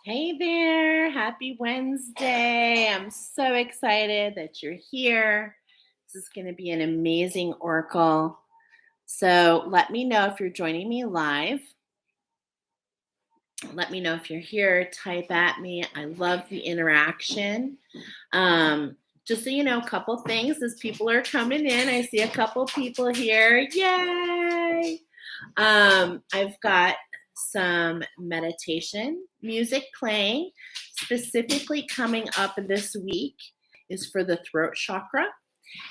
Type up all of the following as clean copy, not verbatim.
Hey there, happy Wednesday. I'm so excited that you're here. This is going to be an amazing oracle. So let me know if you're joining me live. Let me know if you're here. Type at me. I love the interaction. Just so you know, a couple things as people are coming in. I see a couple people here. Yay! I've got some meditation music playing. Specifically coming up this week is for the throat chakra,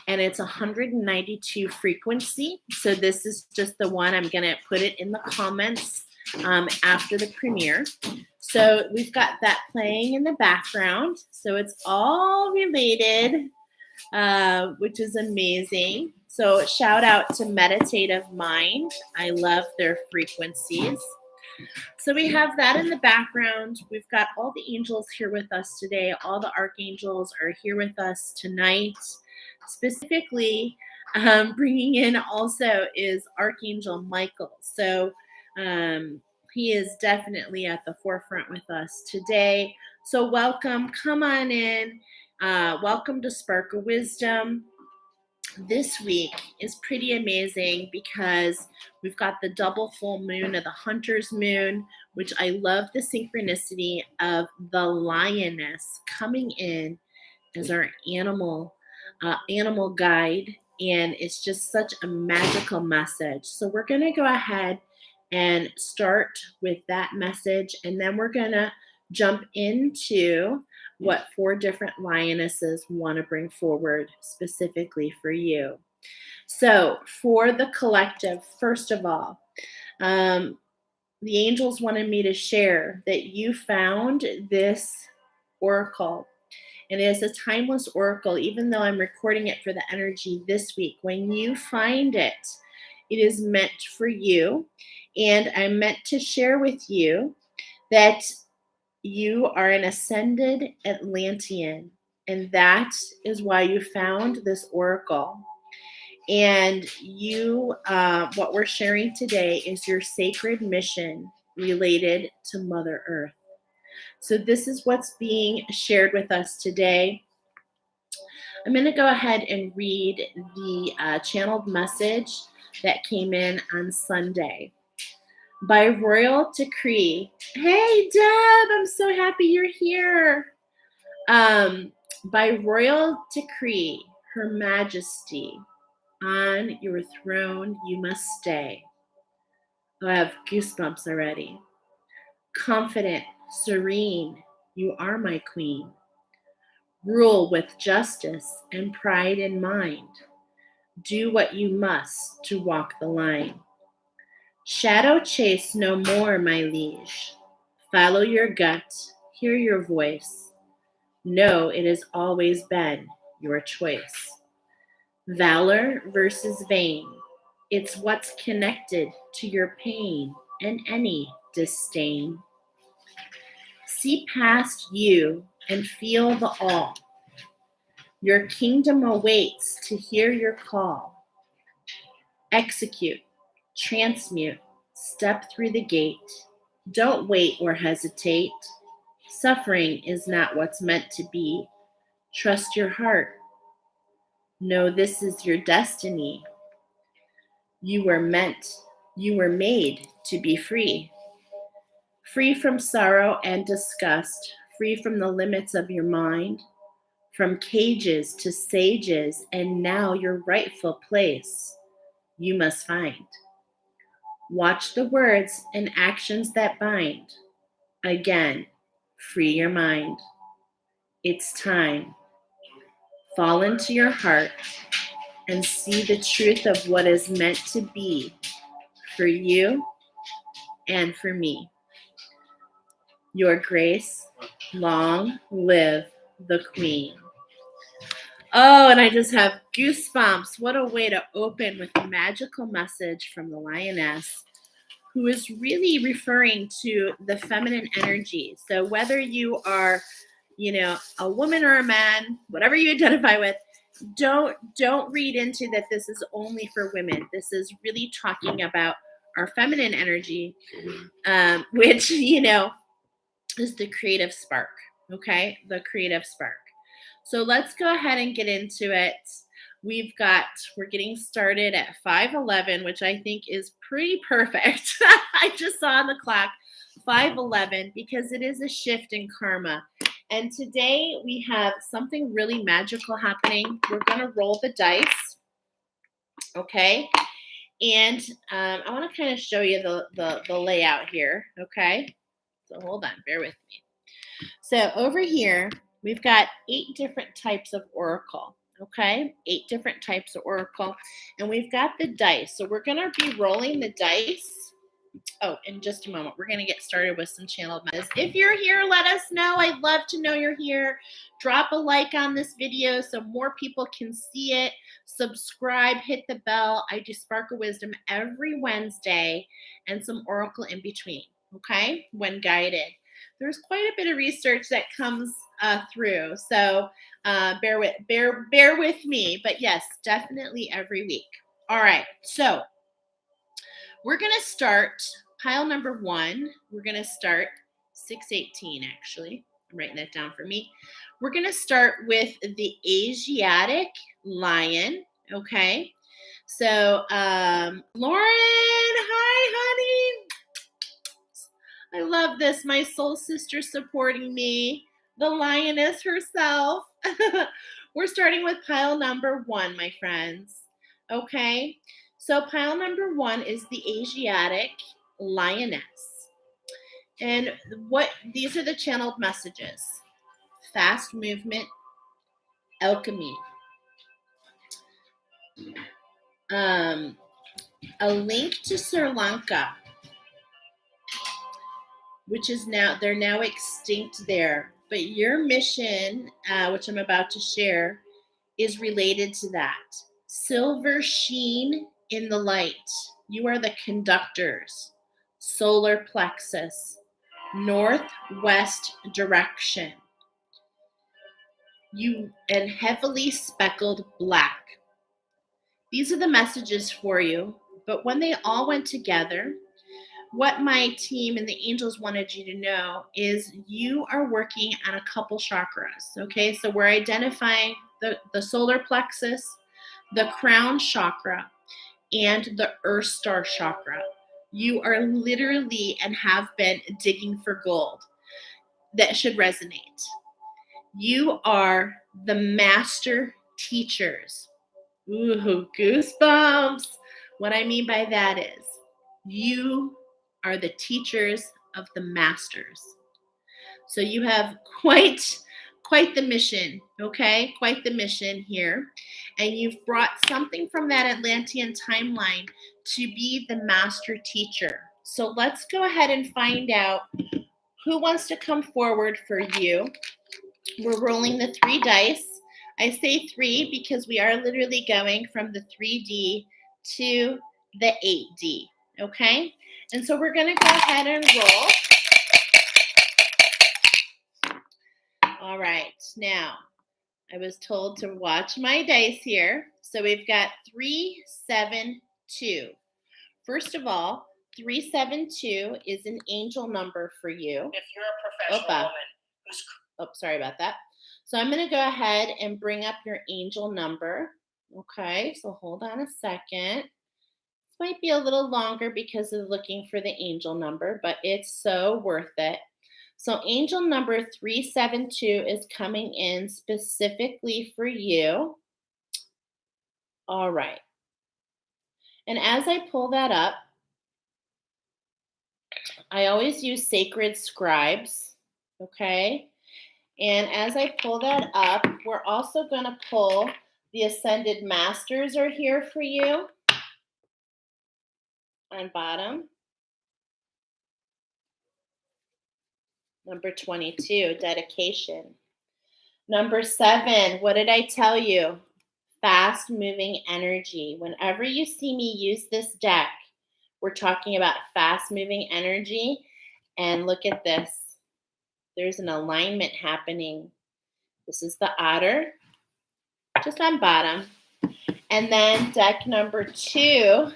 and it's 192 frequency. So this is just the one. I'm going to put it in the comments after the premiere. So we've got that playing in the background. So it's all related, which is amazing. So shout out to Meditative Mind. I love their frequencies. So we have that in the background. We've got all the angels here with us today. All the archangels are here with us tonight. Specifically, bringing in also is Archangel Michael. So he is definitely at the forefront with us today. So welcome. Come on in. Welcome to Spark of Wisdom. This week is pretty amazing because we've got the double full moon of the hunter's moon, which I love the synchronicity of the lioness coming in as our animal guide, and it's just such a magical message. So we're going to go ahead and start with that message, and then we're going to jump into what 4 different lionesses want to bring forward specifically for you. So for the collective, first of all, the angels wanted me to share that you found this oracle. And it is a timeless oracle, even though I'm recording it for the energy this week. When you find it, it is meant for you. And I'm meant to share with you that you are an ascended Atlantean, and that is why you found this oracle. And you, what we're sharing today is your sacred mission related to Mother Earth. So this is what's being shared with us today. I'm going to go ahead and read the channeled message that came in on Sunday. By royal decree. Hey, Deb, I'm so happy you're here. By royal decree, Her Majesty, on your throne you must stay. Oh, I have goosebumps already. Confident, serene, you are my queen. Rule with justice and pride in mind. Do what you must to walk the line. Shadow chase no more, my liege. Follow your gut, hear your voice. Know it has always been your choice. Valor versus vain. It's what's connected to your pain and any disdain. See past you and feel the all. Your kingdom awaits to hear your call. Execute, transmute, step through the gate. Don't wait or hesitate. Suffering is not what's meant to be. Trust your heart. Know this is your destiny. You were made to be free. Free from sorrow and disgust, free from the limits of your mind, from cages to sages, and now your rightful place you must find. Watch the words and actions that bind. Again, free your mind. It's time. Fall into your heart and see the truth of what is meant to be for you and for me. Your Grace, long live the Queen. Oh, and I just have goosebumps. What a way to open with a magical message from the lioness, who is really referring to the feminine energy. So whether you are, a woman or a man, whatever you identify with, don't read into that this is only for women. This is really talking about our feminine energy, which, is the creative spark, okay? The creative spark. So let's go ahead and get into it. We're getting started at 5:11, which I think is pretty perfect. I just saw on the clock 5:11 because it is a shift in karma. And today we have something really magical happening. We're going to roll the dice, okay? And I want to kind of show you the layout here, okay? So hold on, bear with me. So over here, we've got 8 different types of oracle, okay? 8 different types of oracle. And we've got the dice. So we're going to be rolling the dice. Oh, in just a moment, we're going to get started with some channeled messages. If you're here, let us know. I'd love to know you're here. Drop a like on this video so more people can see it. Subscribe, hit the bell. I do Sparkle Wisdom every Wednesday and some oracle in between, okay, when guided. There's quite a bit of research that comes through, so bear with me. But yes, definitely every week. All right, so we're going to start pile number 1. We're going to start 618, actually. I'm writing that down for me. We're going to start with the Asiatic lion, okay? So, Lauren, hi, honey. I love this. My soul sister supporting me. The lioness herself. We're starting with pile number 1, my friends. Okay? So pile number 1 is the Asiatic lioness. And these are the channeled messages. Fast movement, alchemy. A link to Sri Lanka, which is they're now extinct there. But your mission, which I'm about to share, is related to that. Silver sheen in the light. You are the conductors. Solar plexus. Northwest direction. And heavily speckled black. These are the messages for you. But when they all went together, what my team and the angels wanted you to know is you are working on a couple chakras, okay? So we're identifying the solar plexus, the crown chakra, and the earth star chakra. You are literally and have been digging for gold. That should resonate. You are the master teachers. Ooh, goosebumps. What I mean by that is you are the teachers of the masters. So you have quite the mission, okay? Quite the mission here. And you've brought something from that Atlantean timeline to be the master teacher. So let's go ahead and find out who wants to come forward for you. We're rolling the 3 dice. I say 3 because we are literally going from the 3D to the 8D, okay? And so we're going to go ahead and roll. All right, now I was told to watch my dice here. So we've got 3, 7, 2. First of all, 372 is an angel number for you. If you're a professional woman who's... Oh, sorry about that. So I'm going to go ahead and bring up your angel number. Okay, so hold on a second. This might be a little longer because of looking for the angel number, but it's so worth it. So angel number 372 is coming in specifically for you. All right. And as I pull that up, I always use sacred scribes, okay? And as I pull that up, we're also going to pull the Ascended Masters are here for you on bottom. Number 22, dedication. Number 7, what did I tell you? Fast moving energy. Whenever you see me use this deck, we're talking about fast moving energy. And look at this. There's an alignment happening. This is the otter, just on bottom. And then deck number 2,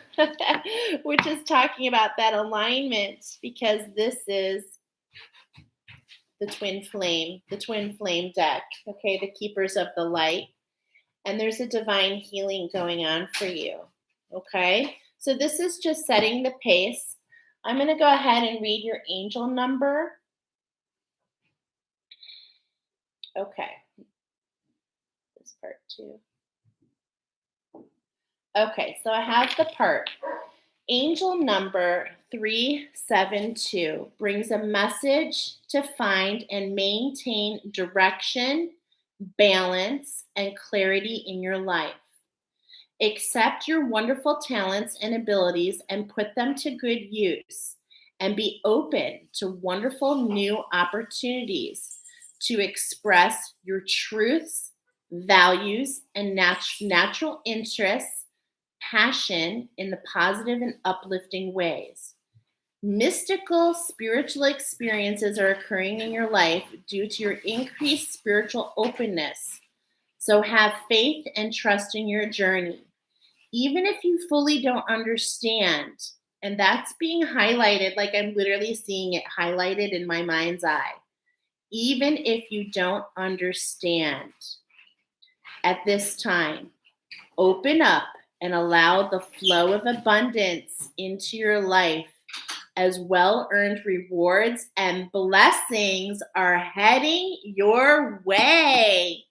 which is talking about that alignment, because this is the twin flame deck, okay, the keepers of the light. And there's a divine healing going on for you, okay? So this is just setting the pace. I'm going to go ahead and read your angel number. Okay. This part too. Okay, so I have the part. Angel number 372 brings a message to find and maintain direction, balance, and clarity in your life. Accept your wonderful talents and abilities and put them to good use. And be open to wonderful new opportunities to express your truths, values, and natural interests, passion in the positive and uplifting ways. Mystical spiritual experiences are occurring in your life due to your increased spiritual openness. So have faith and trust in your journey. Even if you fully don't understand, and that's being highlighted, like I'm literally seeing it highlighted in my mind's eye. Even if you don't understand at this time, open up and allow the flow of abundance into your life, as well-earned rewards and blessings are heading your way.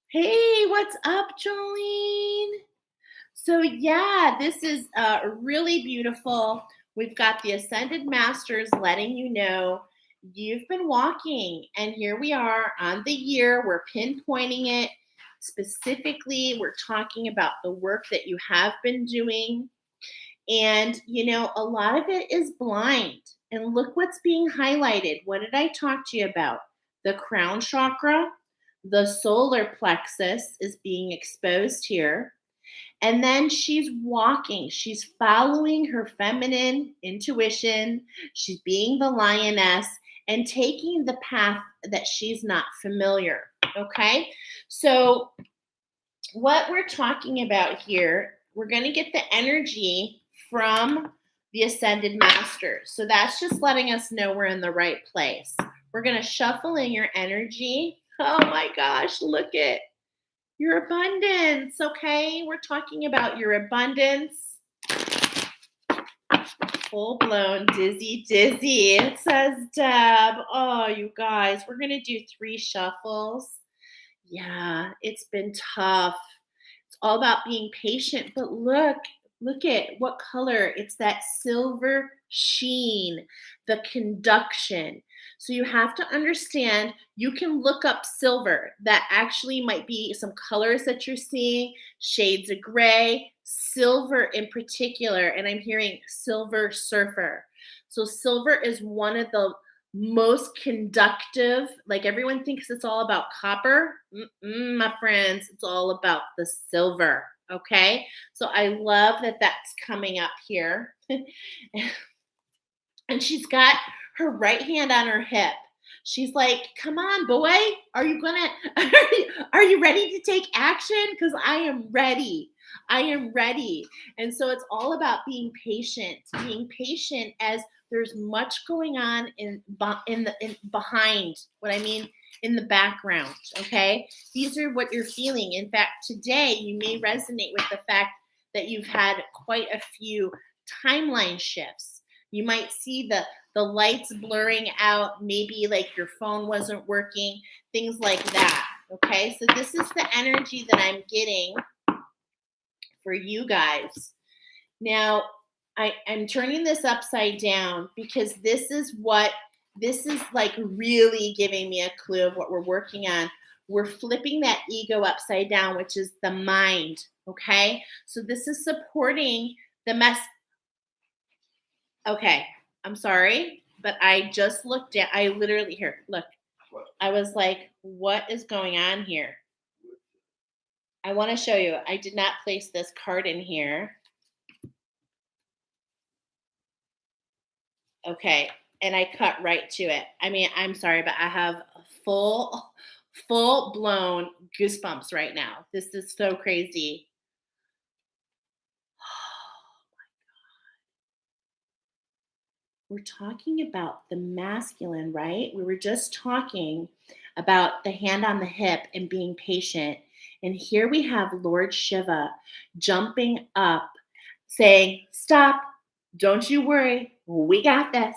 Hey, what's up, Jolene? So yeah, this is really beautiful. We've got the Ascended Masters letting you know you've been walking, and here we are on the year. We're pinpointing it. Specifically, we're talking about the work that you have been doing. And, you know, a lot of it is blind. And look what's being highlighted. What did I talk to you about? The crown chakra, the solar plexus is being exposed here. And then she's walking, she's following her feminine intuition, she's being the lioness and taking the path that she's not familiar. Okay, so what we're talking about here, we're going to get the energy from the Ascended Masters. So that's just letting us know we're in the right place. We're going to shuffle in your energy. Oh my gosh, look at your abundance, okay? We're talking about your abundance. Full blown dizzy. It says Deb. Oh, you guys, we're going to do 3 shuffles. Yeah, it's been tough. It's all about being patient, but look at what color. It's that silver sheen, the conduction. So you have to understand, you can look up silver. That actually might be some colors that you're seeing, shades of gray, silver in particular, and I'm hearing silver surfer. So silver is one of the most conductive, like everyone thinks it's all about copper. My friends, it's all about the silver. Okay. So I love that that's coming up here. And she's got her right hand on her hip. She's like, come on, boy. Are you ready to take action? Because I am ready. And so it's all about being patient as there's much going on in behind, what I mean, in the background, okay? These are what you're feeling. In fact, today you may resonate with the fact that you've had quite a few timeline shifts. You might see the lights blurring out, maybe like your phone wasn't working, things like that, okay? So this is the energy that I'm getting for you guys. Now, I'm turning this upside down because this is like really giving me a clue of what we're working on. We're flipping that ego upside down, which is the mind, okay? So this is supporting the mess. Okay, I'm sorry, but I just looked at, I literally, here, look. I was like, what is going on here? I want to show you. I did not place this card in here. Okay, and I cut right to it. I mean, I'm sorry, but I have full blown goosebumps right now. This is so crazy. we're talking about the masculine, right? We were just talking about the hand on the hip and being patient. And here we have Lord Shiva jumping up, saying, "Stop, don't you worry, we got this."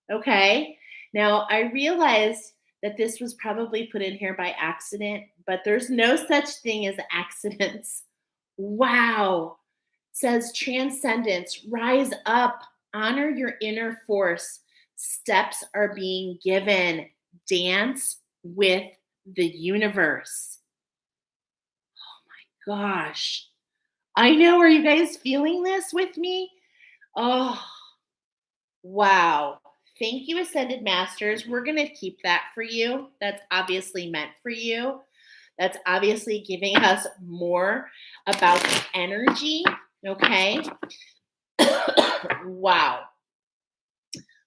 Okay. Now, I realized that this was probably put in here by accident, but there's no such thing as accidents. Wow. Says transcendence, rise up, honor your inner force. Steps are being given. Dance with the universe. Gosh. I know. Are you guys feeling this with me? Oh, wow. Thank you, Ascended Masters. We're going to keep that for you. That's obviously meant for you. That's obviously giving us more about the energy. Okay. Wow.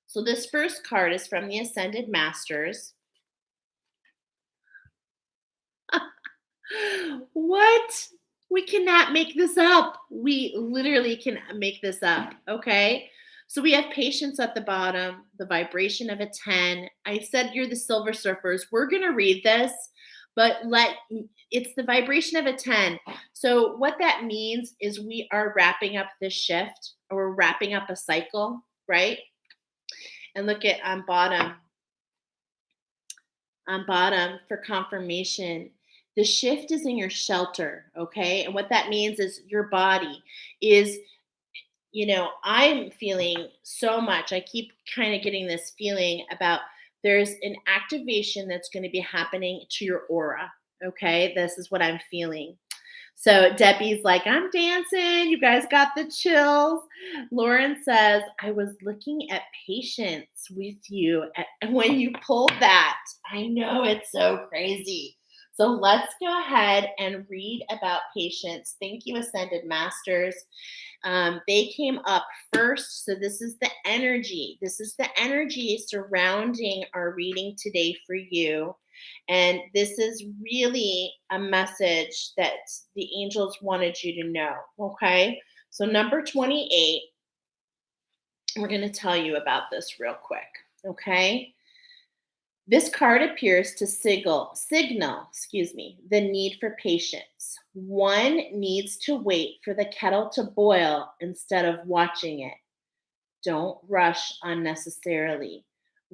So this first card is from the Ascended Masters. What? We cannot make this up. We literally can make this up. Okay. So we have patience at the bottom, the vibration of a 10. I said you're the Silver Surfers. We're going to read this, but it's the vibration of a 10. So what that means is we are wrapping up this shift, or we're wrapping up a cycle, right? And look at on bottom for confirmation. The shift is in your shelter, okay? And what that means is your body is, I'm feeling so much. I keep kind of getting this feeling about there's an activation that's going to be happening to your aura, okay? This is what I'm feeling. So Debbie's like, I'm dancing. You guys got the chills. Lauren says, I was looking at patience with you when you pulled that. I know, it's so crazy. So let's go ahead and read about patience. Thank you, Ascended Masters. They came up first. So this is the energy. This is the energy surrounding our reading today for you. And this is really a message that the angels wanted you to know. Okay. So number 28, we're going to tell you about this real quick. Okay. This card appears to signal, the need for patience. One needs to wait for the kettle to boil instead of watching it. Don't rush unnecessarily.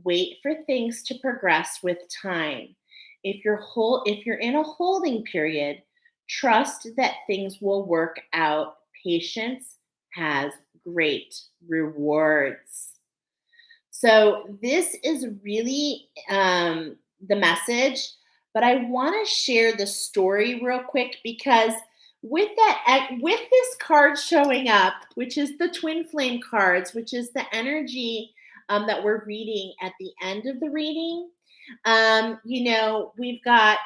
Wait for things to progress with time. If you're in a holding period, trust that things will work out. Patience has great rewards. So this is really the message, but I want to share the story real quick because with this card showing up, which is the twin flame cards, which is the energy that we're reading at the end of the reading, we've got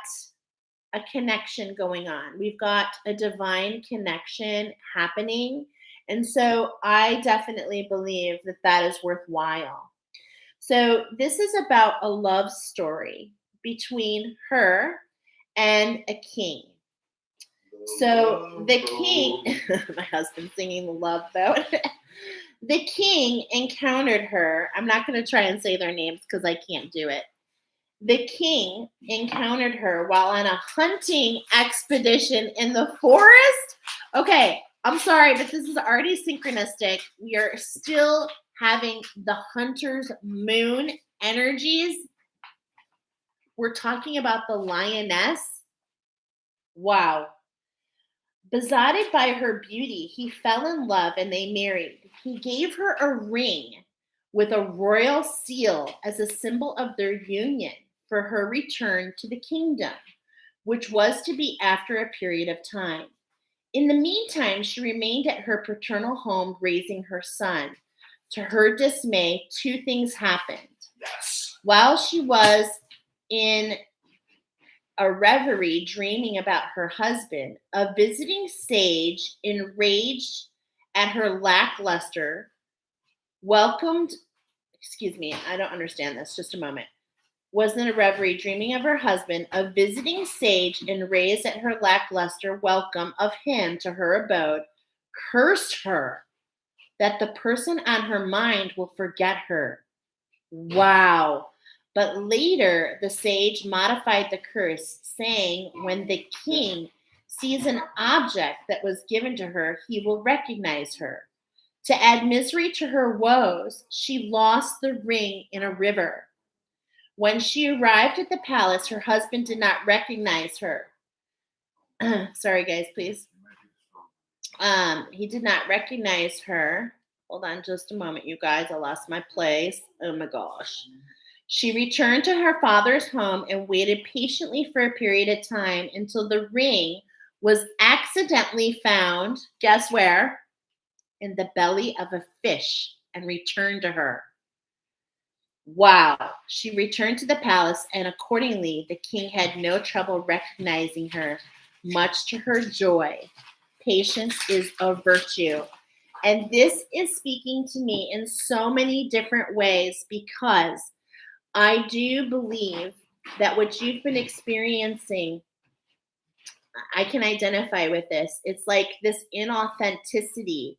a connection going on. We've got a divine connection happening. And so I definitely believe that that is worthwhile. So this is about a love story between her and a king. So the king, my husband's singing the love boat. The king encountered her. I'm not going to try and say their names because I can't do it. The king encountered her while on a hunting expedition in the forest. Okay, I'm sorry, but this is already synchronistic. We are still having the hunter's moon energies. We're talking about the lioness. Wow. Besotted by her beauty, he fell in love and they married. He gave her a ring with a royal seal as a symbol of their union for her return to the kingdom, which was to be after a period of time. In the meantime, she remained at her paternal home raising her son. To her dismay, two things happened. Yes. While she was in a reverie dreaming about her husband, a visiting sage, enraged at her lackluster, I don't understand this, just a moment. Was in a reverie dreaming of her husband, a visiting sage, enraged at her lackluster welcome of him to her abode, cursed her that the person on her mind will forget her. Wow. But later, the sage modified the curse, saying, when the king sees an object that was given to her, he will recognize her. To add misery to her woes, she lost the ring in a river. When she arrived at the palace, her husband did not recognize her. Sorry, guys, please. He did not recognize her. Hold on just a moment, you guys. I lost my place. Oh my gosh. She returned to her father's home and waited patiently for a period of time until the ring was accidentally found. Guess where? In the belly of a fish and returned to her. Wow. She returned to the palace, and accordingly, the king had no trouble recognizing her, much to her joy. Patience is a virtue. And this is speaking to me in so many different ways, because I do believe that what you've been experiencing, I can identify with this. It's like this inauthenticity,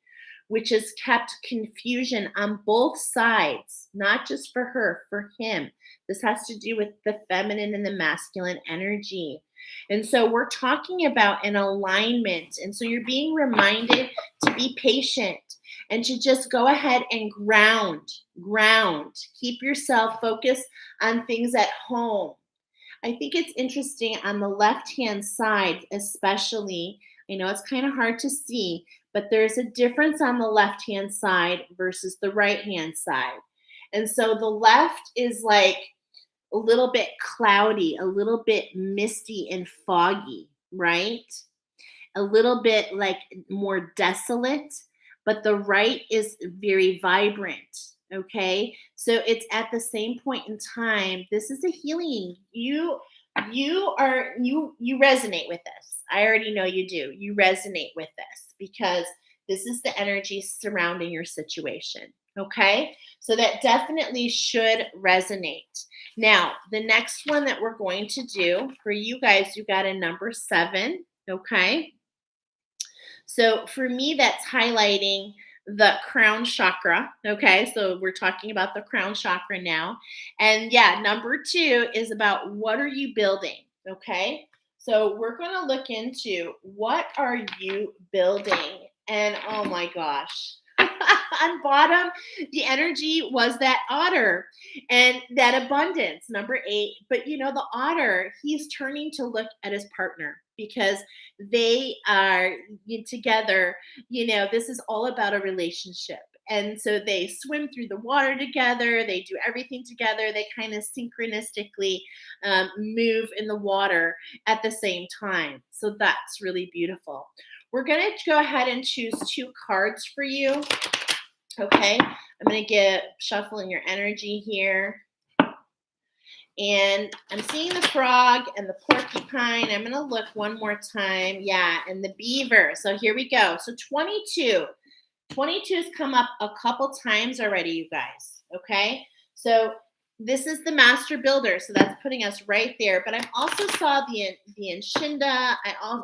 which has kept confusion on both sides, not just for her, for him. This has to do with the feminine and the masculine energy. And so we're talking about an alignment. And so you're being reminded to be patient and to just go ahead and ground. Keep yourself focused on things at home. I think it's interesting on the left-hand side, especially. I know it's kind of hard to see, but there's a difference on the left-hand side versus the right-hand side. And so the left is like a little bit cloudy, a little bit misty and foggy, right? A little bit like more desolate, but the right is very vibrant. Okay, so it's at the same point in time. This is a healing. You resonate with this. I already know you do. You resonate with this because this is the energy surrounding your situation. Okay, so that definitely should resonate. Now, the next one that we're going to do for you guys, you got a number 7. Okay, so for me, that's highlighting the crown chakra. Okay, so we're talking about the crown chakra now. And yeah, number 2 is about what are you building? Okay, so we're going to look into what are you building? And oh my gosh. On bottom, the energy was that otter and that abundance, number 8. But you know, the otter, he's turning to look at his partner because they are together. You know, this is all about a relationship. And so they swim through the water together. They do everything together. They kind of synchronistically move in the water at the same time. So that's really beautiful. We're going to go ahead and choose 2 cards for you. Okay, I'm going to get shuffling your energy here. And I'm seeing the frog and the porcupine. I'm going to look one more time. Yeah, and the beaver. So here we go. So 22. 22 has come up a couple times already, you guys. Okay, so this is the master builder. So that's putting us right there. But I also saw the Nshinda,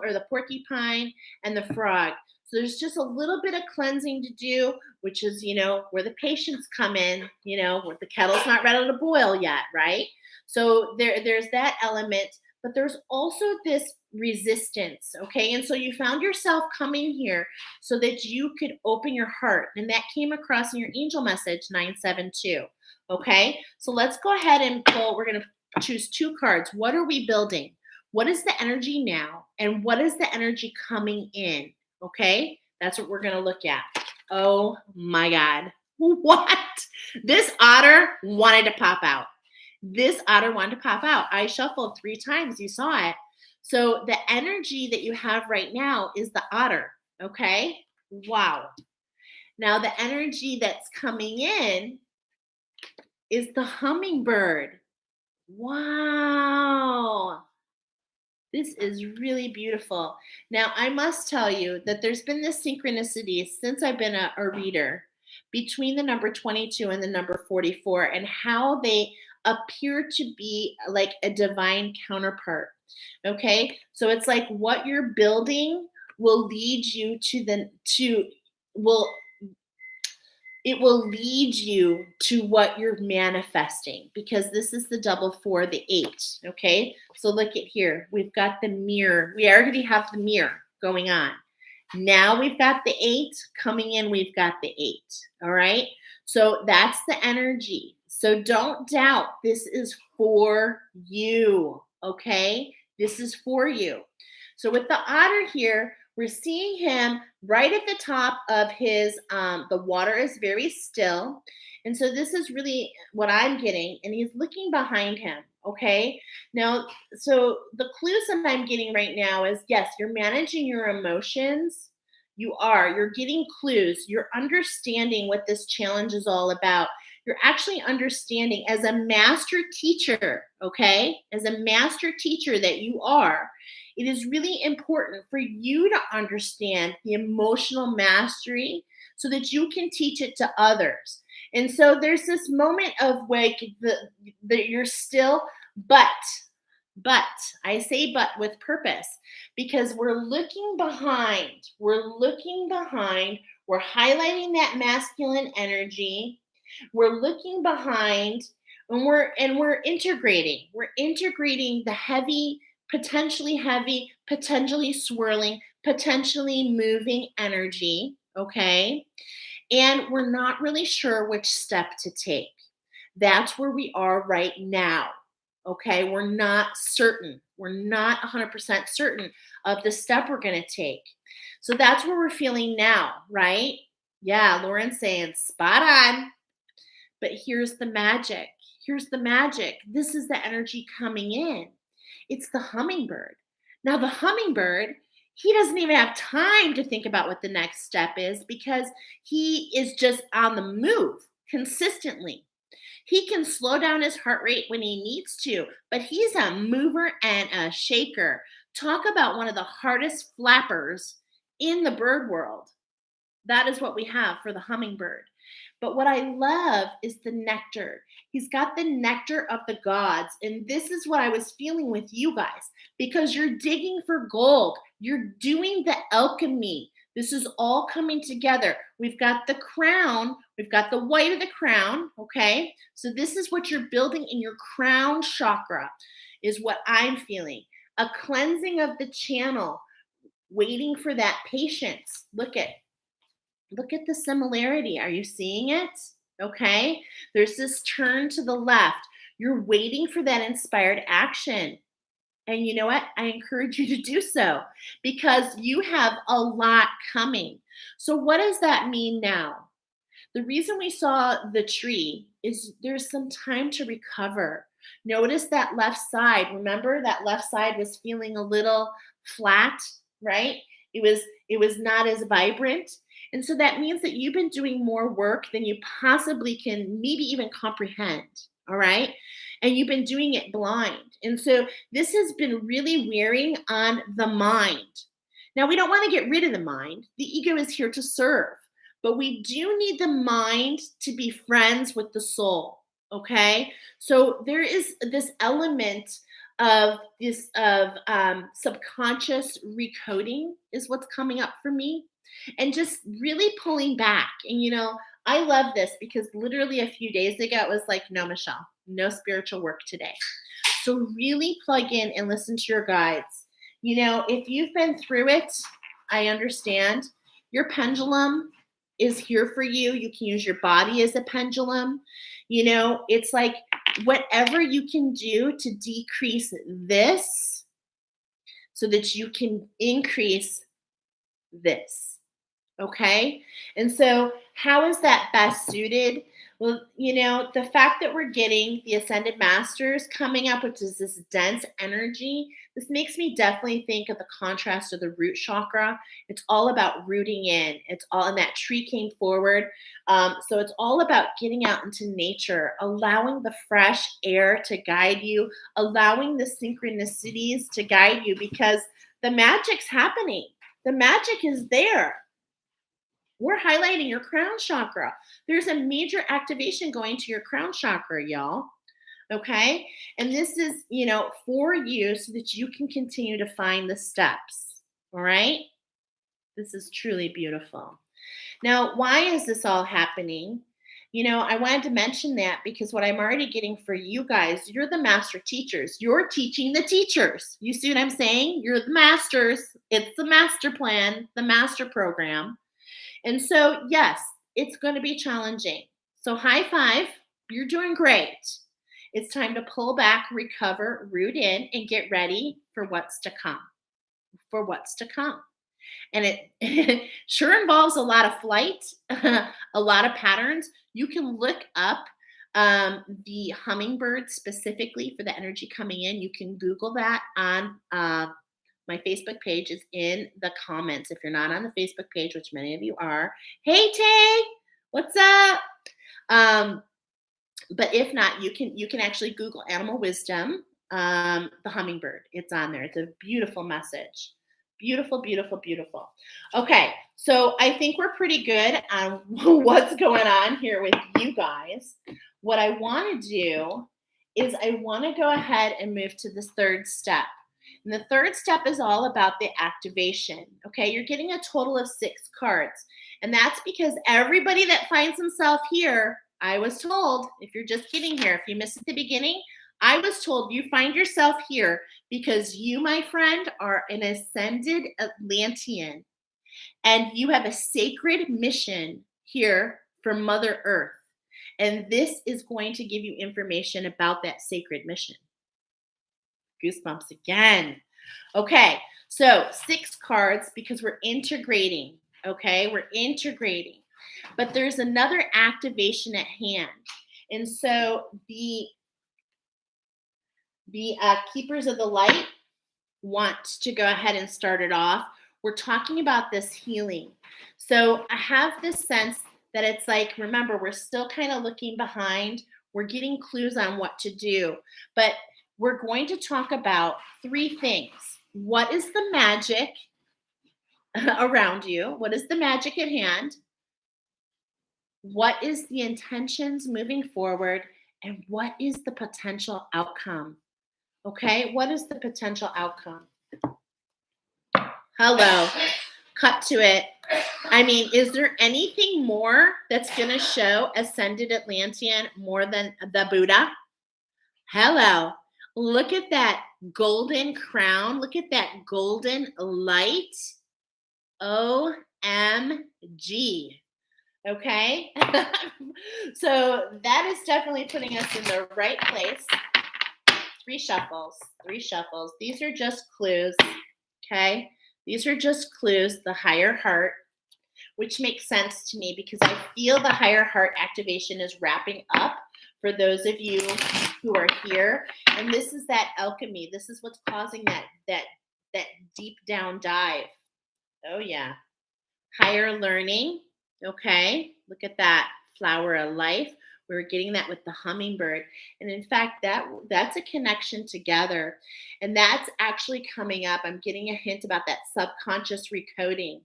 or the porcupine and the frog. So there's just a little bit of cleansing to do, which is, you know, where the patients come in, you know, where the kettle's not ready to boil yet, right? So there's that element, but there's also this resistance, okay? And so you found yourself coming here so that you could open your heart, and that came across in your angel message 972, okay? So let's go ahead and pull. We're going to choose 2 cards. What are we building? What is the energy now, and what is the energy coming in? Okay, that's what we're going to look at. Oh my God. What? This otter wanted to pop out. This otter wanted to pop out. I shuffled 3 times. You saw it. So the energy that you have right now is the otter. Okay. Wow. Now the energy that's coming in is the hummingbird. Wow. This is really beautiful. Now, I must tell you that there's been this synchronicity since I've been a reader between the number 22 and the number 44, and how they appear to be like a divine counterpart. Okay, so it's like what you're building will lead you will It will lead you to what you're manifesting, because this is the double four, the 8. Okay. So look at here. We've got the mirror. We already have the mirror going on. Now we've got the 8 coming in. We've got the 8. All right. So that's the energy. So don't doubt. This is for you. Okay. This is for you. So with the otter here, we're seeing him right at the top of his, the water is very still. And so this is really what I'm getting. And he's looking behind him. Okay. Now, so the clues that I'm getting right now is yes, you're managing your emotions. You're getting clues. You're understanding what this challenge is all about. You're actually understanding as a master teacher, okay? As a master teacher that you are, it is really important for you to understand the emotional mastery so that you can teach it to others. And so there's this moment of like the you're still, but I say but with purpose, because we're looking behind. We're looking behind. We're highlighting that masculine energy. We're looking behind, and we're integrating. We're integrating the heavy, potentially swirling, potentially moving energy, okay? And we're not really sure which step to take. That's where we are right now. Okay, we're not certain. We're not 100% certain of the step we're going to take. So that's where we're feeling now, right? Yeah, Lauren's saying spot on. But here's the magic. Here's the magic. This is the energy coming in. It's the hummingbird. Now, the hummingbird, he doesn't even have time to think about what the next step is because he is just on the move consistently. He can slow down his heart rate when he needs to, but he's a mover and a shaker. Talk about one of the hardest flappers in the bird world. That is what we have for the hummingbird. But what I love is the nectar. He's got the nectar of the gods. And this is what I was feeling with you guys, because you're digging for gold. You're doing the alchemy. This is all coming together. We've got the crown. We've got the white of the crown. Okay. So this is what you're building in your crown chakra, is what I'm feeling. A cleansing of the channel, waiting for that patience. Look at the similarity. Are you seeing it? Okay. There's this turn to the left. You're waiting for that inspired action. And you know what? I encourage you to do so because you have a lot coming. So what does that mean now? The reason we saw the tree is there's some time to recover. Notice that left side. Remember that left side was feeling a little flat, right? It was not as vibrant. And so that means that you've been doing more work than you possibly can maybe even comprehend. All right. And you've been doing it blind. And so this has been really wearing on the mind. Now, we don't want to get rid of the mind. The ego is here to serve, but we do need the mind to be friends with the soul. Okay. So there is this element of this subconscious recoding is what's coming up for me, and just really pulling back. And I love this because literally a few days ago it was like, no, Michelle, no spiritual work today. So really plug in and listen to your guides. If you've been through it, I understand. Your pendulum is here for you. You can use your body as a pendulum. It's like whatever you can do to decrease this so that you can increase this. Okay. And so how is that best suited? Well, the fact that we're getting the ascended masters coming up, which is this dense energy, this makes me definitely think of the contrast of the root chakra. It's all about rooting in. It's all, and that tree came forward. So it's all about getting out into nature, allowing the fresh air to guide you, allowing the synchronicities to guide you, because the magic's happening. The magic is there. We're highlighting your crown chakra. There's a major activation going to your crown chakra, y'all. Okay. And this is, for you so that you can continue to find the steps. All right. This is truly beautiful. Now, why is this all happening? I wanted to mention that because what I'm already getting for you guys, you're the master teachers. You're teaching the teachers. You see what I'm saying? You're the masters. It's the master plan, the master program. And so, yes, it's going to be challenging. So, high five. You're doing great. It's time to pull back, recover, root in, and get ready for what's to come. For what's to come. And it sure involves a lot of flight, a lot of patterns. You can look up the hummingbird specifically for the energy coming in. You can Google that on my Facebook page is in the comments. If you're not on the Facebook page, which many of you are, hey Tay, what's up? But if not, you can actually Google animal wisdom, the hummingbird. It's on there. It's a beautiful message. Beautiful, beautiful, beautiful. Okay, so I think we're pretty good on what's going on here with you guys. What I want to do is I want to go ahead and move to this third step. And the third step is all about the activation. Okay, you're getting a total of 6 cards. And that's because everybody that finds themselves here, I was told, if you're just getting here, if you missed at the beginning, I was told you find yourself here because you, my friend, are an ascended Atlantean and you have a sacred mission here from Mother Earth. And this is going to give you information about that sacred mission. Goosebumps again. Okay, so 6 cards because we're integrating. Okay, we're integrating. But there's another activation at hand. And so the keepers of the light want to go ahead and start it off. We're talking about this healing. So I have this sense that it's like, remember, we're still kind of looking behind. We're getting clues on what to do. But we're going to talk about 3 things. What is the magic around you? What is the magic at hand? What is the intentions moving forward? And what is the potential outcome? Okay, what is the potential outcome? Hello, cut to it. I mean, is there anything more that's going to show Ascended Atlantean more than the Buddha? Hello, look at that golden crown. Look at that golden light. OMG. Okay, so that is definitely putting us in the right place. 3 shuffles, 3 shuffles. These are just clues, okay? These are just clues, the higher heart, which makes sense to me because I feel the higher heart activation is wrapping up for those of you who are here. And this is that alchemy. This is what's causing that deep down dive. Oh, yeah. Higher learning, okay? Look at that flower of life. We were getting that with the hummingbird. And in fact, that's a connection together. And that's actually coming up. I'm getting a hint about that subconscious recoding.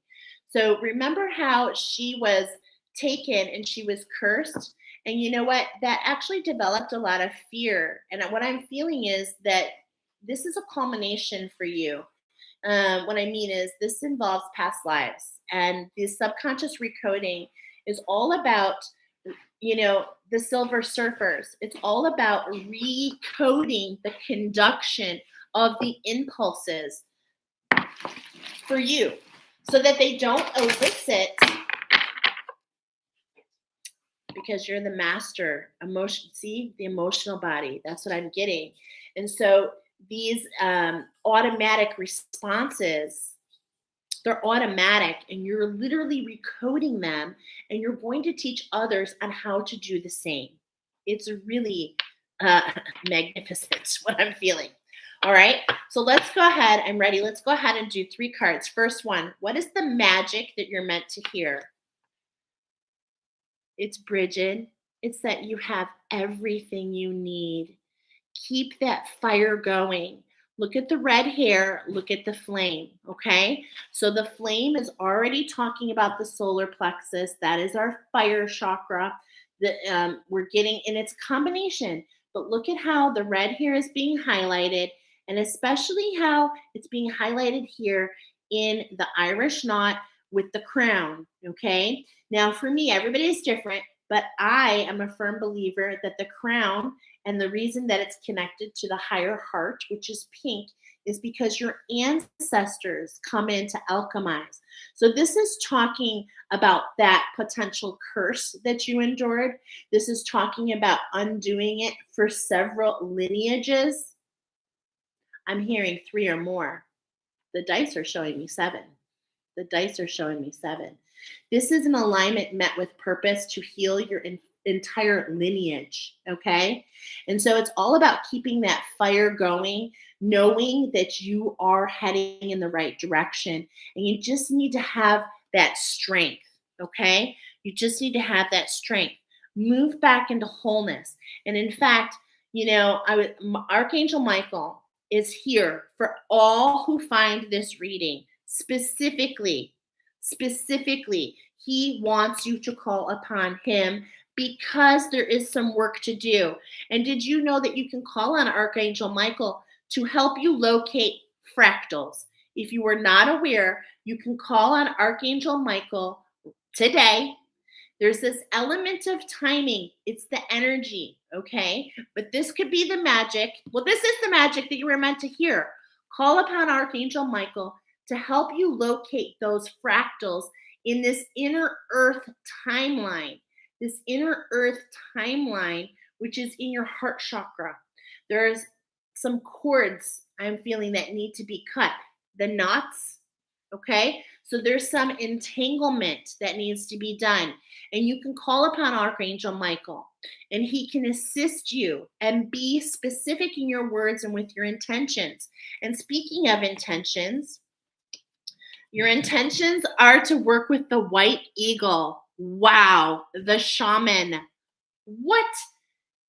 So remember how she was taken and she was cursed? And you know what? That actually developed a lot of fear. And what I'm feeling is that this is a culmination for you. What I mean is this involves past lives. And the subconscious recoding is all about the Silver Surfers. It's all about recoding the conduction of the impulses for you so that they don't elicit, because you're the master emotion. See, the emotional body. That's what I'm getting. And so these automatic responses, they're automatic and you're literally recoding them and you're going to teach others on how to do the same. It's really magnificent what I'm feeling. All right, so let's go ahead. I'm ready. Let's go ahead and do 3 cards. First one, what is the magic that you're meant to hear? It's Bridget. It's that you have everything you need. Keep that fire going. Look at the red hair, look at the flame, okay? So the flame is already talking about the solar plexus. That is our fire chakra that we're getting in its combination. But look at how the red hair is being highlighted, and especially how it's being highlighted here in the Irish knot with the crown, okay? Now, for me, everybody is different, but I am a firm believer that the crown and the reason that it's connected to the higher heart, which is pink, is because your ancestors come in to alchemize. So this is talking about that potential curse that you endured. This is talking about undoing it for several lineages. I'm hearing 3 or more. The dice are showing me 7. The dice are showing me 7. This is an alignment met with purpose to heal your entire lineage, okay? And so it's all about keeping that fire going, knowing that you are heading in the right direction. And you just need to have that strength, okay? You just need to have that strength. Move back into wholeness. And in fact, Archangel Michael is here for all who find this reading. Specifically, he wants you to call upon him because there is some work to do. And did you know that you can call on Archangel Michael to help you locate fractals? If you were not aware, you can call on Archangel Michael today. There's this element of timing. It's the energy, okay? But this could be the magic. Well, this is the magic that you were meant to hear. Call upon Archangel Michael to help you locate those fractals in this inner earth timeline. This inner earth timeline, which is in your heart chakra. There's some cords I'm feeling that need to be cut. The knots, okay? So there's some entanglement that needs to be done. And you can call upon Archangel Michael, and he can assist you and be specific in your words and with your intentions. And speaking of intentions, your intentions are to work with the white eagle. Wow, the shaman. What?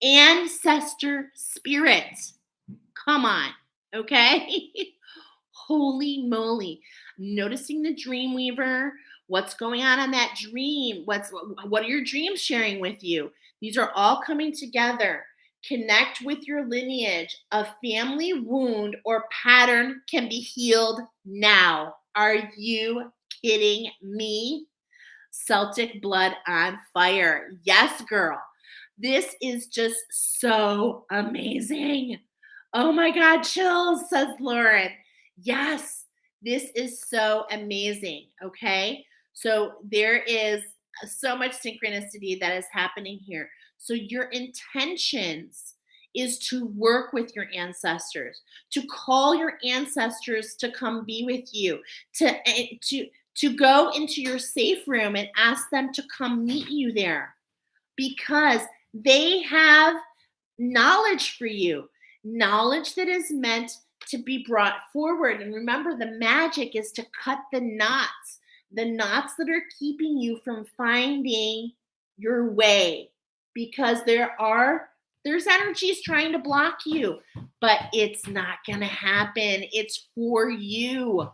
Ancestor spirit. Come on, okay? Holy moly. Noticing the dream weaver. What's going on in that dream? What are your dreams sharing with you? These are all coming together. Connect with your lineage. A family wound or pattern can be healed now. Are you kidding me? Celtic blood on fire. Yes, girl. This is just so amazing. Oh my God, chills, says Lauren. Yes, this is so amazing. Okay. So there is so much synchronicity that is happening here. So your intentions is to work with your ancestors, to call your ancestors to come be with you, to go into your safe room and ask them to come meet you there because they have knowledge for you, knowledge that is meant to be brought forward. And remember, the magic is to cut the knots that are keeping you from finding your way, because there's energies trying to block you, but it's not going to happen. It's for you.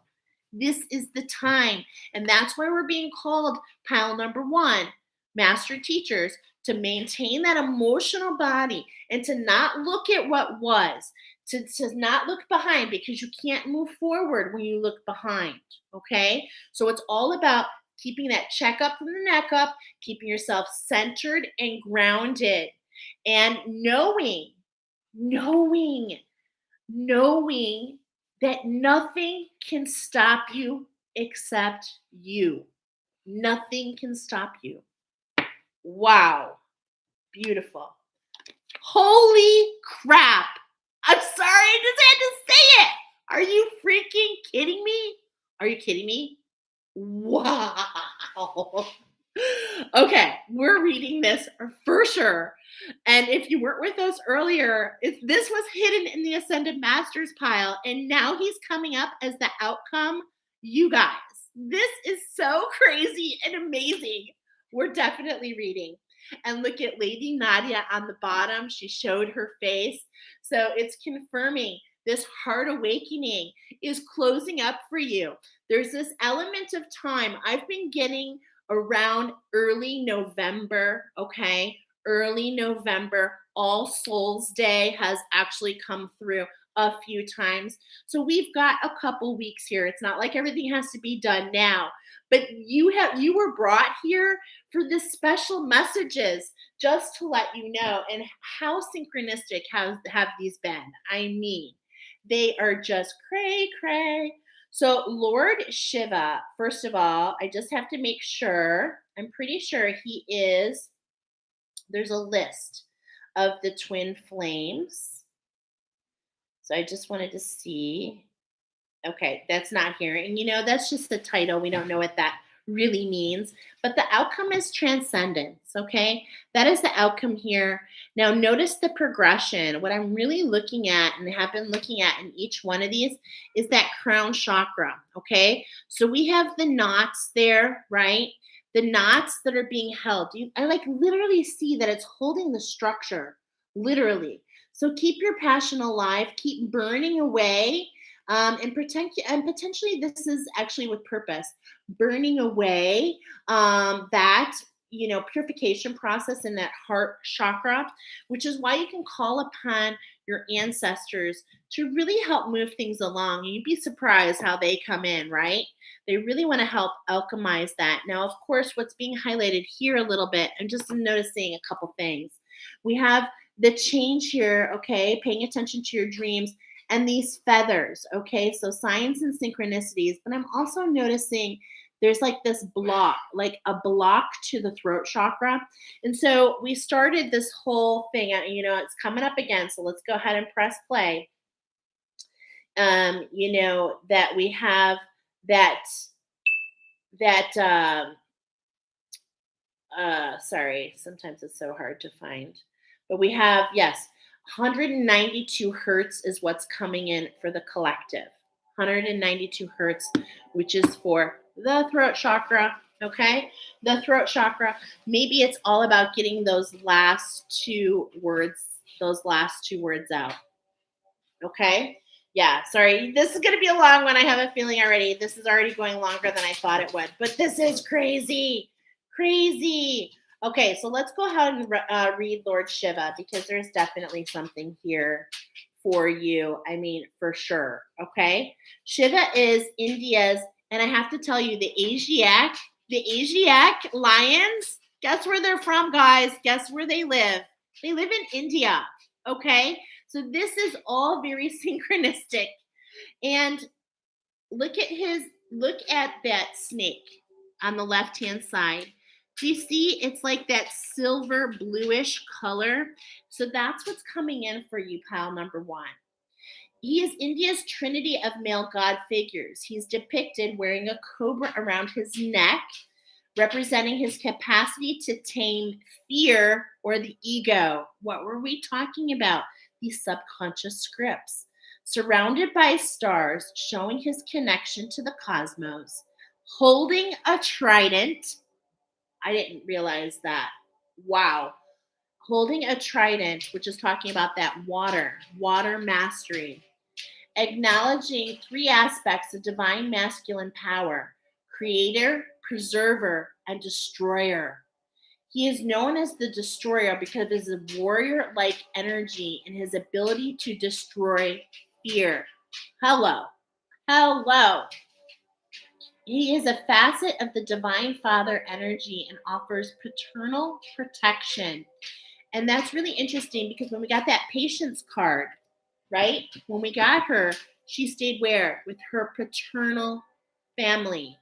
This is the time. And that's why we're being called pile number 1, master teachers, to maintain that emotional body and to not look at what was, to not look behind, because you can't move forward when you look behind, okay? So it's all about keeping that check up from the neck up, keeping yourself centered and grounded, and knowing that nothing can stop you except you. Nothing can stop you. Wow. Beautiful. Holy crap. I'm sorry, I just had to say it. Are you freaking kidding me? Are you kidding me? Wow. Okay, we're reading this for sure. And if you weren't with us earlier, this was hidden in the Ascended Masters pile, and now he's coming up as the outcome. You guys, this is so crazy and amazing. We're definitely reading. And look at Lady Nadia on the bottom. She showed her face. So it's confirming this heart awakening is closing up for you. There's this element of time I've been getting around early November, okay? Early November, All Souls Day has actually come through. a few times. So we've got a couple weeks here. It's not like everything has to be done now, but you were brought here for this special messages just to let you know. And how synchronistic have these been? I mean, they are just cray cray. So Lord Shiva, first of all, I just have to make sure. I'm pretty sure he is. There's a list of the twin flames. So I just wanted to see. Okay, that's not here. And that's just the title. We don't know what that really means. But the outcome is transcendence. Okay, that is the outcome here. Now, notice the progression. What I'm really looking at and have been looking at in each one of these is that crown chakra. Okay, so we have the knots there, right? The knots that are being held. I like literally see that it's holding the structure, literally. So keep your passion alive, keep burning away, and potentially this is actually with purpose, burning away that purification process in that heart chakra, which is why you can call upon your ancestors to really help move things along. You'd be surprised how they come in, right? They really want to help alchemize that. Now, of course, what's being highlighted here a little bit, I'm just noticing a couple things. We have the change here, okay, paying attention to your dreams and these feathers, okay, so signs and synchronicities. But I'm also noticing there's like this block, like a block to the throat chakra. And so we started this whole thing, it's coming up again. So let's go ahead and press play. That we have sorry, sometimes it's so hard to find, but we have, yes, 192 hertz is what's coming in for the collective. 192 hertz, which is for the throat chakra. Okay, the throat chakra. Maybe it's all about getting those last two words out. Okay. Yeah, sorry. This is going to be a long one. I have a feeling already. This is already going longer than I thought it would, but this is crazy. Crazy. Okay, so let's go ahead and read Lord Shiva, because there's definitely something here for you. I mean, for sure. Okay. Shiva is India's, and I have to tell you, the Asiatic lions, guess where they're from, guys? Guess where they live? They live in India. Okay. So this is all very synchronistic. And look at that snake on the left-hand side. Do you see it's like that silver bluish color? So that's what's coming in for you, pile number one. He is India's trinity of male god figures. He's depicted wearing a cobra around his neck, representing his capacity to tame fear or the ego. What were we talking about? These subconscious scripts. Surrounded by stars, showing his connection to the cosmos, holding a trident. I didn't realize that. Wow. Holding a trident, which is talking about that water mastery. Acknowledging three aspects of divine masculine power: creator, preserver, and destroyer. He is known as the destroyer because of his warrior-like energy and his ability to destroy fear. Hello. He is a facet of the divine father energy and offers paternal protection. And that's really interesting, because when we got that patience card, right? When we got her, she stayed where? With her paternal family.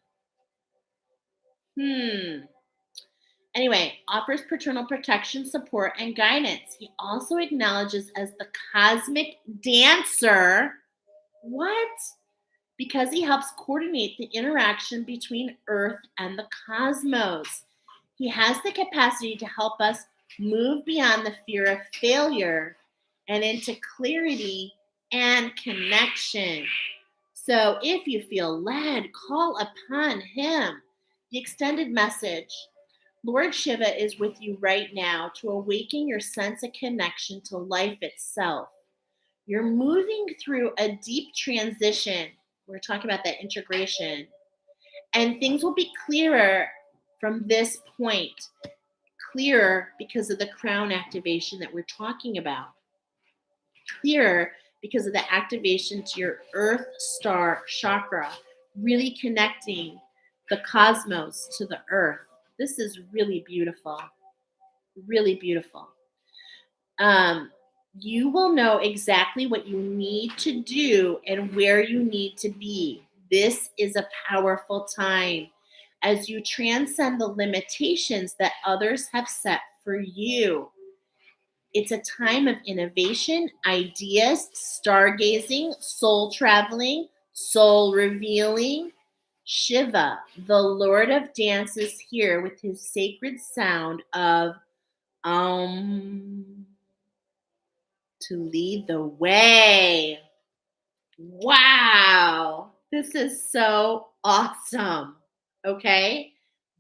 Anyway, offers paternal protection, support, and guidance. He also acknowledges as the cosmic dancer. What? Because he helps coordinate the interaction between Earth and the cosmos. He has the capacity to help us move beyond the fear of failure and into clarity and connection. So if you feel led, call upon him. The extended message: Lord Shiva is with you right now to awaken your sense of connection to life itself. You're moving through a deep transition. We're talking about that integration. And things will be clearer from this point. Clearer because of the crown activation that we're talking about. Clearer because of the activation to your Earth Star chakra, really connecting the cosmos to the Earth. This is really beautiful. Really beautiful. You will know exactly what you need to do and where you need to be. This is a powerful time as you transcend the limitations that others have set for you. It's a time of innovation, ideas, stargazing, soul traveling, soul revealing. Shiva, the Lord of Dance, is here with his sacred sound of to lead the way. Wow. This is so awesome. Okay?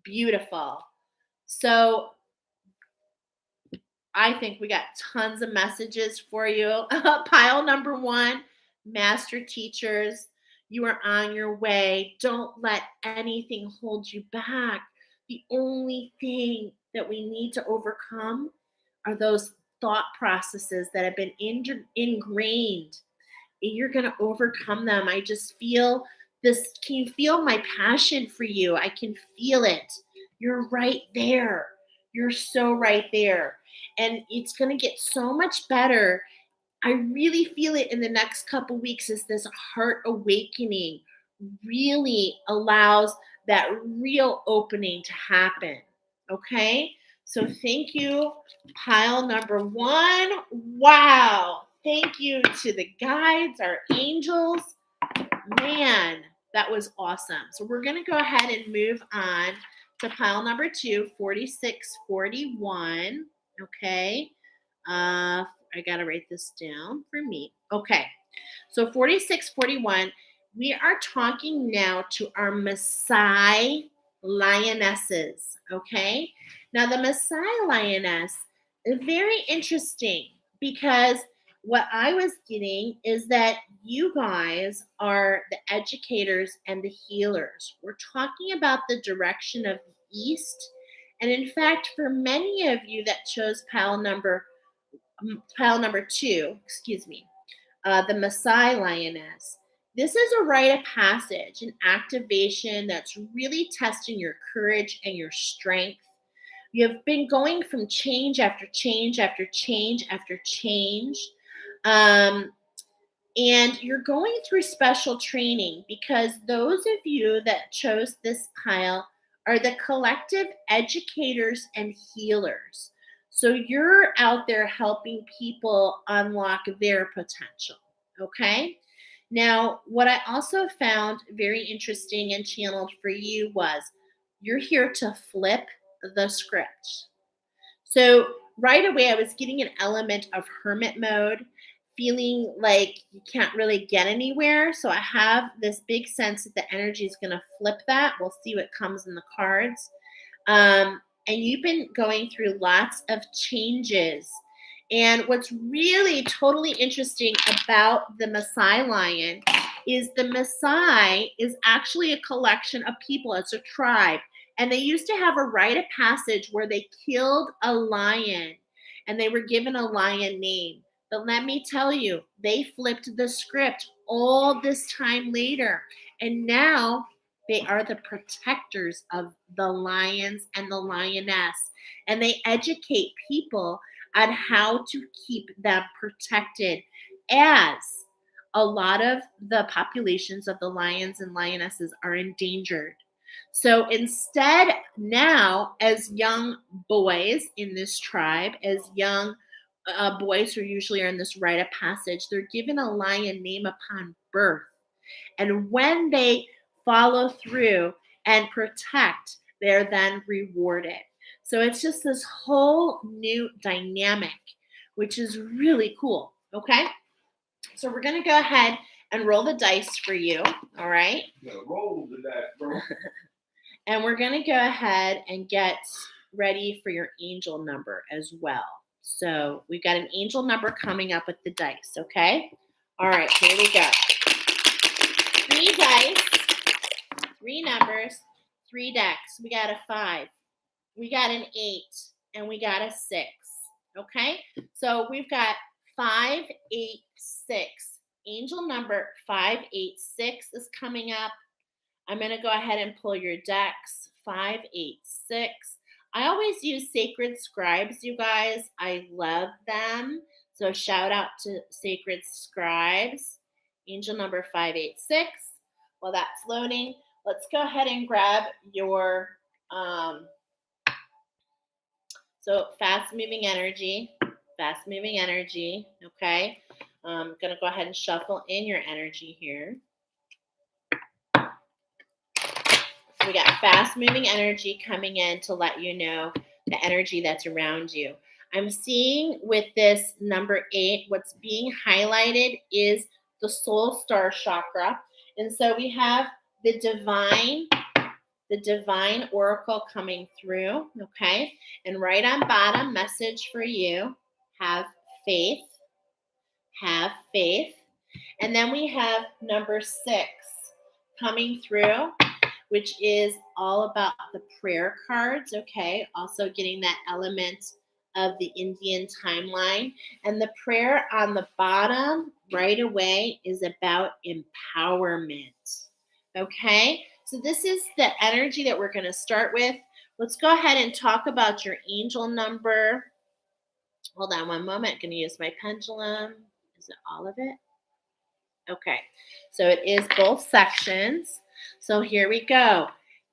Beautiful. So I think we got tons of messages for you. Pile number 1, master teachers, you are on your way. Don't let anything hold you back. The only thing that we need to overcome are those thought processes that have been ingrained. You're going to overcome them. I just feel this. Can you feel my passion for you? I can feel it. You're right there. You're so right there. And it's going to get so much better. I really feel it in the next couple weeks as this heart awakening really allows that real opening to happen. Okay? So thank you, pile number 1. Wow. Thank you to the guides, our angels. Man, that was awesome. So we're going to go ahead and move on to pile number 2, 4641. Okay. I got to write this down for me. Okay. So 4641, we are talking now to our Maasai lionesses. Okay. Now, the Maasai lioness is very interesting because what I was getting is that you guys are the educators and the healers. We're talking about the direction of the East. And in fact, for many of you that chose pile number 2, the Maasai lioness, this is a rite of passage, an activation that's really testing your courage and your strength. You have been going from change after change after change after change. And you're going through special training because those of you that chose this pile are the collective educators and healers. So you're out there helping people unlock their potential. Okay. Now, what I also found very interesting and channeled for you was you're here to flip the script. So right away, I was getting an element of hermit mode, feeling like you can't really get anywhere. So I have this big sense that the energy is going to flip that. We'll see what comes in the cards. And you've been going through lots of changes. And what's really totally interesting about the Maasai lion is the Maasai is actually a collection of people. It's a tribe. And they used to have a rite of passage where they killed a lion and they were given a lion name. But let me tell you, they flipped the script all this time later. And now they are the protectors of the lions and the lioness. And they educate people on how to keep them protected, as a lot of the populations of the lions and lionesses are endangered. So instead, now, as young boys in this tribe, as young boys who usually are in this rite of passage, they're given a lion name upon birth. And when they follow through and protect, they're then rewarded. So it's just this whole new dynamic, which is really cool. Okay. So we're going to go ahead and roll the dice for you. All right. Yeah, roll the dice, bro. And we're going to go ahead and get ready for your angel number as well. So we've got an angel number coming up with the dice. Okay. All right. Here we go. 3 dice, 3 numbers, 3 decks. We got a 5. We got an 8, and we got a 6. Okay. So we've got 5, 8, 6. Angel number 586 is coming up. I'm going to go ahead and pull your decks. 586. I always use sacred scribes, you guys. I love them. So shout out to sacred scribes. Angel number 586. While that's loading, let's go ahead and grab your so fast moving energy. Okay. I'm going to go ahead and shuffle in your energy here. So we got fast moving energy coming in to let you know the energy that's around you. I'm seeing with this number 8, what's being highlighted is the soul star chakra. And so we have the divine oracle coming through, okay? And right on bottom, message for you, have faith. Have faith. And then we have number 6 coming through, which is all about the prayer cards, okay? Also getting that element of the Indian timeline. And the prayer on the bottom right away is about empowerment, okay? So this is the energy that we're going to start with. Let's go ahead and talk about your angel number. Hold on one moment. I'm going to use my pendulum. Is it all of it? Okay. So it is both sections. So here we go.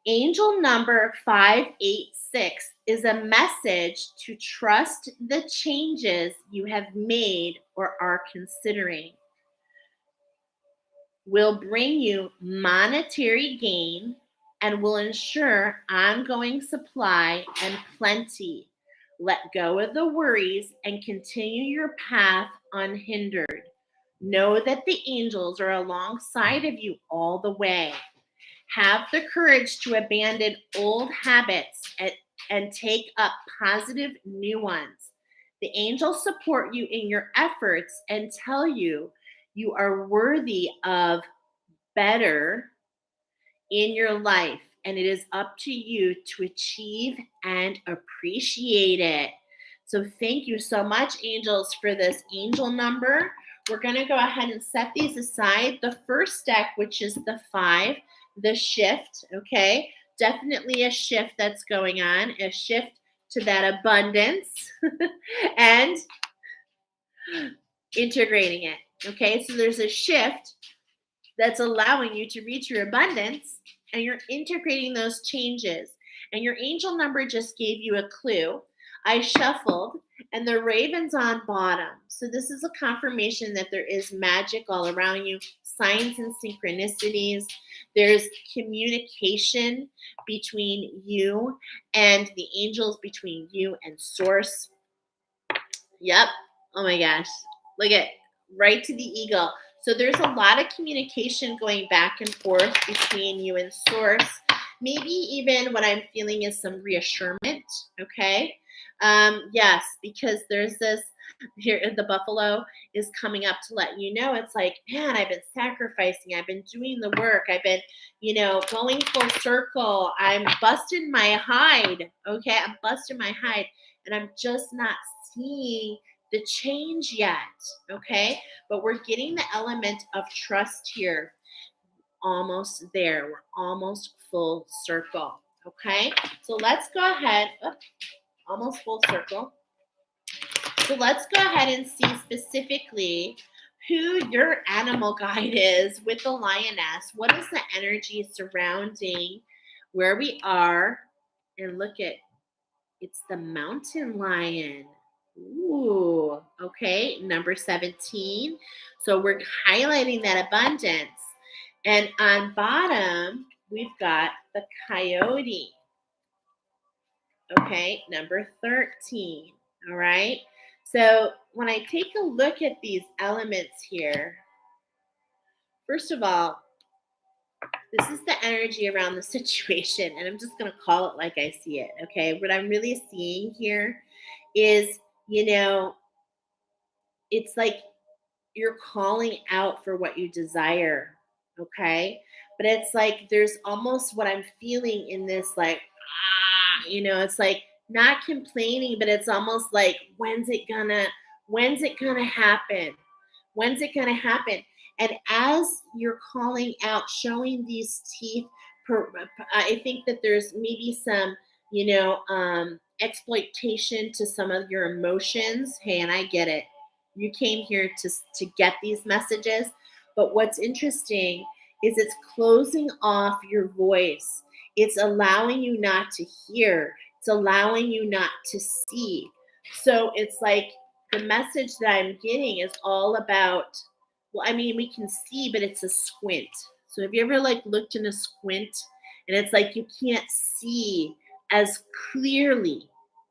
Angel number 586 is a message to trust the changes you have made or are considering. Will bring you monetary gain and will ensure ongoing supply and plenty. Let go of the worries and continue your path unhindered. Know that the angels are alongside of you all the way. Have the courage to abandon old habits and take up positive new ones. The angels support you in your efforts and tell you you are worthy of better in your life, and it is up to you to achieve and appreciate it. So thank you so much, angels, for this angel number. We're going to go ahead and set these aside. The first deck, which is the 5, the shift, okay? Definitely a shift that's going on, a shift to that abundance and integrating it, okay? So there's a shift that's allowing you to reach your abundance, and you're integrating those changes. And your angel number just gave you a clue. I shuffled, and the raven's on bottom. So this is a confirmation that there is magic all around you, signs and synchronicities. There's communication between you and the angels, between you and source. Yep. Oh my gosh. Look at right to the eagle. So there's a lot of communication going back and forth between you and source. Maybe even what I'm feeling is some reassurance, okay? Yes, because there's this, here the buffalo is coming up to let you know, it's like, man, I've been sacrificing. I've been doing the work. I've been, going full circle. I'm busting my hide, okay? I'm busting my hide, and I'm just not seeing the change yet, okay? But we're getting the element of trust here. Almost there. We're almost full circle, okay? So let's go ahead. Almost full circle. So let's go ahead and see specifically who your animal guide is with the lioness. What is the energy surrounding where we are? And look at, it's the mountain lion. Ooh, okay, number 17. So we're highlighting that abundance. And on bottom, we've got the coyote. Okay, number 13. All right. So when I take a look at these elements here, first of all, this is the energy around the situation, and I'm just going to call it like I see it. Okay. What I'm really seeing here is, it's like you're calling out for what you desire. Okay. But it's like there's almost what I'm feeling in this, like, it's like not complaining, but it's almost like, when's it gonna happen? When's it gonna happen? And as you're calling out, showing these teeth, I think that there's maybe some, exploitation to some of your emotions. Hey, and I get it. You came here to get these messages. But what's interesting is it's closing off your voice. It's allowing you not to hear. It's allowing you not to see. So it's like the message that I'm getting is all about, well, I mean, we can see, but it's a squint. So have you ever like looked in a squint and it's like you can't see as clearly,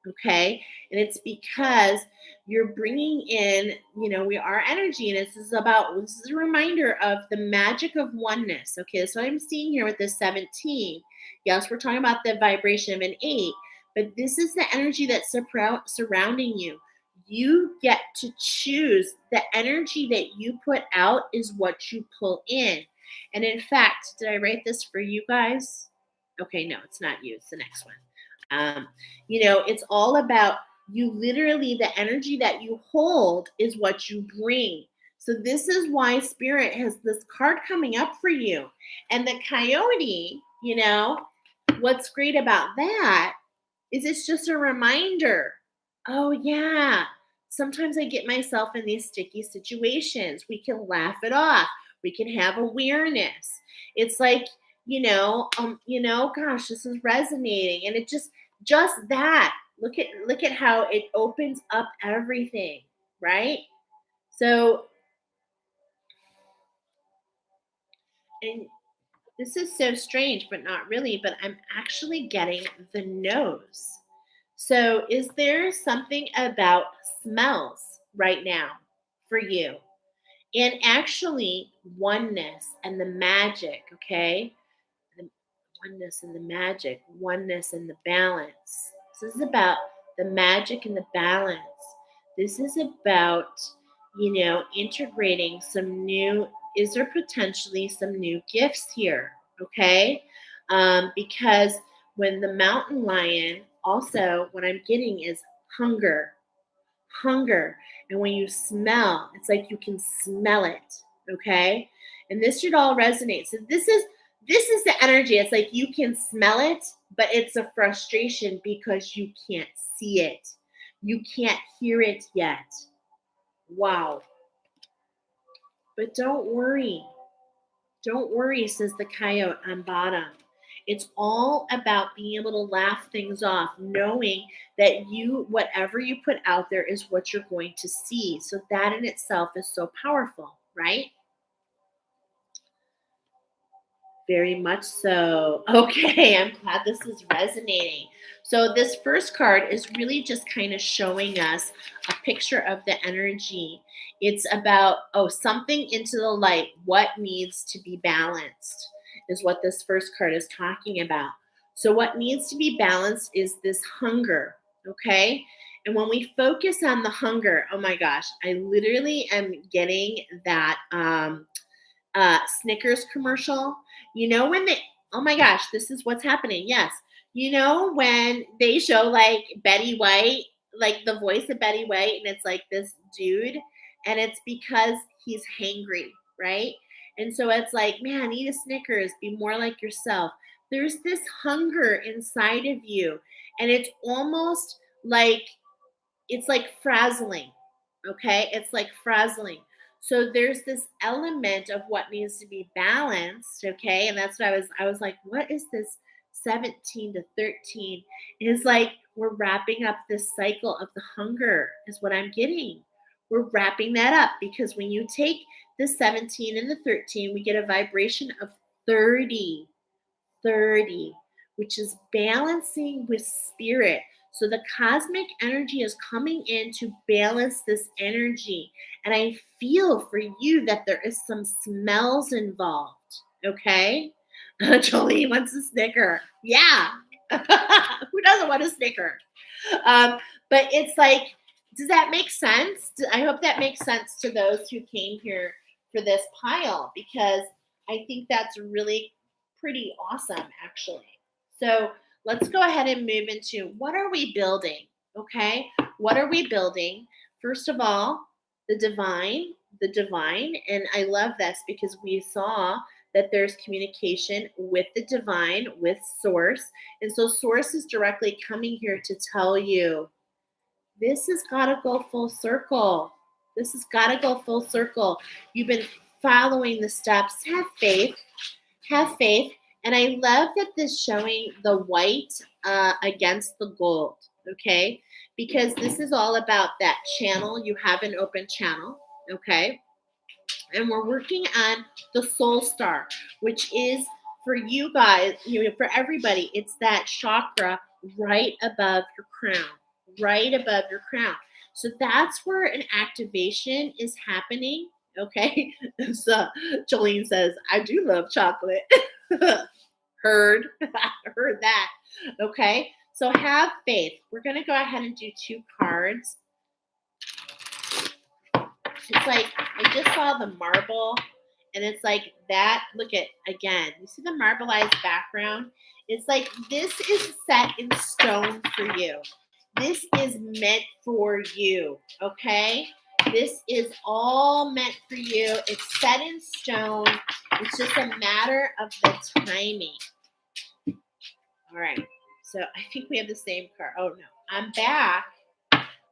okay? And it's because you're bringing in, we are energy, and this is a reminder of the magic of oneness, okay? So I'm seeing here with the 17. Yes, we're talking about the vibration of an 8, but this is the energy that's surrounding you. You get to choose. The energy that you put out is what you pull in. And in fact, did I write this for you guys? Okay, no, it's not you. It's the next one. It's all about you. Literally, the energy that you hold is what you bring. So this is why Spirit has this card coming up for you. And the coyote, what's great about that is it's just a reminder. Oh, yeah. Sometimes I get myself in these sticky situations. We can laugh it off. We can have awareness. It's like, gosh, this is resonating. And it just that. Look at how it opens up everything, right? So, and this is so strange, but not really, but I'm actually getting the nose. So, is there something about smells right now for you? And actually, oneness and the magic, okay? The oneness and the magic, oneness and the balance. This is about the magic and the balance. This is about, integrating some new, is there potentially some new gifts here? Okay. Because when the mountain lion, also what I'm getting is hunger. And when you smell, it's like you can smell it. Okay. And this should all resonate. So this is the energy. It's like you can smell it, but it's a frustration because you can't see it. You can't hear it yet. Wow. But don't worry. Don't worry, says the coyote on bottom. It's all about being able to laugh things off, knowing that whatever you put out there is what you're going to see. So that in itself is so powerful, right? Very much so. Okay, I'm glad this is resonating. So this first card is really just kind of showing us a picture of the energy. It's about, something into the light. What needs to be balanced is what this first card is talking about. So what needs to be balanced is this hunger, okay? And when we focus on the hunger, oh my gosh, I literally am getting that Snickers commercial. When oh my gosh, this is what's happening. Yes. When they show like Betty White, like the voice of Betty White, and it's like this dude, and it's because he's hangry, right? And so it's like, man, eat a Snickers, be more like yourself. There's this hunger inside of you, and it's almost like it's like frazzling. Okay? It's like frazzling. So there's this element of what needs to be balanced, okay? And that's what I was like, what is this 17 to 13? It's like we're wrapping up this cycle of the hunger is what I'm getting. We're wrapping that up because when you take the 17 and the 13, we get a vibration of 30, which is balancing with spirit. So the cosmic energy is coming in to balance this energy. And I feel for you that there is some smells involved. Okay? Jolie wants a Snicker. Yeah. Who doesn't want a Snicker? But it's like, does that make sense? I hope that makes sense to those who came here for this pile, because I think that's really pretty awesome, actually. So let's go ahead and move into what are we building? Okay. What are we building? First of all, the divine. And I love this because we saw that there's communication with the divine, with source. And so source is directly coming here to tell you this has got to go full circle. This has got to go full circle. You've been following the steps. Have faith. Have faith. And I love that this showing the white against the gold, okay? Because this is all about that channel. You have an open channel, okay? And we're working on the soul star, which is for you guys, for everybody, it's that chakra right above your crown, right above your crown. So that's where an activation is happening, okay? So Jolene says, I do love chocolate. Heard. Heard that. Okay. So have faith. We're going to go ahead and do 2 cards. It's like, I just saw the marble and it's like that. Look at, again, you see the marbleized background? It's like, this is set in stone for you. This is meant for you. Okay. This is all meant for you. It's set in stone. It's just a matter of the timing. All right. So I think we have the same card. Oh, no. I'm back.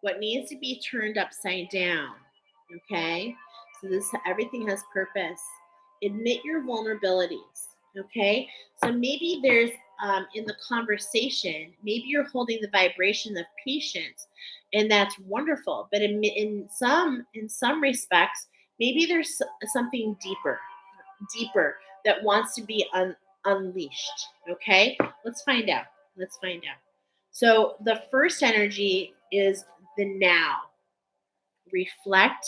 What needs to be turned upside down. Okay. So everything has purpose. Admit your vulnerabilities. Okay. So maybe there's in the conversation, maybe you're holding the vibration of patience, and that's wonderful. But in some respects, maybe there's something deeper that wants to be unleashed. Okay, let's find out. So the first energy is the now. Reflect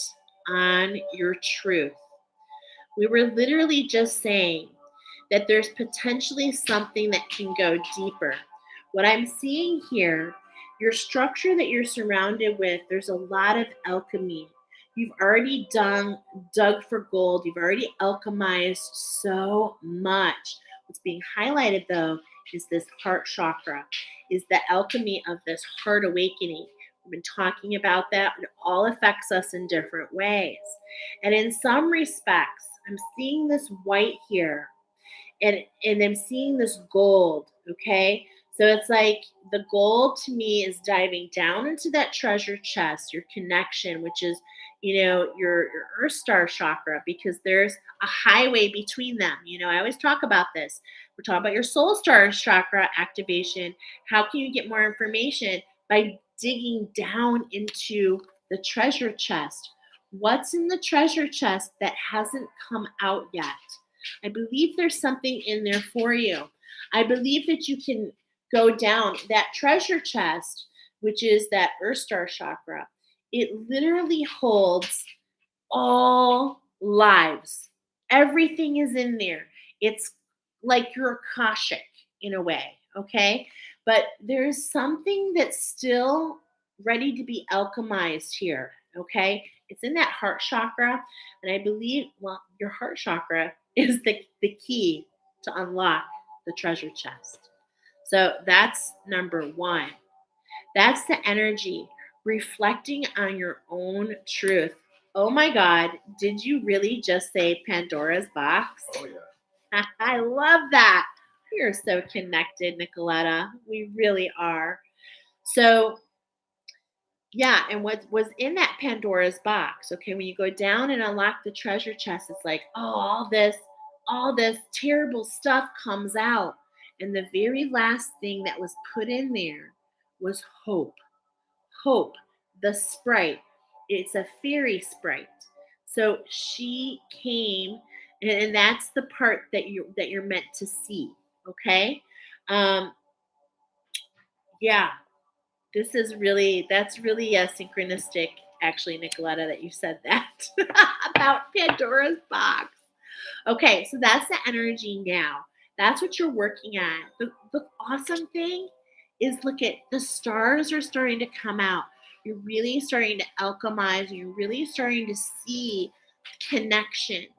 on your truth. We were literally just saying that there's potentially something that can go deeper. What I'm seeing here, your structure that you're surrounded with, there's a lot of alchemy. You've already dug for gold. You've already alchemized so much. What's being highlighted, though, is this heart chakra, is the alchemy of this heart awakening. We've been talking about that. It all affects us in different ways. And in some respects, I'm seeing this white here, and I'm seeing this gold, okay? So it's like the gold to me is diving down into that treasure chest, your connection, which is, your earth star chakra, because there's a highway between them. I always talk about this. We're talking about your soul star chakra activation. How can you get more information? By digging down into the treasure chest. What's in the treasure chest that hasn't come out yet? I believe there's something in there for you. I believe that you can go down that treasure chest, which is that earth star chakra. It literally holds all lives. Everything is in there. It's like your Akashic in a way, okay? But there's something that's still ready to be alchemized here, okay? It's in that heart chakra, and I believe, your heart chakra is the key to unlock the treasure chest. So that's number 1. That's the energy, reflecting on your own truth. Oh my God, did you really just say Pandora's box? Oh, yeah. I love that. We are so connected, Nicoletta. We really are. So, yeah, and what was in that Pandora's box, okay, when you go down and unlock the treasure chest, it's like, all this terrible stuff comes out. And the very last thing that was put in there was hope. Hope, the sprite. It's a fairy sprite. So she came, and that's the part that you're meant to see. Okay. Yeah, that's really synchronistic, actually, Nicoletta, that you said that about Pandora's box. Okay, so that's the energy now. That's what you're working on. The awesome thing is, look at the stars are starting to come out. You're really starting to alchemize. You're really starting to see connections.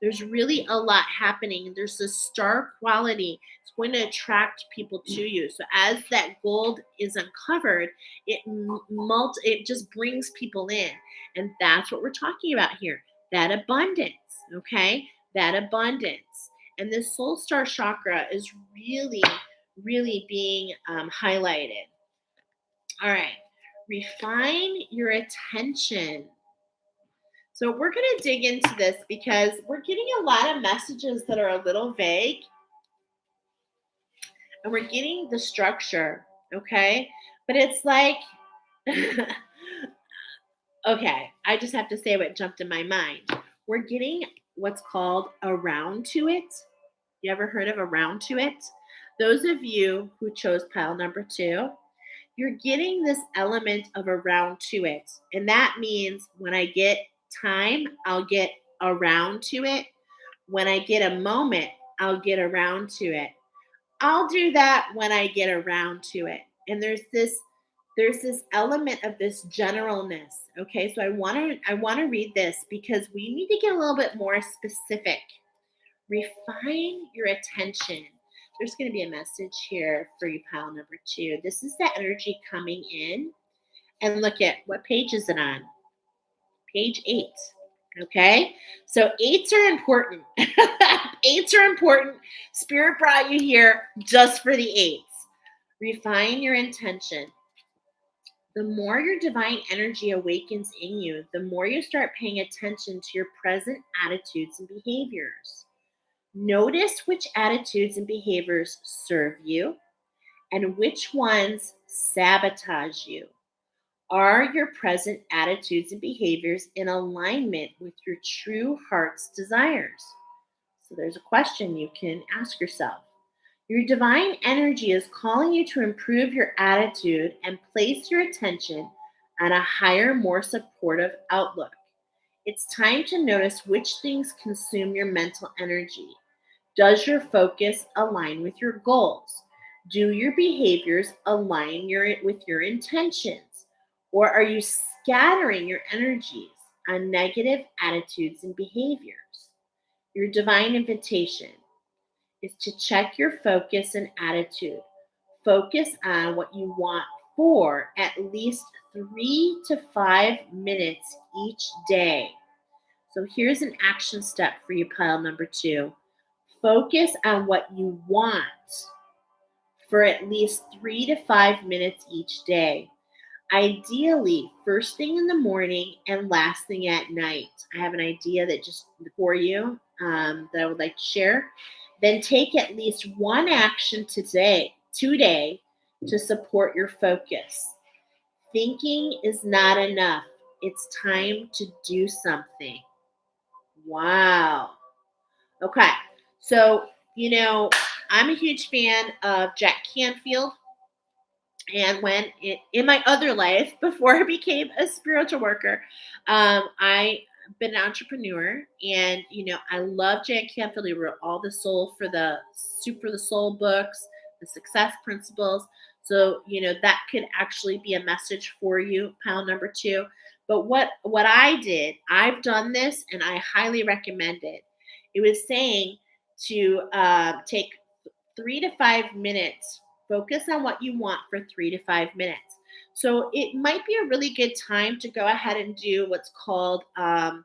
There's really a lot happening. There's this star quality. It's going to attract people to you. So as that gold is uncovered, it just brings people in. And that's what we're talking about here. That abundance, okay? That abundance. And this soul star chakra is really, really being highlighted. All right. Refine your attention. So we're going to dig into this because we're getting a lot of messages that are a little vague, and we're getting the structure, okay? But it's like, okay, I just have to say what jumped in my mind. We're getting what's called around to it. You ever heard of around to it? Those of you who chose pile number 2, you're getting this element of around to it. And that means when I get time, I'll get around to it. When I get a moment, I'll get around to it. I'll do that when I get around to it. And there's this element of this generalness. Okay, so I want to read this because we need to get a little bit more specific. Refine your attention. There's going to be a message here for you, pile number 2. This is the energy coming in. And look at what page is it on? Page 8. Okay, so 8s are important. 8s are important. Spirit brought you here just for the 8s. Refine your intention. The more your divine energy awakens in you, the more you start paying attention to your present attitudes and behaviors. Notice which attitudes and behaviors serve you and which ones sabotage you. Are your present attitudes and behaviors in alignment with your true heart's desires? So there's a question you can ask yourself. Your divine energy is calling you to improve your attitude and place your attention on a higher, more supportive outlook. It's time to notice which things consume your mental energy. Does your focus align with your goals? Do your behaviors align with your intentions? Or are you scattering your energies on negative attitudes and behaviors? Your divine invitation is to check your focus and attitude. Focus on what you want for at least 3 to 5 minutes each day. So here's an action step for you, pile number 2. Focus on what you want for at least 3 to 5 minutes each day. Ideally, first thing in the morning and last thing at night. I have an idea that just for you that I would like to share. Then take at least one action today to support your focus. Thinking is not enough. It's time to do something. Wow. Okay. So, I'm a huge fan of Jack Canfield. And in my other life, before I became a spiritual worker, I've been an entrepreneur, and I love Jack Canfield. He wrote all the soul for the Soup for the Soul books, the success principles. So that could actually be a message for you, pile number 2. But what I did, I've done this, and I highly recommend it. It was saying to take 3 to 5 minutes. Focus on what you want for 3 to 5 minutes. So it might be a really good time to go ahead and do what's called, like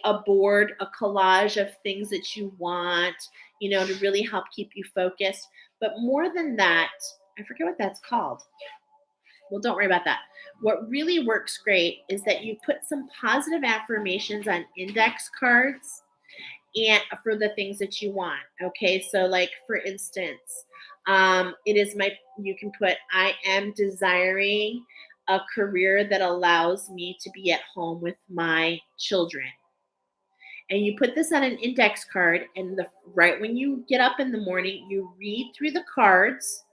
a board, a collage of things that you want, to really help keep you focused. But more than that, I forget what that's called. Well, don't worry about that. What really works great is that you put some positive affirmations on index cards and for the things that you want. Okay, so like for instance, you can put, I am desiring a career that allows me to be at home with my children. And you put this on an index card, and right when you get up in the morning, you read through the cards.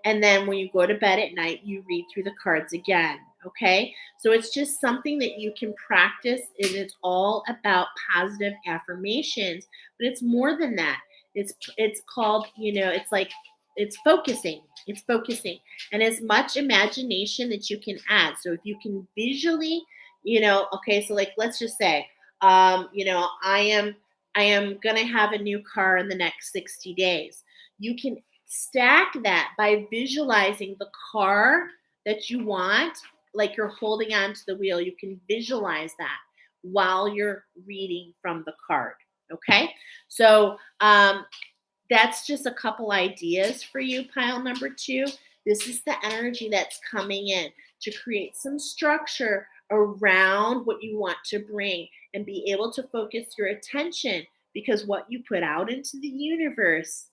And then when you go to bed at night, you read through the cards again. Okay. So it's just something that you can practice, and it's all about positive affirmations, but it's more than that. It's called, it's focusing. It's focusing. And as much imagination that you can add. So if you can visually, okay, so like let's just say, I am going to have a new car in the next 60 days. You can stack that by visualizing the car that you want, like you're holding onto the wheel. You can visualize that while you're reading from the card. Okay. So that's just a couple ideas for you, pile number 2. This is the energy that's coming in to create some structure around what you want to bring and be able to focus your attention, because what you put out into the universe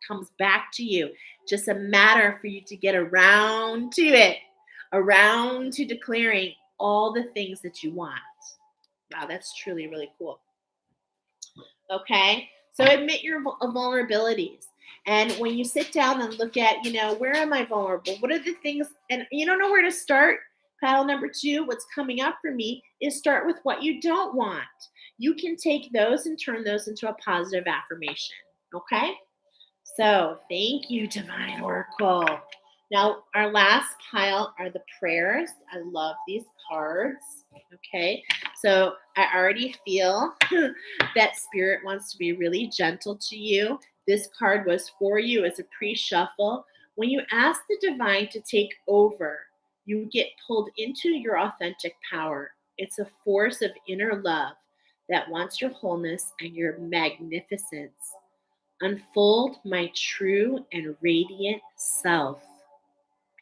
comes back to you. Just a matter for you to get around to it, around to declaring all the things that you want. Wow, that's truly really cool. Okay, so admit your vulnerabilities. And when you sit down and look at, where am I vulnerable? What are the things, and you don't know where to start? Paddle number 2, what's coming up for me is start with what you don't want. You can take those and turn those into a positive affirmation. Okay, so thank you, Divine Oracle. Now, our last pile are the prayers. I love these cards. Okay, so I already feel that Spirit wants to be really gentle to you. This card was for you as a pre-shuffle. When you ask the divine to take over, you get pulled into your authentic power. It's a force of inner love that wants your wholeness and your magnificence. Unfold my true and radiant self.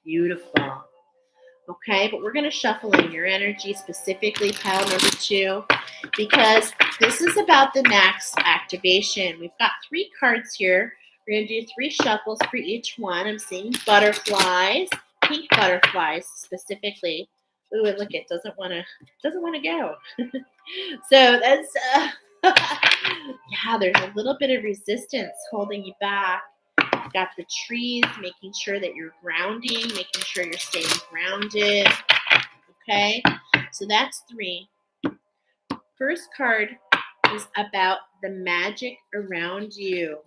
Beautiful. Okay, but we're going to shuffle in your energy, specifically pile number 2, because this is about the next activation. We've got 3 cards here. We're going to do 3 shuffles for each one. I'm seeing butterflies, pink butterflies specifically. Ooh, and look, it doesn't want to go. So that's yeah, there's a little bit of resistance holding you back. Got the trees, making sure that you're grounding, making sure you're staying grounded. Okay, so that's 3. First card is about the magic around you.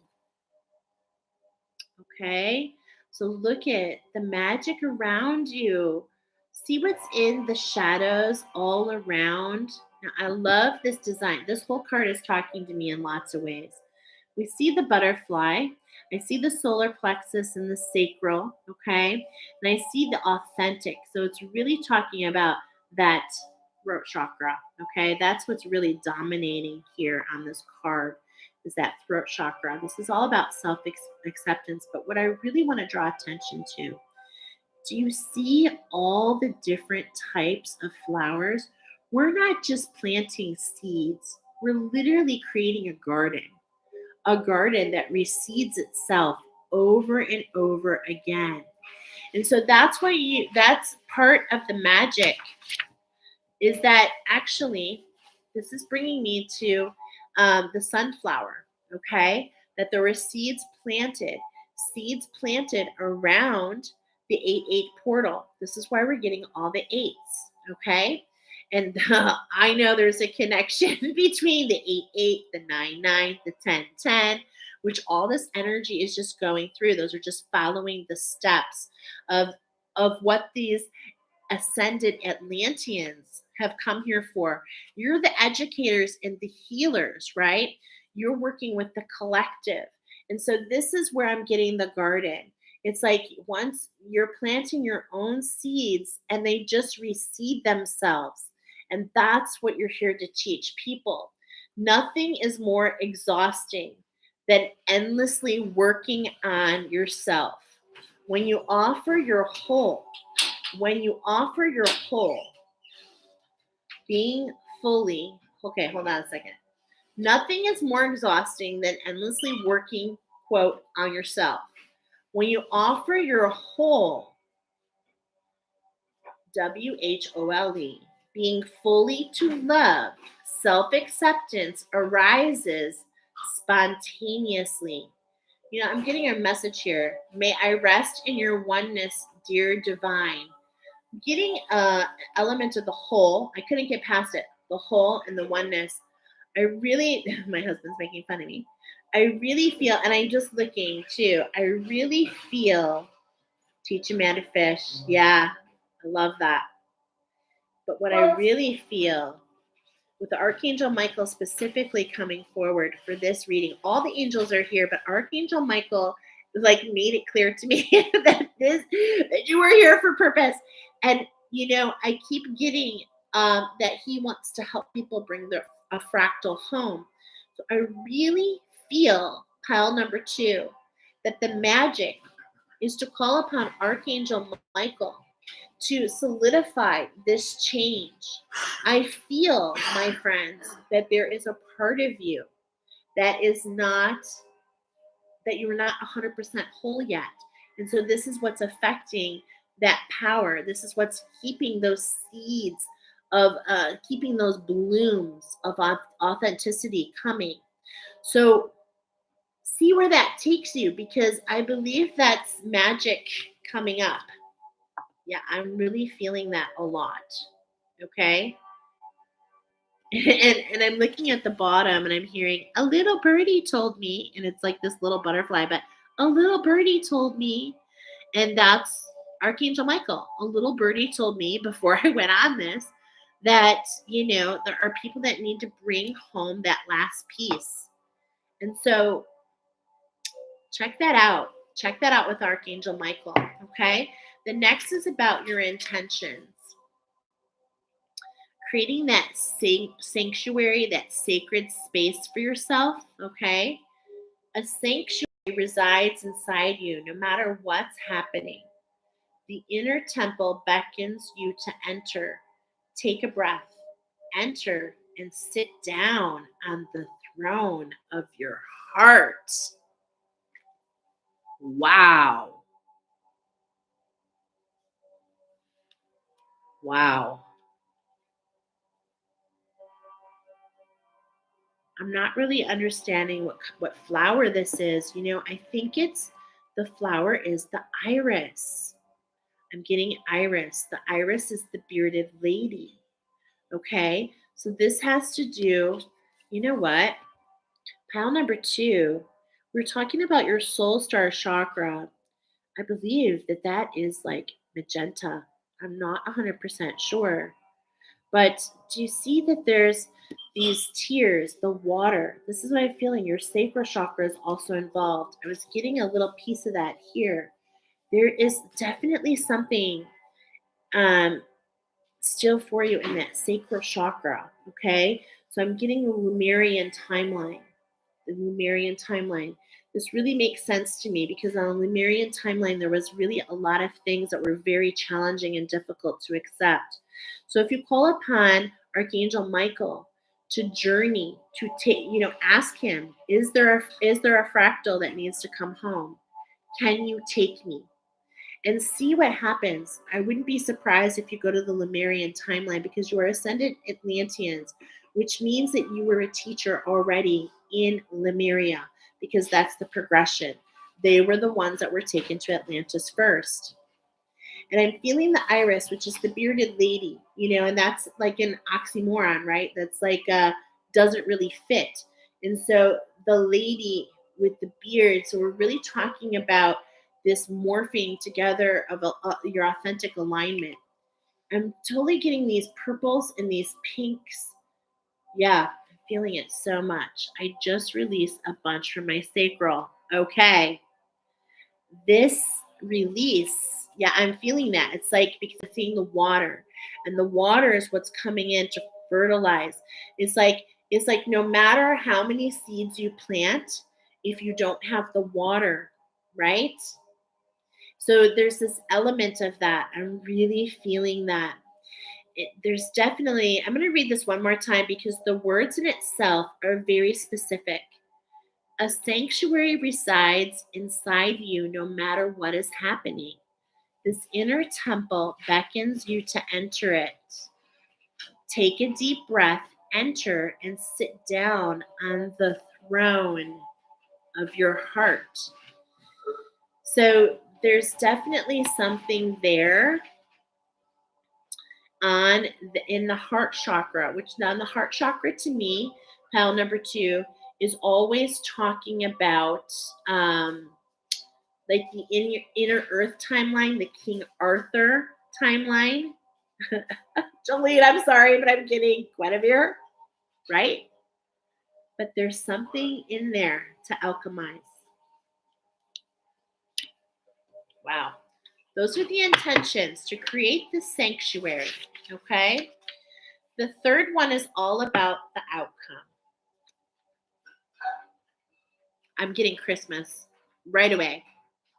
Okay, so look at the magic around you. See what's in the shadows all around. Now, I love this design. This whole card is talking to me in lots of ways. We see the butterfly. I see the solar plexus and the sacral, okay? And I see the authentic. So it's really talking about that throat chakra, okay? That's what's really dominating here on this card, is that throat chakra. This is all about self-acceptance, but what I really want to draw attention to, do you see all the different types of flowers? We're not just planting seeds. We're literally creating a garden that reseeds itself over and over again. And so that's part of the magic, is that actually this is bringing me to the sunflower, okay? That there were seeds planted around the 8-8 portal. This is why we're getting all the 8s, okay? And I know there's a connection between the 8-8, the 9-9, the 10-10, which all this energy is just going through. Those are just following the steps of what these ascended Atlanteans have come here for. You're the educators and the healers, right? You're working with the collective. And so this is where I'm getting the garden. It's like once you're planting your own seeds and they just reseed themselves. And that's what you're here to teach people. Nothing is more exhausting than endlessly working on yourself. When you offer your whole, being fully, okay, hold on a second. Nothing is more exhausting than endlessly working, quote, on yourself. When you offer your whole, WHOLE, being fully to love, self-acceptance arises spontaneously. I'm getting a message here. May I rest in your oneness, dear divine. Getting an element of the whole. I couldn't get past it. The whole and the oneness. My husband's making fun of me. I really feel, and I'm just looking too, I really feel, teach a man to fish. Yeah, I love that. But what I really feel with Archangel Michael specifically coming forward for this reading. All the angels are here, but Archangel Michael like made it clear to me that you were here for purpose. And I keep getting that he wants to help people bring a fractal home. So I really feel, pile number 2, that the magic is to call upon Archangel Michael to solidify this change. I feel, my friends, that there is a part of you that you're not 100% whole yet. And so this is what's affecting that power. This is what's keeping those seeds of, keeping those blooms of authenticity coming. So see where that takes you, because I believe that's magic coming up. Yeah, I'm really feeling that a lot. Okay. And I'm looking at the bottom and I'm hearing a little birdie told me, and it's like this little butterfly, but a little birdie told me, and that's Archangel Michael. A little birdie told me before I went on this that, there are people that need to bring home that last piece. And so check that out. Check that out with Archangel Michael. Okay. The next is about your intentions. Creating that sanctuary, that sacred space for yourself, okay? A sanctuary resides inside you no matter what's happening. The inner temple beckons you to enter. Take a breath, enter, and sit down on the throne of your heart. Wow. Wow. I'm not really understanding what flower this is. I think the flower is the iris. I'm getting iris. The iris is the bearded lady. Okay. So this has to do, you know what? Pile number 2, we're talking about your soul star chakra. I believe that is like magenta. I'm not 100% sure. But do you see that there's these tears, the water? This is what I'm feeling. Your sacral chakra is also involved. I was getting a little piece of that here. There is definitely something still for you in that sacral chakra, okay? So I'm getting a Lemurian timeline. The Lemurian timeline. This really makes sense to me because on the Lemurian timeline, there was really a lot of things that were very challenging and difficult to accept. So if you call upon Archangel Michael to journey, to take, ask him, is there a fractal that needs to come home? Can you take me? And see what happens. I wouldn't be surprised if you go to the Lemurian timeline because you are ascendant Atlanteans, which means that you were a teacher already in Lemuria because that's the progression. They were the ones that were taken to Atlantis first. And I'm feeling the iris, which is the bearded lady, and that's like an oxymoron, right? That's like doesn't really fit. And so the lady with the beard, so we're really talking about this morphing together of your authentic alignment. I'm totally getting these purples and these pinks. Yeah, I'm feeling it so much. I just released a bunch from my sacral. Okay. This release, yeah, I'm feeling that. It's like because I'm seeing the water, and the water is what's coming in to fertilize. It's like no matter how many seeds you plant, if you don't have the water, right? So there's this element of that. I'm really feeling that. There's definitely, I'm going to read this one more time because the words in itself are very specific. A sanctuary resides inside you no matter what is happening. This inner temple beckons you to enter it. Take a deep breath, enter, and sit down on the throne of your heart. So there's definitely something there in the heart chakra, which now the heart chakra to me, pile number 2, is always talking about like the inner earth timeline, the King Arthur timeline. Jolene, I'm sorry, but I'm getting Guinevere. right? But there's something in there to alchemize. Wow. Those are the intentions to create the sanctuary, okay? The third one is all about the outcome. I'm getting Christmas right away.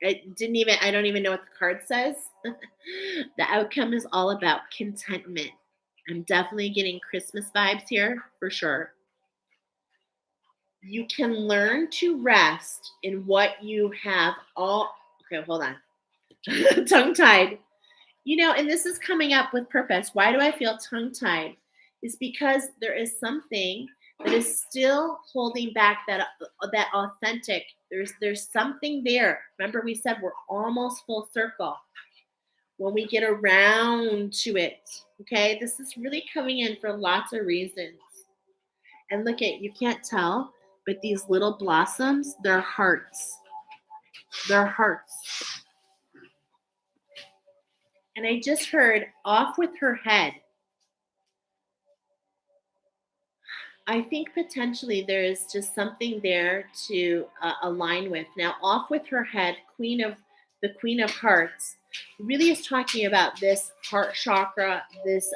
I don't even know what the card says. The outcome is all about contentment. I'm definitely getting Christmas vibes here for sure. You can learn to rest in what you have all. Okay, hold on. Tongue tied. And this is coming up with purpose. Why do I feel tongue tied? It's because there is something that is still holding back that authentic. There's something there. Remember, we said we're almost full circle when we get around to it. Okay, this is really coming in for lots of reasons. And look at, you can't tell, but these little blossoms, they're hearts. They're hearts. And I just heard off with her head. I think potentially there is just something there to align with. Now, off with her head, the Queen of Hearts, really is talking about this heart chakra, this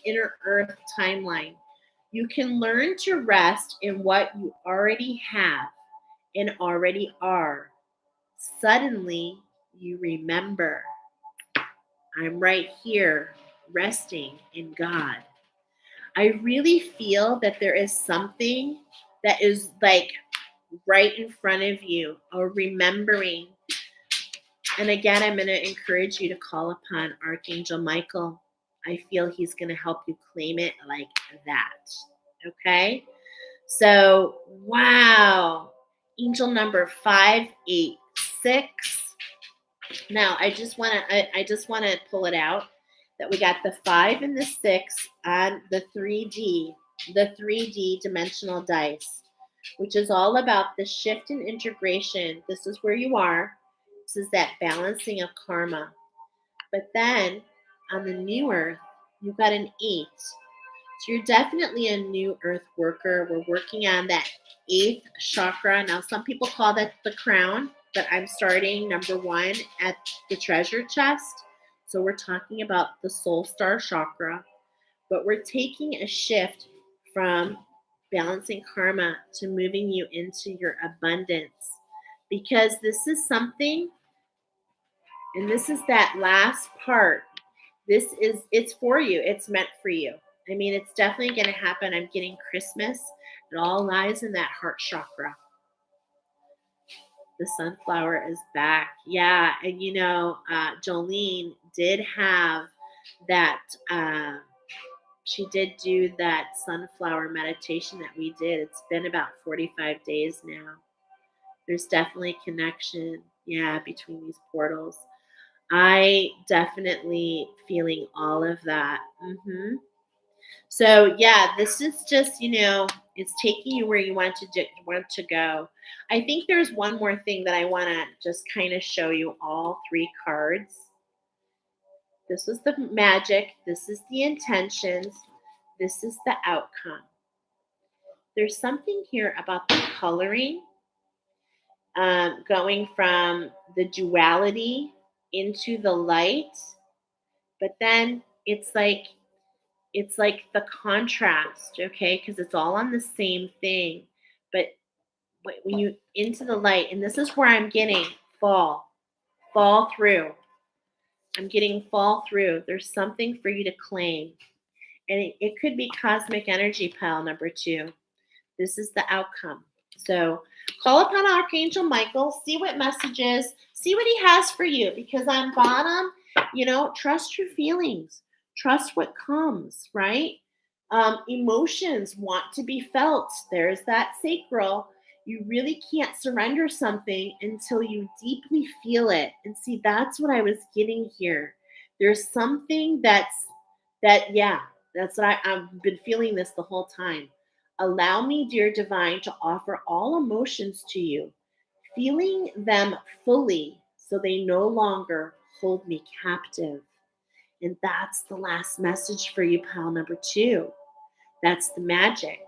inner earth timeline. You can learn to rest in what you already have and already are. Suddenly, you remember, I'm right here, resting in God. I really feel that there is something that is like right in front of you, or remembering. And again, I'm going to encourage you to call upon Archangel Michael. I feel he's going to help you claim it like that. Okay? So, wow. Angel number 586. Now, I just want to pull it out that we got the 5 and the 6 on the 3D dimensional dice, which is all about the shift and integration. This is where you are. This is that balancing of karma. But then on the new earth, you've got an 8. So you're definitely a new earth worker. We're working on that 8th chakra. Now, some people call that the crown, but I'm starting number 1 at the treasure chest. So we're talking about the soul star chakra, but we're taking a shift from balancing karma to moving you into your abundance, because this is something, and this is that last part. It's for you. It's meant for you. I mean, it's definitely going to happen. I'm getting Christmas. It all lies in that heart chakra. The sunflower is back. Yeah. And Jolene did have that. She did do that sunflower meditation that we did. It's been about 45 days now. There's definitely connection, between these portals. I definitely feeling all of that. So this is just, it's taking you where you want to go. I think there's one more thing that I want to just kind of show you, all 3 cards. This is the magic. This is the intentions. This is the outcome. There's something here about the coloring, going from the duality into the light, but then it's like the contrast, okay? Because it's all on the same thing. But when you into the light, and this is where I'm getting fall through. I'm getting fall through. There's something for you to claim. And it could be cosmic energy, pile number 2. This is the outcome. So call upon Archangel Michael, see what messages, see what he has for you. Because on bottom, trust your feelings. Trust what comes, right? Emotions want to be felt. There's that sacral. You really can't surrender something until you deeply feel it. And see, that's what I was getting here. There's something that's what I've been feeling this the whole time. Allow me, dear divine, to offer all emotions to you, feeling them fully so they no longer hold me captive. And that's the last message for you, pile number 2. That's the magic.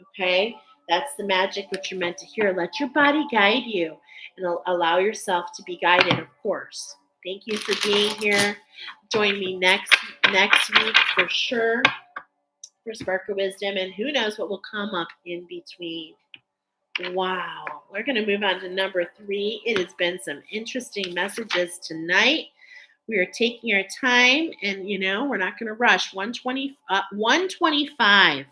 Okay? That's the magic which you're meant to hear. Let your body guide you and allow yourself to be guided, of course. Thank you for being here. Join me next week for sure for Spark of Wisdom, and who knows what will come up in between. Wow. We're going to move on to number 3. It has been some interesting messages tonight. We are taking our time, and we're not going to rush. 125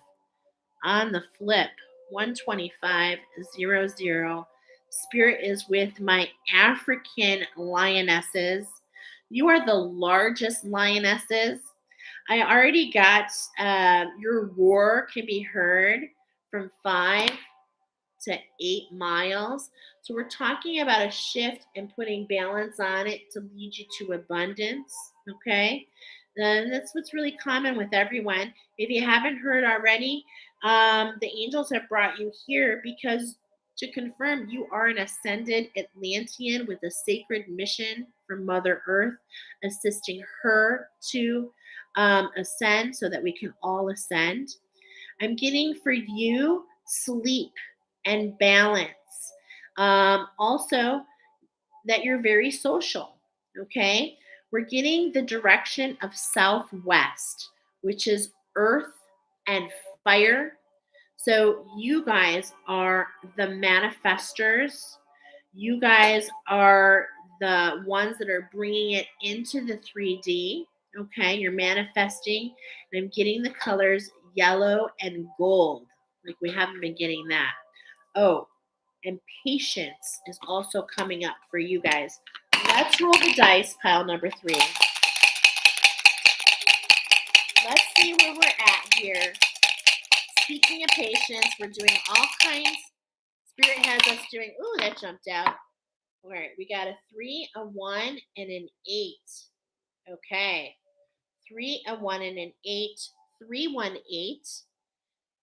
on the flip. 12500. Spirit is with my African lionesses. You are the largest lionesses. I already got your roar can be heard from 5 to 8 miles. So we're talking about a shift and putting balance on it to lead you to abundance. Okay. And that's what's really common with everyone. If you haven't heard already, the angels have brought you here because to confirm you are an ascended Atlantean with a sacred mission for Mother Earth, assisting her to ascend so that we can all ascend. I'm getting for you sleep and balance. Also, that you're very social. Okay. We're getting the direction of southwest, which is earth and fire. So you guys are the manifestors. You guys are the ones that are bringing it into the 3D. Okay. You're manifesting. And I'm getting the colors yellow and gold. Like we haven't been getting that. Oh, and patience is also coming up for you guys. Let's roll the dice, pile number 3. Let's see where we're at here. Speaking of patience, we're doing all kinds. Spirit has us doing, ooh, that jumped out. All right, we got a 3, a 1, and an 8. Okay. 3, a 1, and an 8. 3, 1, 8.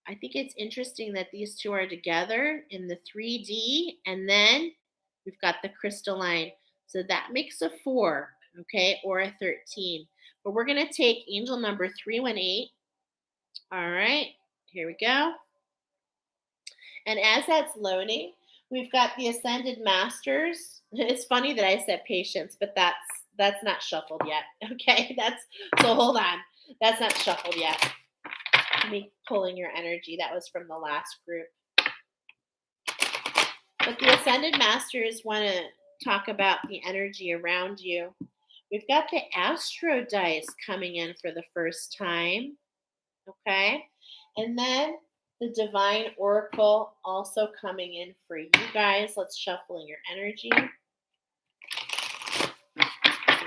I think it's interesting that these two are together in the 3D, and then we've got the crystalline. So that makes a 4, okay, or a 13. But we're going to take angel number 318. All right, here we go. And as that's loading, we've got the ascended masters. It's funny that I said patience, but that's not shuffled yet. Okay, so hold on. That's not shuffled yet. Me pulling your energy. That was from the last group. But the Ascended Masters want to talk about the energy around you. We've got the Astro dice coming in for the first time. Okay. And then the Divine Oracle also coming in for you guys. Let's shuffle in your energy.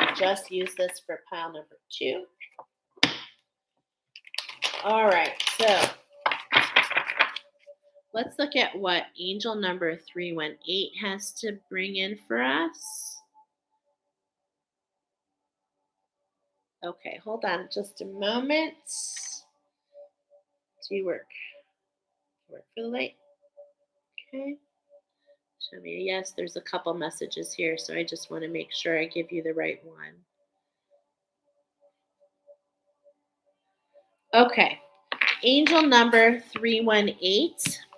We just use this for pile number 2. All right. So let's look at what angel number 318 has to bring in for us. Okay, hold on just a moment. Do you work? Work for the light. Okay. Show me a yes. There's a couple messages here, so I just want to make sure I give you the right one. Okay. Angel number 318.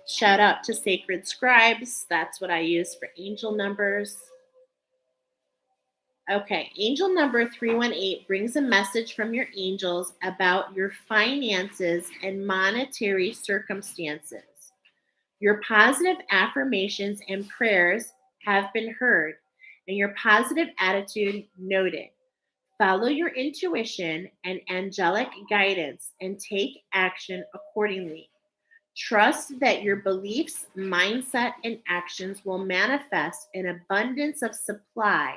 Shout out to Sacred Scribes. That's what I use for angel numbers. Okay, angel number 318 brings a message from your angels about your finances and monetary circumstances. Your positive affirmations and prayers have been heard, and your positive attitude noted. Follow your intuition and angelic guidance and take action accordingly. Trust that your beliefs, mindset, and actions will manifest an abundance of supply,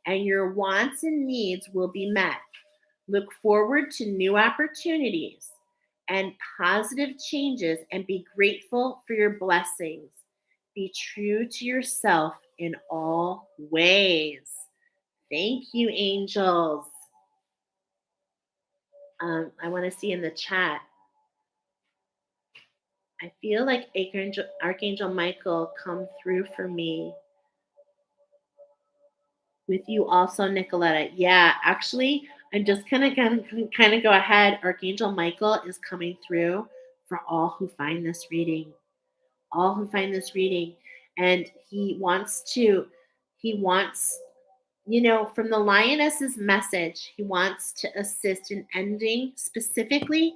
and your wants and needs will be met. Look forward to new opportunities and positive changes and be grateful for your blessings. Be true to yourself in all ways. Thank you, angels. I want to see in the chat. I feel like Archangel Michael come through for me. With you also, Nicoletta. Yeah, actually, I'm just kind of go ahead. Archangel Michael is coming through for all who find this reading. All who find this reading. And he wants, from the lioness's message, he wants to assist in ending specifically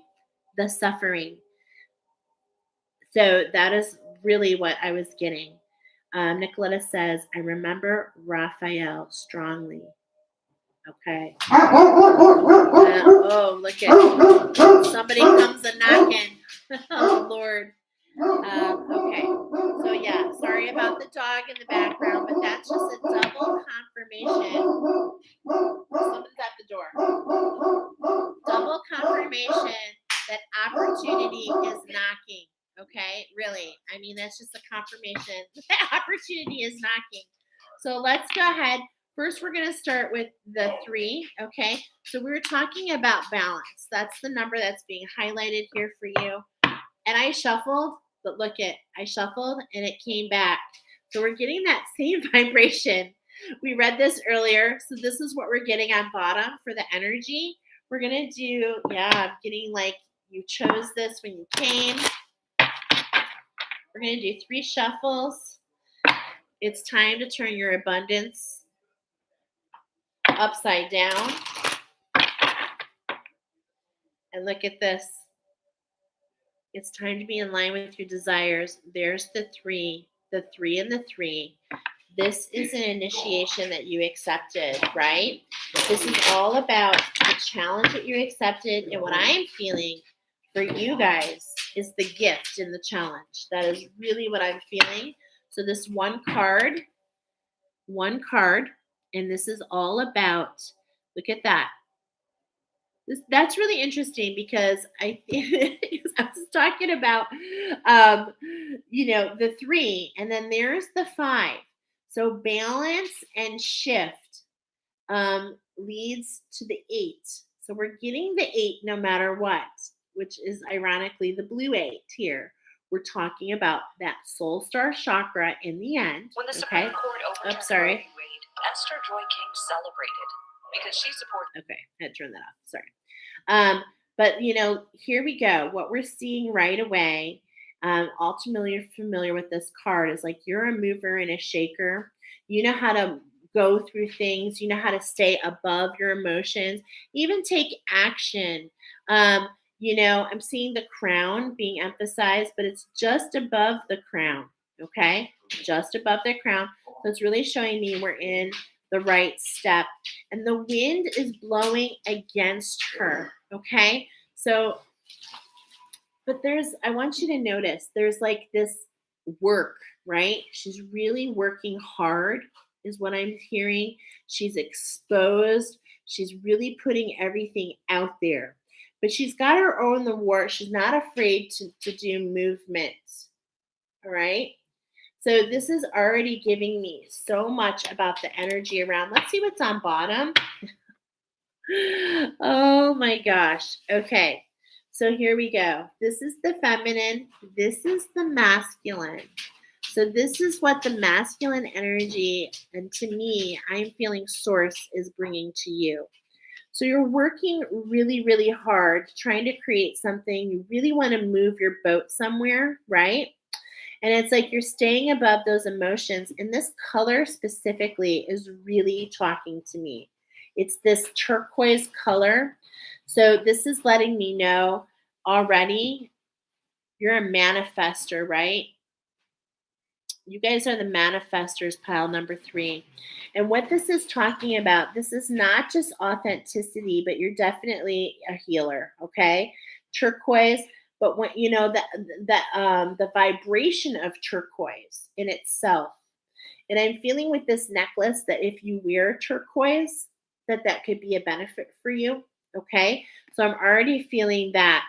the suffering. So that is really what I was getting. Nicoletta says, I remember Raphael strongly. Okay. Oh, look at somebody comes a knocking. Oh, Lord. Okay. So, yeah, sorry about the dog in the background, but that's just a double confirmation. Someone's at the door. Double confirmation that opportunity is knocking. Okay, really. I mean, that's just a confirmation that opportunity is knocking. So let's go ahead. First, we're going to start with the 3. Okay, so we were talking about balance. That's the number that's being highlighted here for you. And I shuffled, but I shuffled and it came back. So we're getting that same vibration. We read this earlier. So this is what we're getting on bottom for the energy. We're going to do, I'm getting like you chose this when you came. We're going to do 3 shuffles. It's time to turn your abundance upside down. And look at this. It's time to be in line with your desires. There's the 3 and the 3. This is an initiation that you accepted, right? This is all about the challenge that you accepted. And what I'm feeling for you guys is the gift in the challenge. That is really what I'm feeling. So this one card, and this is all about, look at that. That's really interesting because I was talking about, the 3, and then there's the 5. So balance and shift leads to the 8. So we're getting the 8 no matter what, which is ironically the blue 8 here. We're talking about that soul star chakra in the end. When the Supreme Court overturned Roe v. Wade, Esther Joy King celebrated because she supported. Okay, I had to turn that off. Sorry. But here we go. What we're seeing right away, all familiar with this card, is like you're a mover and a shaker. You know how to go through things. You know how to stay above your emotions, even take action. I'm seeing the crown being emphasized, but it's just above the crown. Okay, just above the crown. So it's really showing me we're in the right step, and the wind is blowing against her. Okay, so, but I want you to notice there's like this work, right? She's really working hard is what I'm hearing. She's exposed. She's really putting everything out there, but she's got her own the war. She's not afraid to do movement. All right. So this is already giving me so much about the energy around. Let's see what's on bottom. Oh my gosh. Okay. So here we go. This is the feminine. This is the masculine. So this is what the masculine energy, and to me, I'm feeling source is bringing to you. So you're working really, really hard, trying to create something. You really want to move your boat somewhere, right? And it's like you're staying above those emotions. And this color specifically is really talking to me. It's this turquoise color. So this is letting me know already you're a manifester, right? You guys are the manifestors, pile number 3. And what this is talking about, this is not just authenticity, but you're definitely a healer, okay? Turquoise. But when the vibration of turquoise in itself, and I'm feeling with this necklace that if you wear turquoise, that could be a benefit for you. Okay, so I'm already feeling that.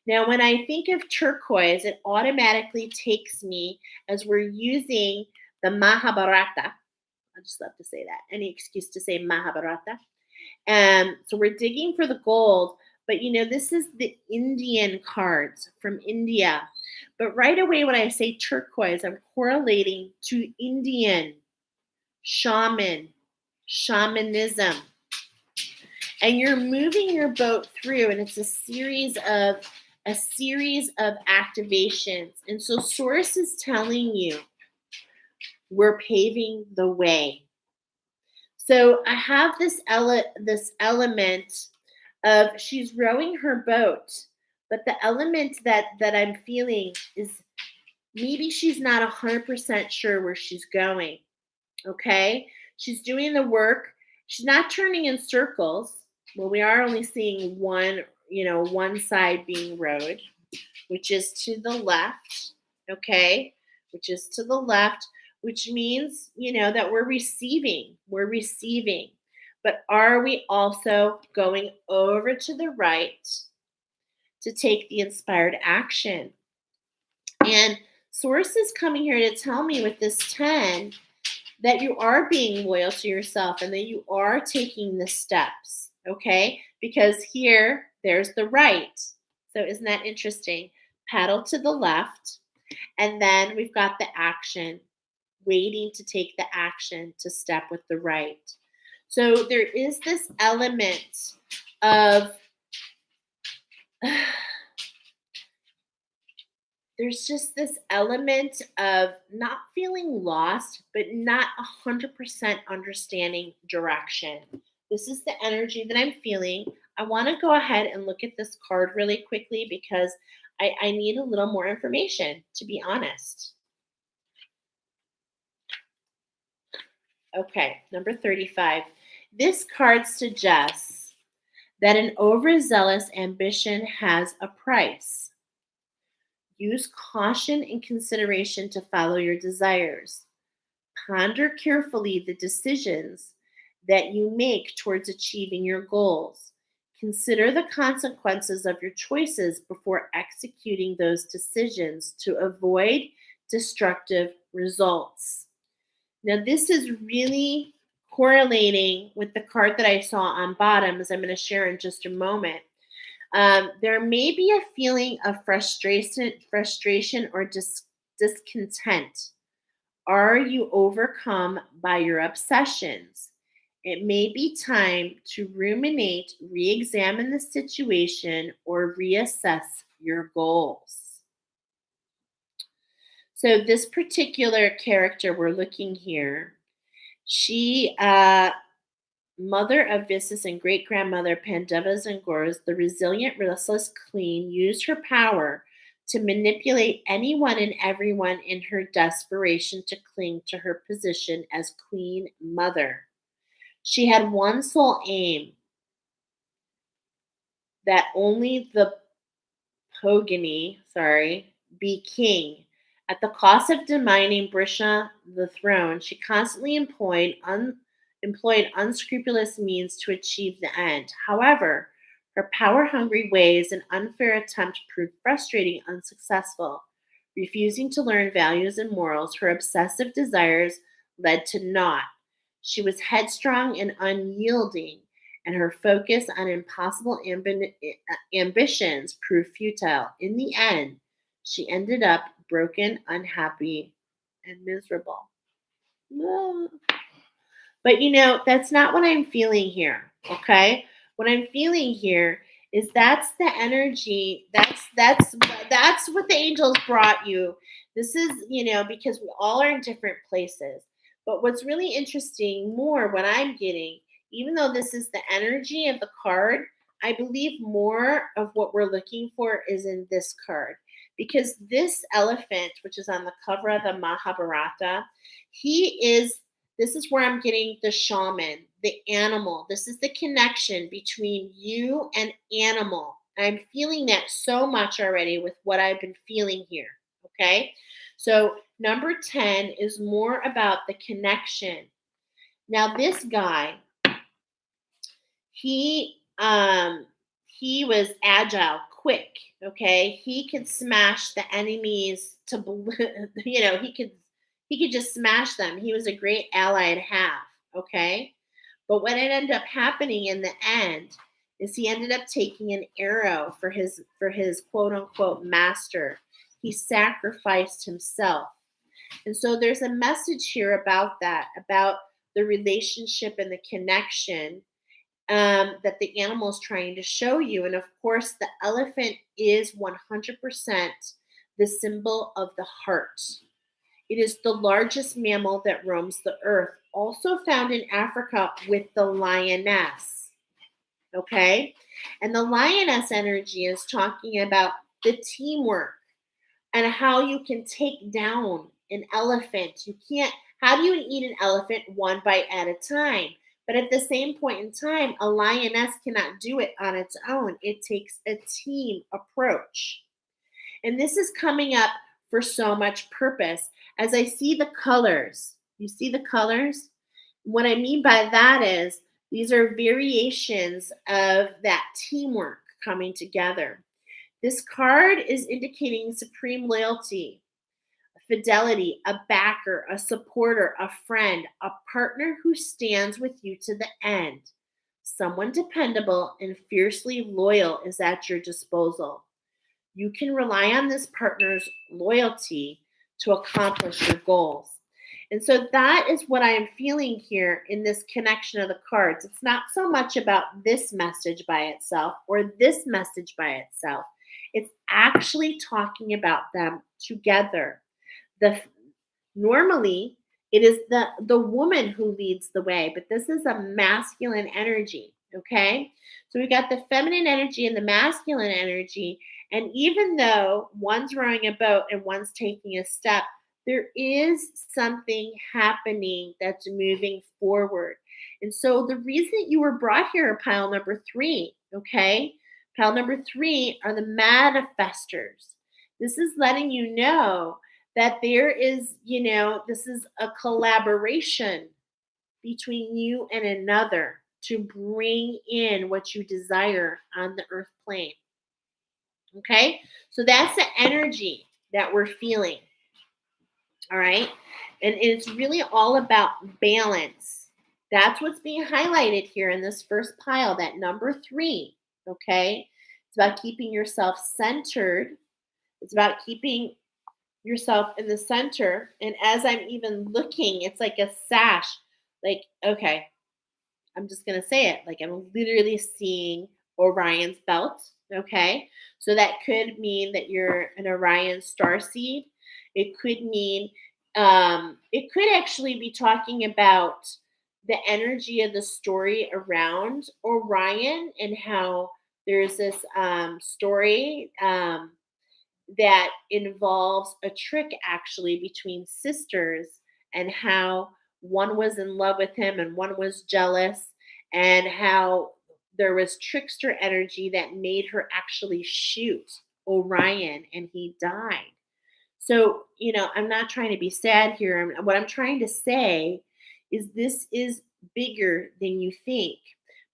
Now, when I think of turquoise, it automatically takes me, as we're using the Mahabharata. I just love to say that. Any excuse to say Mahabharata. So we're digging for the gold. But, this is the Indian cards from India. But right away, when I say turquoise, I'm correlating to Indian, shamanism. And you're moving your boat through, and it's a series of a series of activations. And so Source is telling you we're paving the way. So I have this element of she's rowing her boat, but the element that I'm feeling is maybe she's not 100% sure where she's going. Okay? She's doing the work. She's not turning in circles. Well, we are only seeing one side being rowed, which is to the left. Okay? Which is to the left, which means, that we're receiving. We're receiving. But are we also going over to the right to take the inspired action? And Source is coming here to tell me with this 10 that you are being loyal to yourself and that you are taking the steps, okay? Because there's the right. So isn't that interesting? Paddle to the left, and then we've got the action, waiting to take the action to step with the right. So there is this element of there's just this element of not feeling lost, but not 100% understanding direction. This is the energy that I'm feeling. I want to go ahead and look at this card really quickly because I need a little more information, to be honest. Okay, number 35. This card suggests that an overzealous ambition has a price. Use caution and consideration to follow your desires. Ponder carefully the decisions that you make towards achieving your goals. Consider the consequences of your choices before executing those decisions to avoid destructive results. Now, this is really correlating with the card that I saw on bottom, as I'm going to share in just a moment. There may be a feeling of frustration or discontent. Are you overcome by your obsessions? It may be time to ruminate, re-examine the situation, or reassess your goals. So this particular character we're looking here, she mother of Visas and great-grandmother Pandavas and Gauras, the resilient, restless queen used her power to manipulate anyone and everyone in her desperation to cling to her position as queen mother. She had one sole aim, that only the Pogani, be king. At the cost of demanding Brisha the throne, she constantly employed unscrupulous means to achieve the end. However, her power-hungry ways and unfair attempt proved frustrating, unsuccessful. Refusing to learn values and morals, her obsessive desires led to naught. She was headstrong and unyielding, and her focus on impossible ambitions proved futile. In the end, she ended up broken, unhappy, and miserable. But that's not what I'm feeling here, okay? What I'm feeling here is that's the energy, that's what the angels brought you. This is, because we all are in different places. But what's really interesting more, what I'm getting, even though this is the energy of the card, I believe more of what we're looking for is in this card. Because this elephant, which is on the cover of the Mahabharata, this is where I'm getting the shaman, the animal. This is the connection between you and animal. I'm feeling that so much already with what I've been feeling here, okay? So number 10 is more about the connection. Now this guy, he was agile, quick, okay? He could smash the enemies he could just smash them. He was a great ally to have, okay? But what ended up happening in the end is he ended up taking an arrow for his quote unquote master. He sacrificed himself. And so there's a message here about that, about the relationship and the connection that the animal is trying to show you. And of course, the elephant is 100% the symbol of the heart. It is the largest mammal that roams the earth, also found in Africa with the lioness. Okay? And the lioness energy is talking about the teamwork and how you can take down an elephant. How do you eat an elephant one bite at a time? But at the same point in time, a lioness cannot do it on its own. It takes a team approach. And this is coming up for so much purpose. As I see the colors, you see the colors? What I mean by that is these are variations of that teamwork coming together. This card is indicating supreme loyalty, fidelity, a backer, a supporter, a friend, a partner who stands with you to the end. Someone dependable and fiercely loyal is at your disposal. You can rely on this partner's loyalty to accomplish your goals. And so that is what I am feeling here in this connection of the cards. It's not so much about this message by itself or this message by itself. It's actually talking about them together. Normally, it is the woman who leads the way, but this is a masculine energy, okay? So we got the feminine energy and the masculine energy, and even though one's rowing a boat and one's taking a step, there is something happening that's moving forward. And so the reason you were brought here, pile number 3, okay? Pile number 3 are the manifestors. This is letting you know that there is, this is a collaboration between you and another to bring in what you desire on the earth plane. Okay? So that's the energy that we're feeling. All right? And it's really all about balance. That's what's being highlighted here in this first pile, that number 3. Okay? It's about keeping yourself centered. It's about keeping yourself in the center. And as I'm even looking, it's like a sash. Like, okay, I'm just going to say it. Like, I'm literally seeing Orion's belt. Okay. So that could mean that you're an Orion starseed. It could mean, it could actually be talking about the energy of the story around Orion and how there's this story that involves a trick actually between sisters and how one was in love with him and one was jealous, and how there was trickster energy that made her actually shoot Orion and he died. So, I'm not trying to be sad here. What I'm trying to say is this is bigger than you think.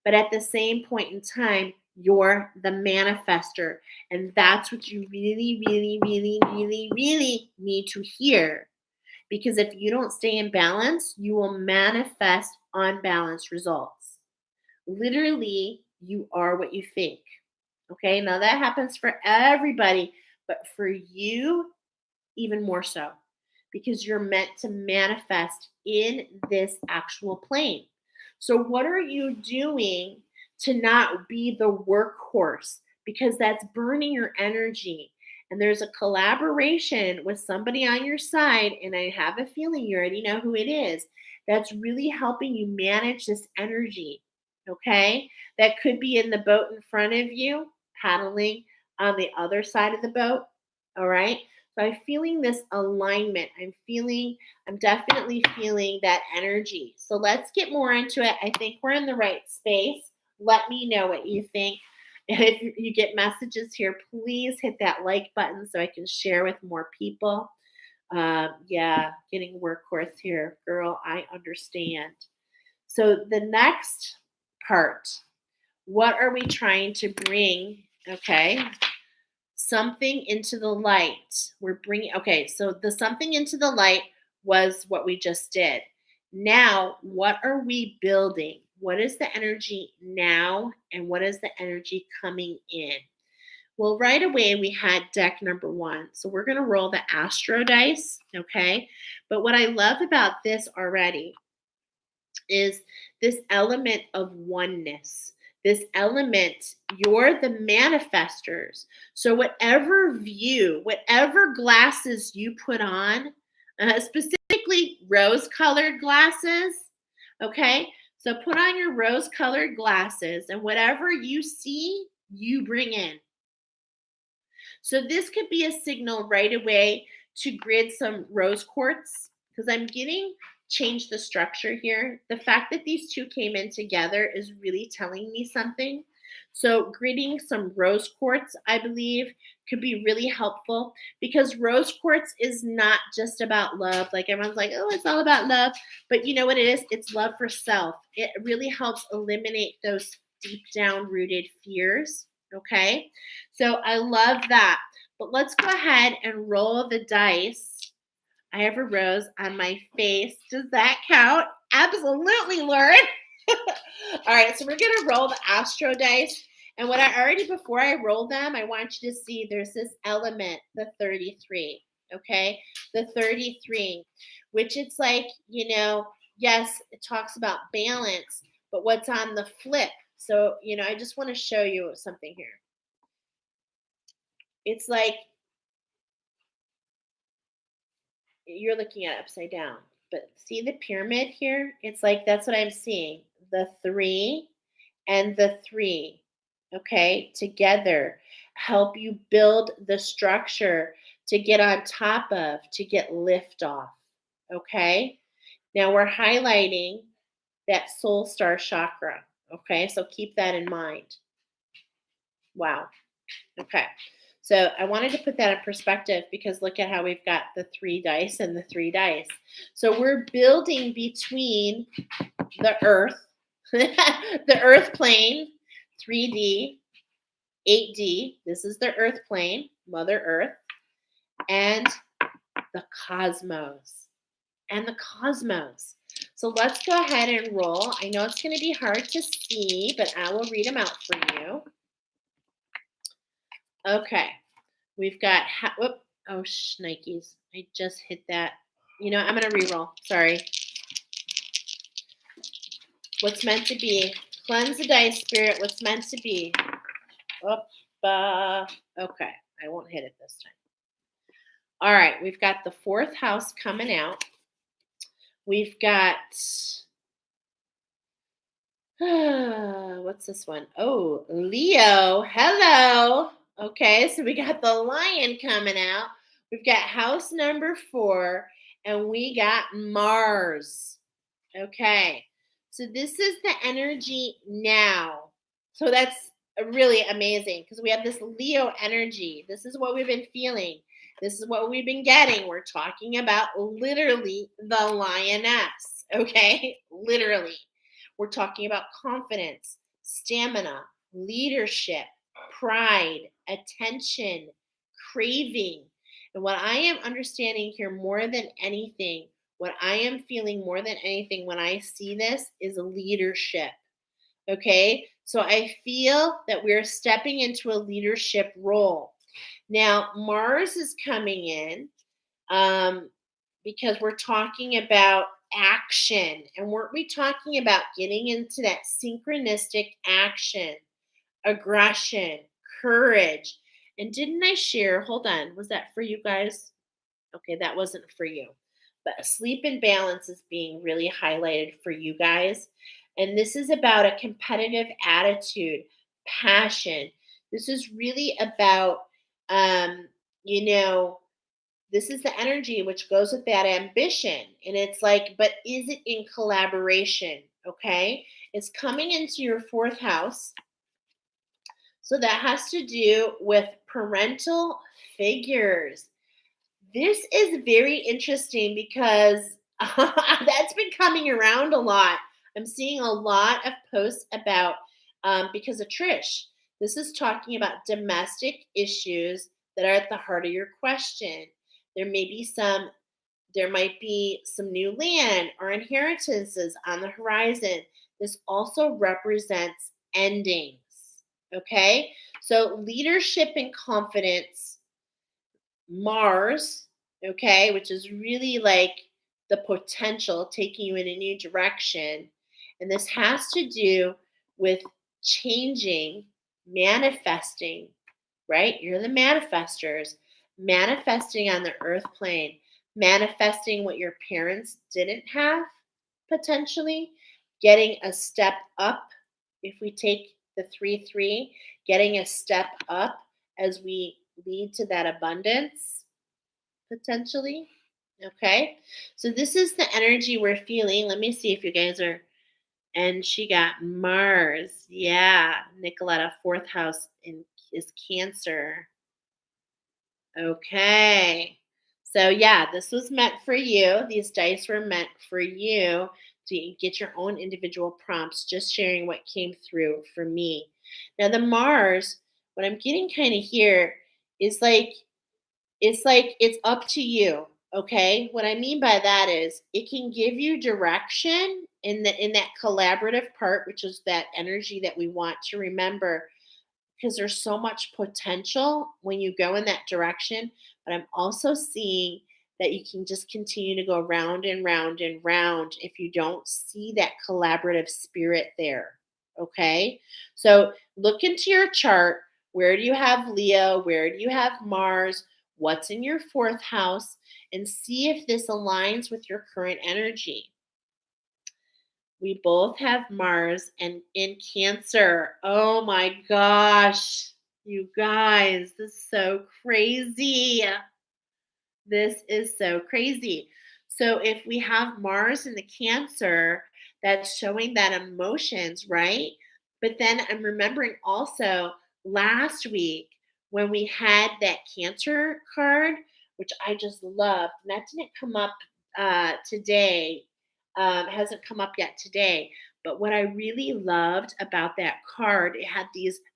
But at the same point in time, you're the manifester. And that's what you really, really, really, really, really need to hear. Because if you don't stay in balance, you will manifest unbalanced results. Literally, you are what you think. Okay, now that happens for everybody, but for you, even more so, because you're meant to manifest in this actual plane. So, what are you doing to not be the workhorse? Because that's burning your energy. And there's a collaboration with somebody on your side, and I have a feeling you already know who it is, that's really helping you manage this energy. Okay? That could be in the boat in front of you, paddling on the other side of the boat. All right? So I'm feeling this alignment. I'm definitely feeling that energy. So let's get more into it. I think we're in the right space. Let me know what you think. If you get messages here, please hit that like button so I can share with more people. Yeah, getting workhorse here. Girl, I understand. So the next part, what are we trying to bring? Okay. Something into the light. So the something into the light was what we just did. Now, what are we building? What is the energy now? And what is the energy coming in? Well, right away, we had deck number 1. So we're going to roll the Astro dice, okay? But what I love about this already is this element of oneness. This element, you're the manifestors. So whatever view, whatever glasses you put on, specifically rose-colored glasses, okay? So put on your rose-colored glasses, and whatever you see, you bring in. So this could be a signal right away to grid some rose quartz, because I'm getting change the structure here. The fact that these two came in together is really telling me something. So gridding some rose quartz, I believe, could be really helpful, because rose quartz is not just about love. Like everyone's like, oh, it's all about love. But you know what it is? It's love for self. It really helps eliminate those deep down rooted fears. Okay. So I love that. But let's go ahead and roll the dice. I have a rose on my face. Does that count? Absolutely, Lauren. All right, so we're going to roll the astro dice. And what I already, before I roll them, I want you to see there's this element, the 33, okay? The 33, which it's like, you know, yes, it talks about balance, but what's on the flip? So, you know, I just want to show you something here. It's like you're looking at it upside down. But see the pyramid here? It's like that's what I'm seeing. The 3 and the 3, okay, together help you build the structure to get on top of, to get lift off, okay? Now we're highlighting that soul star chakra, okay? So keep that in mind. Wow. Okay. So I wanted to put that in perspective, because look at how we've got the 3 dice and the 3 dice. So we're building between the earth, the earth plane, 3D, 8D. This is the earth plane, Mother Earth, and the cosmos. And the cosmos. So let's go ahead and roll. I know it's going to be hard to see, but I will read them out for you. Okay, we've got, whoop, oh, shnikes. I just hit that. You know, I'm going to re-roll. Sorry. What's meant to be. Cleanse the dice, Spirit. What's meant to be. Okay, I won't hit it this time. All right, we've got the 4th house coming out. We've got, what's this one? Oh, Leo. Hello. Okay, so we got the lion coming out. We've got house number 4, and we got Mars. Okay, so this is the energy now. So that's really amazing, because we have this Leo energy. This is what we've been feeling. This is what we've been getting. We're talking about literally the lioness, okay? Literally. We're talking about confidence, stamina, leadership, pride, attention, craving. And what I am understanding here more than anything, what I am feeling more than anything when I see this is leadership. Okay? So I feel that we're stepping into a leadership role. Now, Mars is coming in because we're talking about action. And weren't we talking about getting into that synchronistic action, aggression, courage? And didn't I share, hold on, was that for you guys? Okay, that wasn't for you. But sleep and balance is being really highlighted for you guys. And this is about a competitive attitude, passion. This is really about, you know, this is the energy which goes with that ambition. And it's like, but is it in collaboration? Okay. It's coming into your 4th house. So that has to do with parental figures. This is very interesting, because that's been coming around a lot. I'm seeing a lot of posts about, because of Trish. This is talking about domestic issues that are at the heart of your question. There might be some new land or inheritances on the horizon. This also represents endings. Okay? So leadership and confidence, Mars, okay, which is really like the potential, taking you in a new direction. And this has to do with changing, manifesting, right? You're the manifestors, manifesting on the earth plane, manifesting what your parents didn't have, potentially, getting a step up. If we take the 3-3, getting a step up as we lead to that abundance, potentially. Okay, so this is the energy we're feeling. Let me see if you guys are. And she got Mars. Yeah, Nicoletta, fourth house is Cancer. Okay. So, yeah, this was meant for you. These dice were meant for you to get your own individual prompts, just sharing what came through for me. Now, the Mars, what I'm getting kind of here is it's up to you. Okay. What I mean by that is it can give you direction in that collaborative part, which is that energy that we want to remember, because there's so much potential when you go in that direction. But I'm also seeing that you can just continue to go round and round and round if you don't see that collaborative spirit there. Okay. So look into your chart. Where do you have Leo? Where do you have Mars? What's in your fourth house? And see if this aligns with your current energy. We both have Mars and in Cancer. Oh my gosh, you guys, this is so crazy. This is so crazy. So if we have Mars in the Cancer, that's showing that emotions, right? But then I'm remembering also last week when we had that Cancer card, which I just loved, and that didn't come up today. Hasn't come up yet today. But what I really loved about that card, it had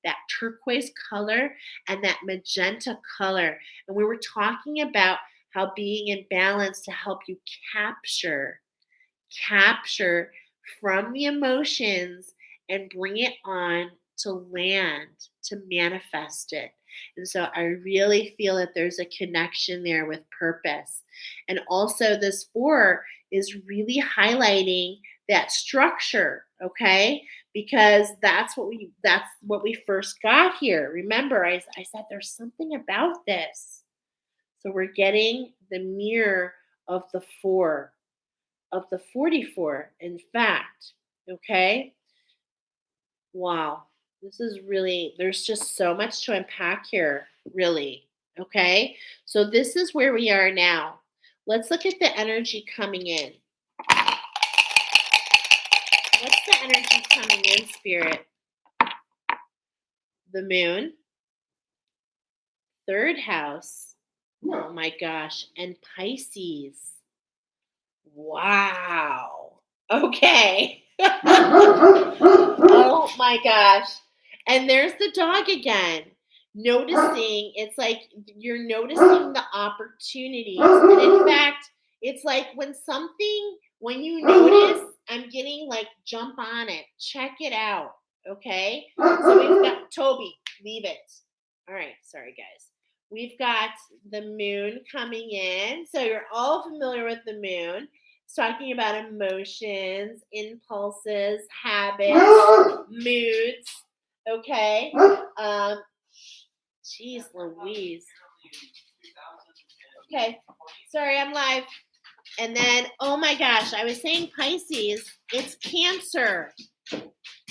that turquoise color and that magenta color. And we were talking about how being in balance to help you capture from the emotions and bring it on to land, to manifest it. And so I really feel that there's a connection there with purpose. And also this 4 is really highlighting that structure, okay? Because that's what we first got here. Remember, I said there's something about this. So we're getting the mirror of the 4, of the 44, in fact. Okay? Wow. This is really, there's just so much to unpack here, really. Okay? So this is where we are now. Let's look at the energy coming in. What's the energy coming in, Spirit? The moon, third house. Oh my gosh. And Pisces. Wow. Okay. Oh my gosh. And there's the dog again. Noticing, it's like you're noticing the opportunities. And in fact, it's like when you notice, I'm getting like jump on it. Check it out. Okay. So we've got Toby, leave it. All right. Sorry, guys. We've got the moon coming in. So you're all familiar with the moon. It's talking about emotions, impulses, habits, moods. Okay. Jeez Louise. Okay. Sorry, I'm live. And then, oh my gosh, I was saying Pisces. It's Cancer.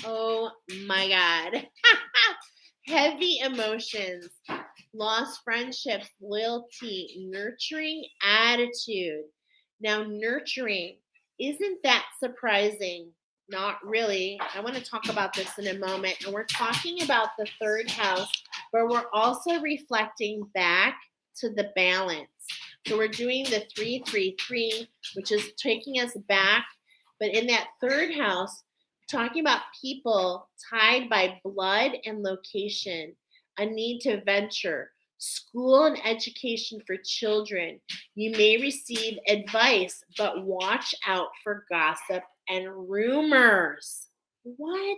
Oh my God. Heavy emotions, lost friendships, loyalty, nurturing attitude. Now, nurturing, isn't that surprising? Not really. I want to talk about this in a moment. And we're talking about the third house, but we're also reflecting back to the balance. So we're doing the 3-3-3, which is taking us back. But in that third house, talking about people tied by blood and location, a need to venture, school and education for children. You may receive advice, but watch out for gossip and rumors. What?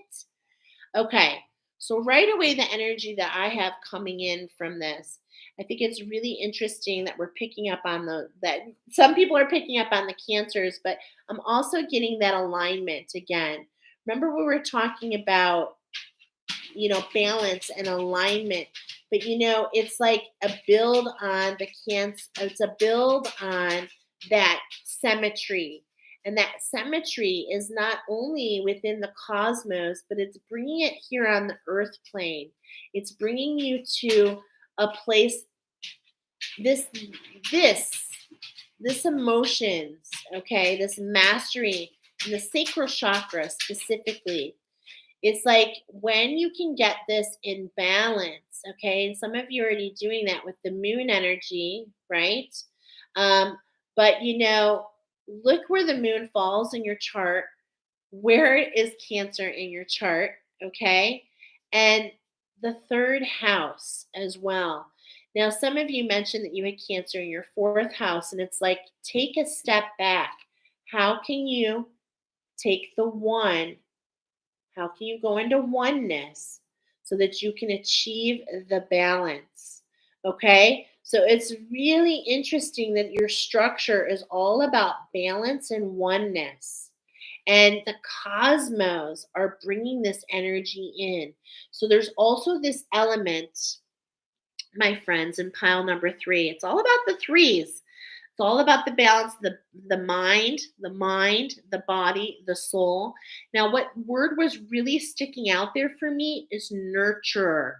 Okay, so right away, the energy that I have coming in from this, I think it's really interesting that we're picking up on that some people are picking up on the Cancers, but I'm also getting that alignment again. Remember we were talking about, balance and alignment. But it's like a build on the Cancer. It's a build on that symmetry. And that symmetry is not only within the cosmos, but it's bringing it here on the earth plane. It's bringing you to a place, this, this, this emotions, okay, this mastery, and the sacral chakra specifically. It's like when you can get this in balance, okay, and some of you are already doing that with the moon energy, right? But look where the moon falls in your chart. Where is Cancer in your chart, okay? And the third house as well. Now, some of you mentioned that you had Cancer in your fourth house, and it's like, take a step back. How can you take the one? How can you go into oneness so that you can achieve the balance? Okay? So it's really interesting that your structure is all about balance and oneness. And the cosmos are bringing this energy in. So there's also this element, my friends, in pile number 3. It's all about the threes. It's all about the balance, the mind, the body, the soul. Now, what word was really sticking out there for me is nurturer.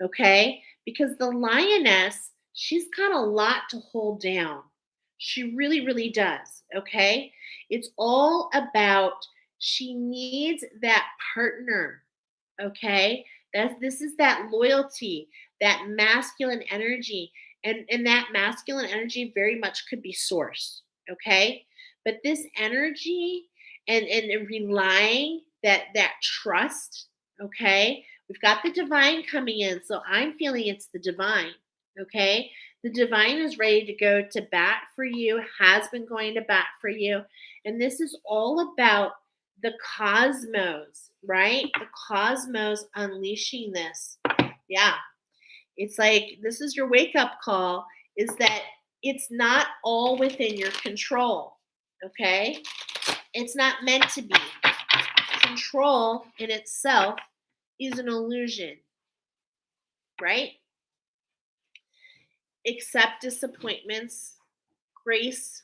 Okay? Because the lioness, she's got a lot to hold down. She really, really does. Okay? It's all about, she needs that partner. Okay? This is that loyalty, that masculine energy. And that masculine energy very much could be source. Okay? But this energy and relying, that trust, okay? We've got the divine coming in, so I'm feeling it's the divine, okay? The divine is ready to go to bat for you, has been going to bat for you. And this is all about the cosmos, right? The cosmos unleashing this. Yeah. It's like, this is your wake up call, is that it's not all within your control, okay? It's not meant to be. Control in itself is an illusion, right? Accept disappointments, gracefully.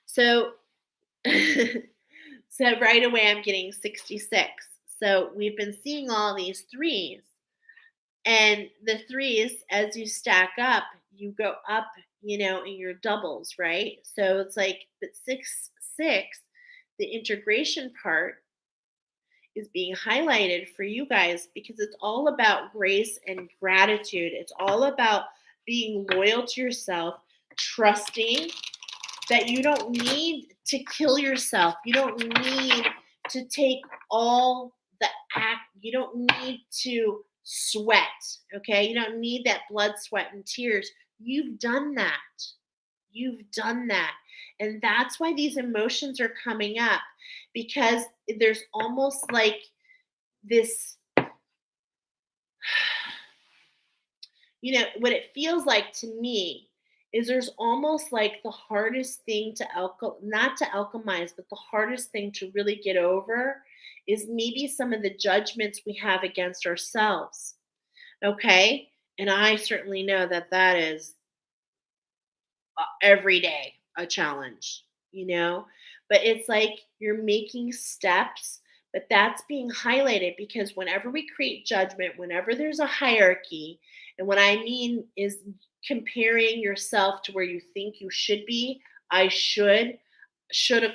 So, so right away I'm getting 66. So we've been seeing all these threes. And the threes, as you stack up, you go up, in your doubles, right? So it's like, but 6, the integration part is being highlighted for you guys because it's all about grace and gratitude. It's all about being loyal to yourself, trusting that you don't need to kill yourself. You don't need to take all the act. You don't need to sweat, okay? You don't need that blood, sweat, and tears. You've done that. You've done that. And that's why these emotions are coming up, because there's almost like this, what it feels like to me is there's almost like the hardest thing to not to alchemize, but the hardest thing to really get over is maybe some of the judgments we have against ourselves. Okay? And I certainly know that is every day a challenge, but it's like you're making steps, but that's being highlighted because whenever we create judgment, whenever there's a hierarchy, and what I mean is comparing yourself to where you think you should be, shoulda,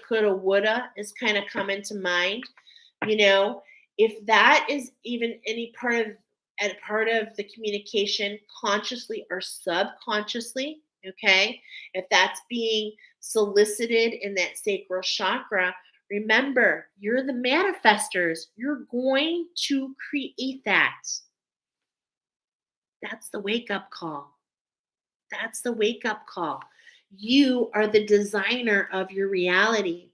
coulda, woulda is kind of coming to mind. If that is even any part of the communication, consciously or subconsciously, okay, if that's being solicited in that sacral chakra, remember, you're the manifestors. You're going to create that. That's the wake-up call. That's the wake-up call. You are the designer of your reality.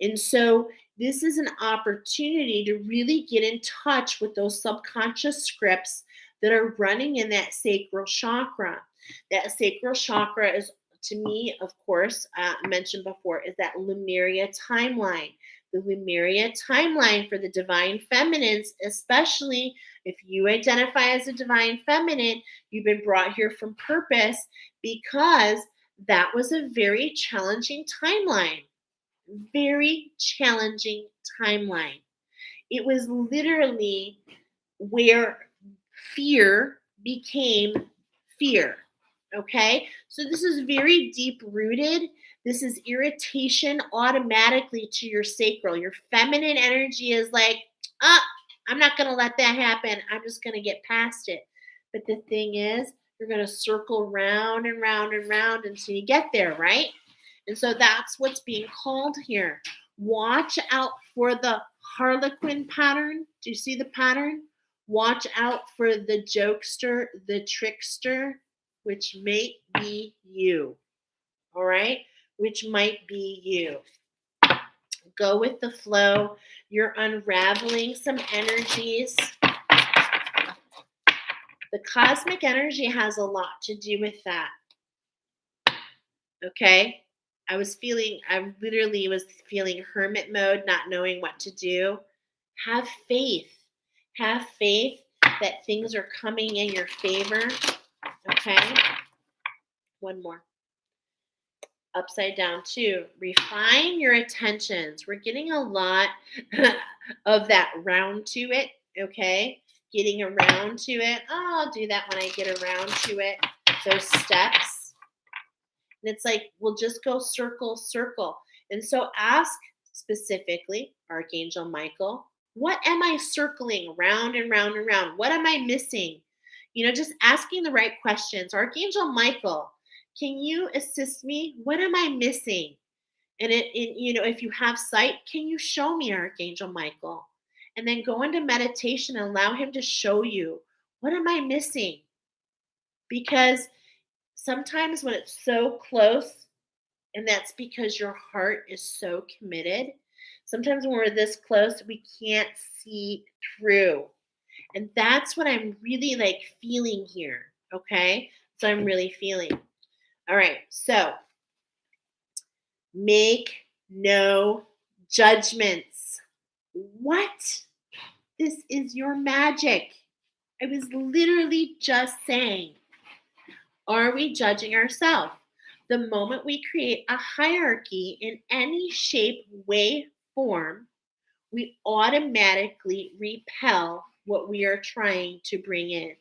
And so this is an opportunity to really get in touch with those subconscious scripts that are running in that sacral chakra. That sacral chakra is to me, of course, mentioned before, is that Lemuria timeline. The Lemuria timeline for the divine feminines, especially if you identify as a divine feminine, you've been brought here from purpose because that was a very challenging timeline. Very challenging timeline. It was literally where fear became fear. Okay? So this is very deep rooted. This is irritation automatically to your sacral. Your feminine energy is like, I'm not going to let that happen. I'm just going to get past it. But the thing is, you're going to circle round and round and round until you get there, right? And so that's what's being called here. Watch out for the harlequin pattern. Do you see the pattern? Watch out for the jokester, the trickster, which may be you. All right? Which might be you. Go with the flow. You're unraveling some energies. The cosmic energy has a lot to do with that. Okay? I literally was feeling hermit mode, not knowing what to do. Have faith. Have faith that things are coming in your favor. Okay? One more. Upside down too. Refine your attentions. We're getting a lot of that round to it. Okay? Getting around to it. Oh, I'll do that when I get around to it. Those steps. And it's like, we'll just go circle, circle. And so ask specifically, Archangel Michael, what am I circling round and round and round? What am I missing? Just asking the right questions. Archangel Michael, can you assist me? What am I missing? And if you have sight, can you show me, Archangel Michael? And then go into meditation and allow him to show you, what am I missing? Because sometimes when it's so close, and that's because your heart is so committed, sometimes when we're this close, we can't see through. And that's what I'm really feeling here. Okay? So I'm really feeling. All right. So make no judgments. What? This is your magic. I was literally just saying, are we judging ourselves? The moment we create a hierarchy in any shape, way, form, we automatically repel what we are trying to bring in.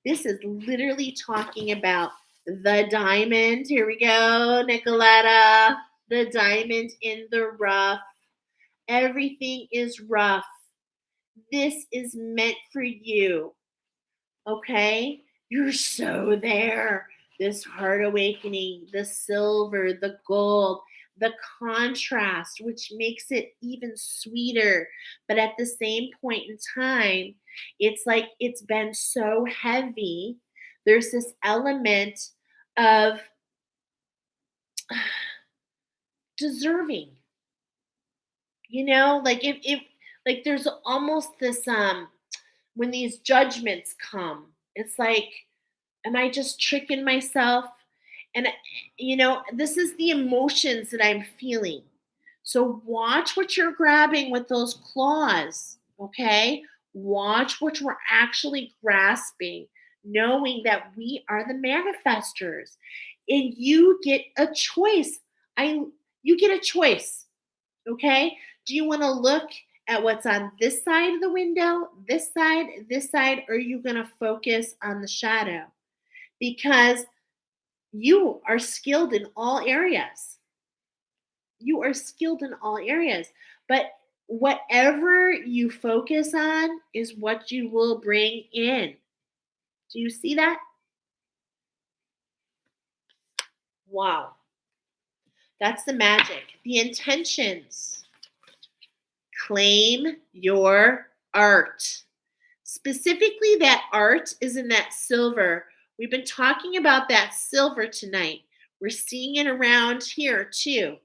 This is literally talking about the diamond. Here we go, Nicoletta. The diamond in the rough. Everything is rough. This is meant for you. Okay? You're so there. This heart awakening, the silver, the gold, the contrast, which makes it even sweeter. But at the same point in time, it's like it's been so heavy. There's this element of deserving. If there's almost this when these judgments come, it's like, am I just tricking myself? And this is the emotions that I'm feeling. So watch what you're grabbing with those claws, okay? Watch what we're actually grasping, knowing that we are the manifestors. And you get a choice. You get a choice, okay? Do you want to look at what's on this side of the window, this side, or are you going to focus on the shadow? Because you are skilled in all areas. You are skilled in all areas. But whatever you focus on is what you will bring in. Do you see that? Wow. That's the magic. The intentions. Claim your art. Specifically, that art is in that silver. We've been talking about that silver tonight. We're seeing it around here too.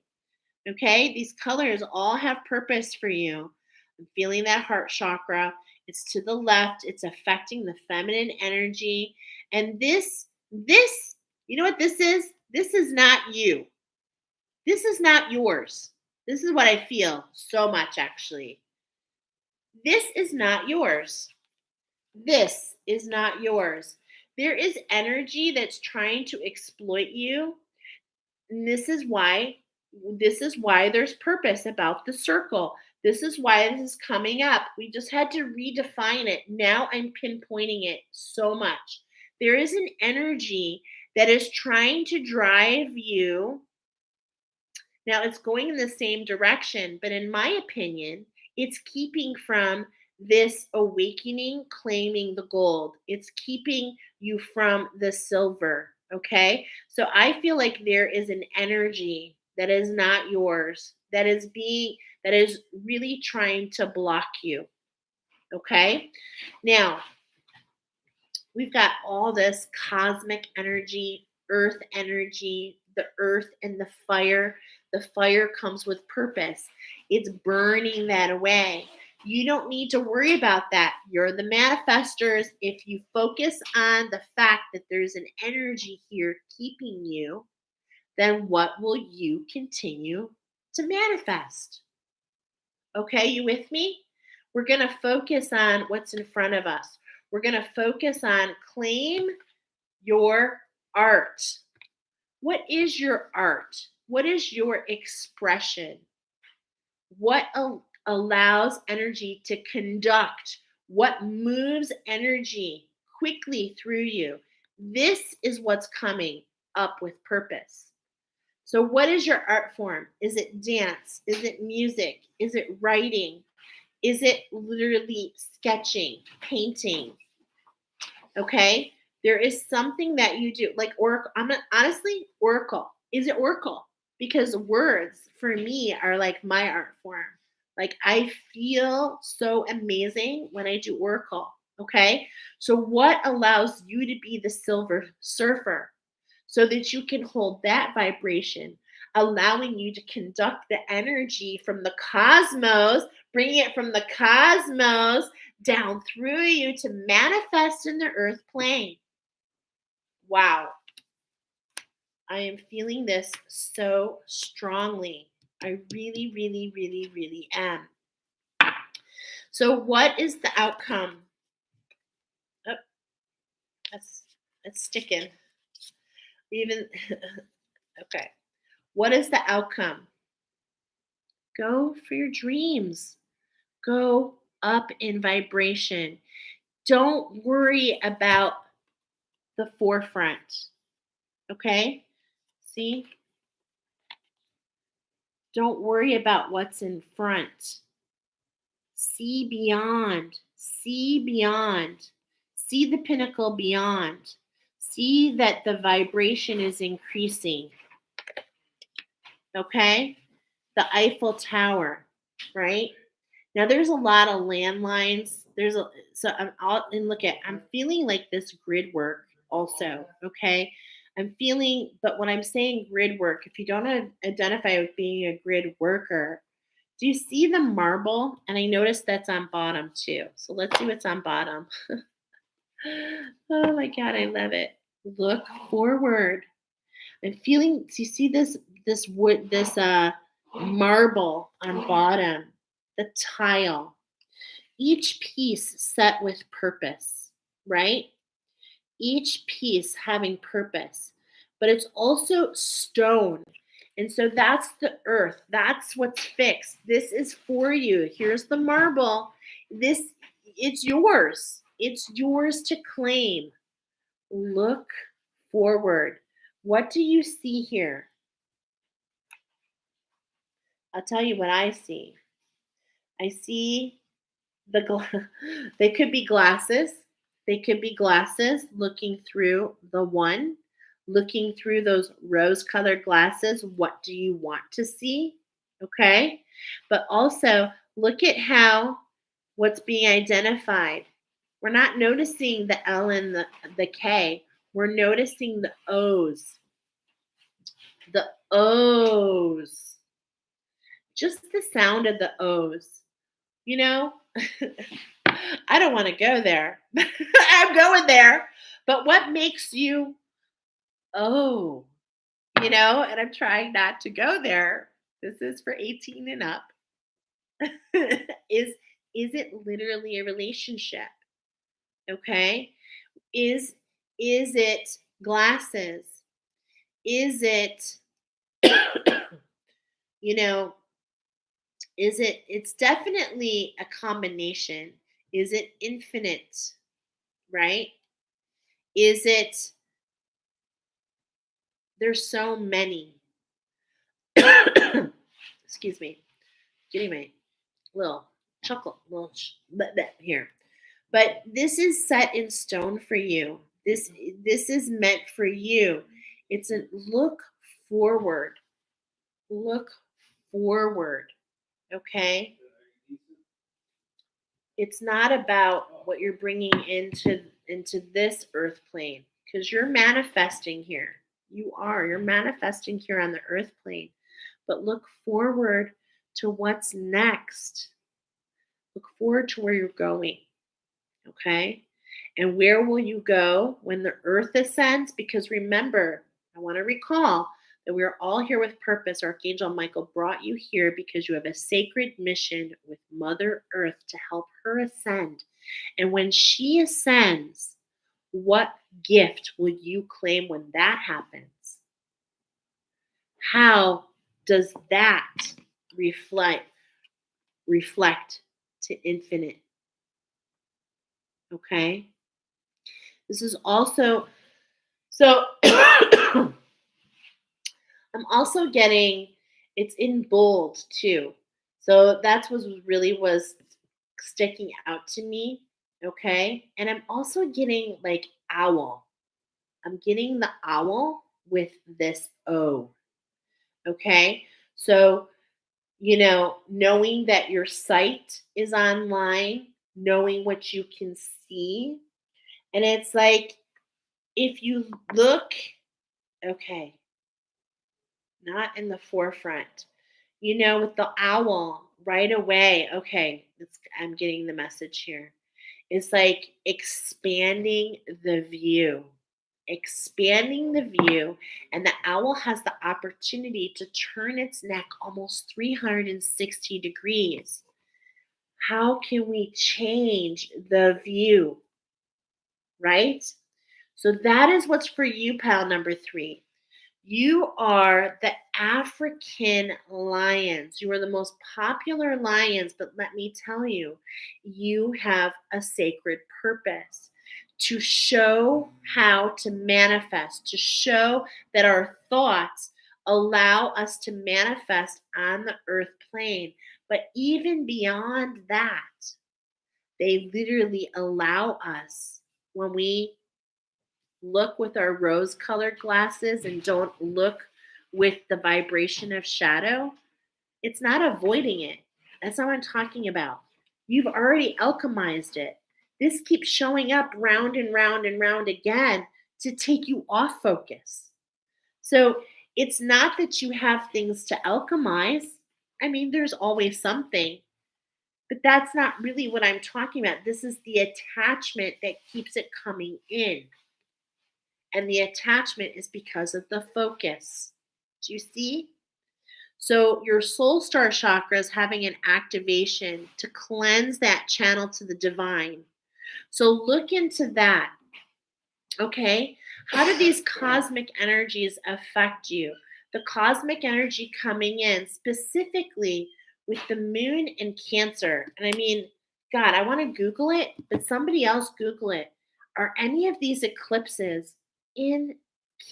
Okay? These colors all have purpose for you. I'm feeling that heart chakra. It's to the left. It's affecting the feminine energy. And this, you know what this is? This is not you. This is not yours. This is what I feel so much, actually. This is not yours. This is not yours. There is energy that's trying to exploit you. And this is why there's purpose about the circle. This is why this is coming up. We just had to redefine it. Now I'm pinpointing it so much. There is an energy that is trying to drive you. Now it's going in the same direction, but in my opinion, it's keeping from this awakening, claiming the gold. It's keeping you from the silver. Okay. So I feel like there is an energy that is not yours, that is really trying to block you. Okay. Now, we've got all this cosmic energy, earth energy, the earth and the fire. The fire comes with purpose. It's burning that away. You don't need to worry about that. You're the manifestors. If you focus on the fact that there's an energy here keeping you, then what will you continue to manifest? Okay, you with me? We're going to focus on what's in front of us. We're going to focus on claim your art. What is your art? What is your expression? What allows energy to conduct? What moves energy quickly through you? This is what's coming up with purpose. So, what is your art form? Is it dance? Is it music? Is it writing? Is it literally sketching, painting? Okay. There is something that you do, like oracle. Honestly, oracle. Is it oracle? Because words for me are like my art form. Like I feel so amazing when I do oracle. Okay. So what allows you to be the silver surfer so that you can hold that vibration, allowing you to conduct the energy from the cosmos, bringing it from the cosmos down through you to manifest in the earth plane. Wow. I am feeling this so strongly. I really, really, really, really am. So, what is the outcome? Oh, that's sticking. Even okay. What is the outcome? Go for your dreams. Go up in vibration. Don't worry about the forefront. Okay? See? Don't worry about what's in front. See beyond. See beyond. See the pinnacle beyond. See that the vibration is increasing. Okay? The Eiffel Tower, right? Now there's a lot of landlines. I'm feeling like this grid work also, okay? I'm feeling, but when I'm saying grid work, if you don't identify with being a grid worker, do you see the marble? And I noticed that's on bottom too. So let's see what's on bottom. Oh my God, I love it. Look forward. I'm feeling, do you see this wood, this marble on bottom, the tile, each piece set with purpose, right? Each piece having purpose, but it's also stone. And so that's the earth. That's what's fixed. This is for you. Here's the marble. It's yours. It's yours to claim. Look forward. What do you see here? I'll tell you what I see. I see they could be glasses. They could be glasses looking through the one, looking through those rose-colored glasses. What do you want to see? Okay? But also look at how what's being identified. We're not noticing the L and the K. We're noticing the O's. The O's. Just the sound of the O's. You know, I don't want to go there. I'm going there. But what makes you, oh, and I'm trying not to go there. This is for 18 and up. is it literally a relationship? Okay? Is it glasses? Is it you know, it's definitely a combination. Is it infinite, right? Is it there's so many. Excuse me. Getting my little chuckle, here. But this is set in stone for you. This is meant for you. It's a look forward. Look forward. Okay? It's not about what you're bringing into this earth plane because you're manifesting here. You're manifesting here on the earth plane. But look forward to what's next. Look forward to where you're going. Okay? And where will you go when the earth ascends? Because remember, I want to recall that we are all here with purpose. Archangel Michael brought you here because you have a sacred mission with Mother Earth to help her ascend. And when she ascends, what gift will you claim when that happens? How does that reflect to infinite? Okay? This is also so I'm also getting it's in bold too. So that's what really was sticking out to me. Okay. And I'm also getting like owl. I'm getting the owl with this O. Okay. So, knowing that your sight is online, knowing what you can see. And it's like, if you look, okay, not in the forefront, with the owl right away, okay, I'm getting the message here. It's like expanding the view, and the owl has the opportunity to turn its neck almost 360 degrees. How can we change the view, right? So that is what's for you, pal number 3. You are the African lions. You are the most popular lions, but let me tell you, you have a sacred purpose to show how to manifest, to show that our thoughts allow us to manifest on the earth plane. But even beyond that, they literally allow us, when we look with our rose colored glasses and don't look with the vibration of shadow, it's not avoiding it. That's not what I'm talking about. You've already alchemized it. This keeps showing up round and round and round again to take you off focus. So it's not that you have things to alchemize. I mean, there's always something, but that's not really what I'm talking about. This is the attachment that keeps it coming in. And the attachment is because of the focus. Do you see? So your soul star chakra is having an activation to cleanse that channel to the divine. So look into that. Okay? How do these cosmic energies affect you? The cosmic energy coming in specifically with the moon in Cancer. And I mean, God, I want to Google it, but somebody else Google it. Are any of these eclipses in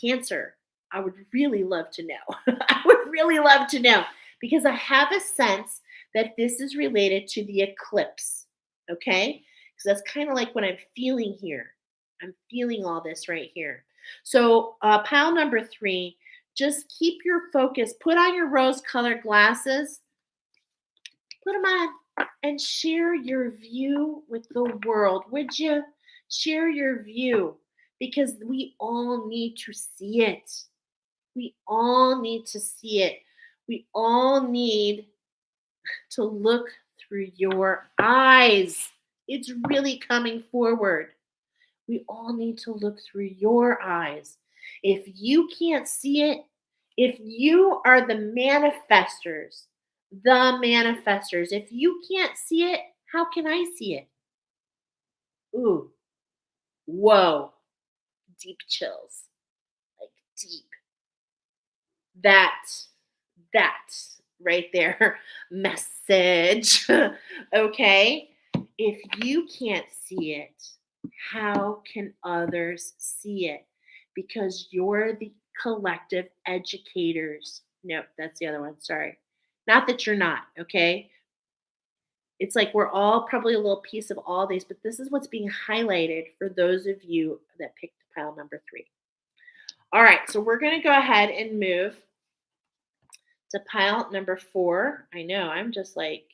Cancer? I would really love to know. I would really love to know because I have a sense that this is related to the eclipse. Okay? Because that's kind of like what I'm feeling here. I'm feeling all this right here. So, pile number 3, just keep your focus. Put on your rose colored glasses. Put them on and share your view with the world. Would you share your view? Because we all need to see it. We all need to see it. We all need to look through your eyes. It's really coming forward. We all need to look through your eyes. If you can't see it, If you are the manifestors, if you can't see it, how can I see it? Ooh, whoa, deep chills, like deep. That right there, message. Okay. If you can't see it, how can others see it? Because you're the collective educators. No, that's the other one. Sorry. Not that you're not, okay? It's like we're all probably a little piece of all these, but this is what's being highlighted for those of you that picked pile number 3. All right, so we're going to go ahead and move to pile number 4. I know, I'm just like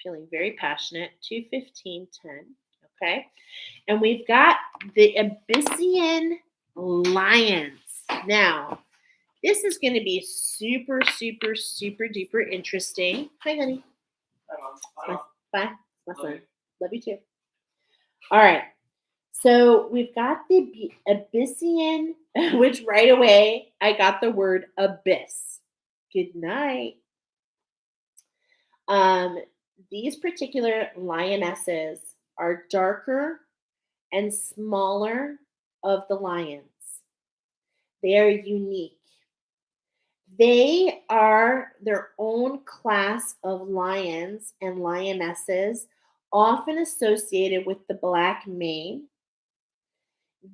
feeling very passionate. 2, 15, 10. Okay. And we've got the Abyssian lions. Now, this is going to be super, super, super duper interesting. Hi, honey. Bye. My son. Love you too. All right. So we've got the Abyssian, which right away I got the word abyss. Good night. These particular lionesses are darker and smaller of the lions. They are unique. They are their own class of lions and lionesses, often associated with the black mane.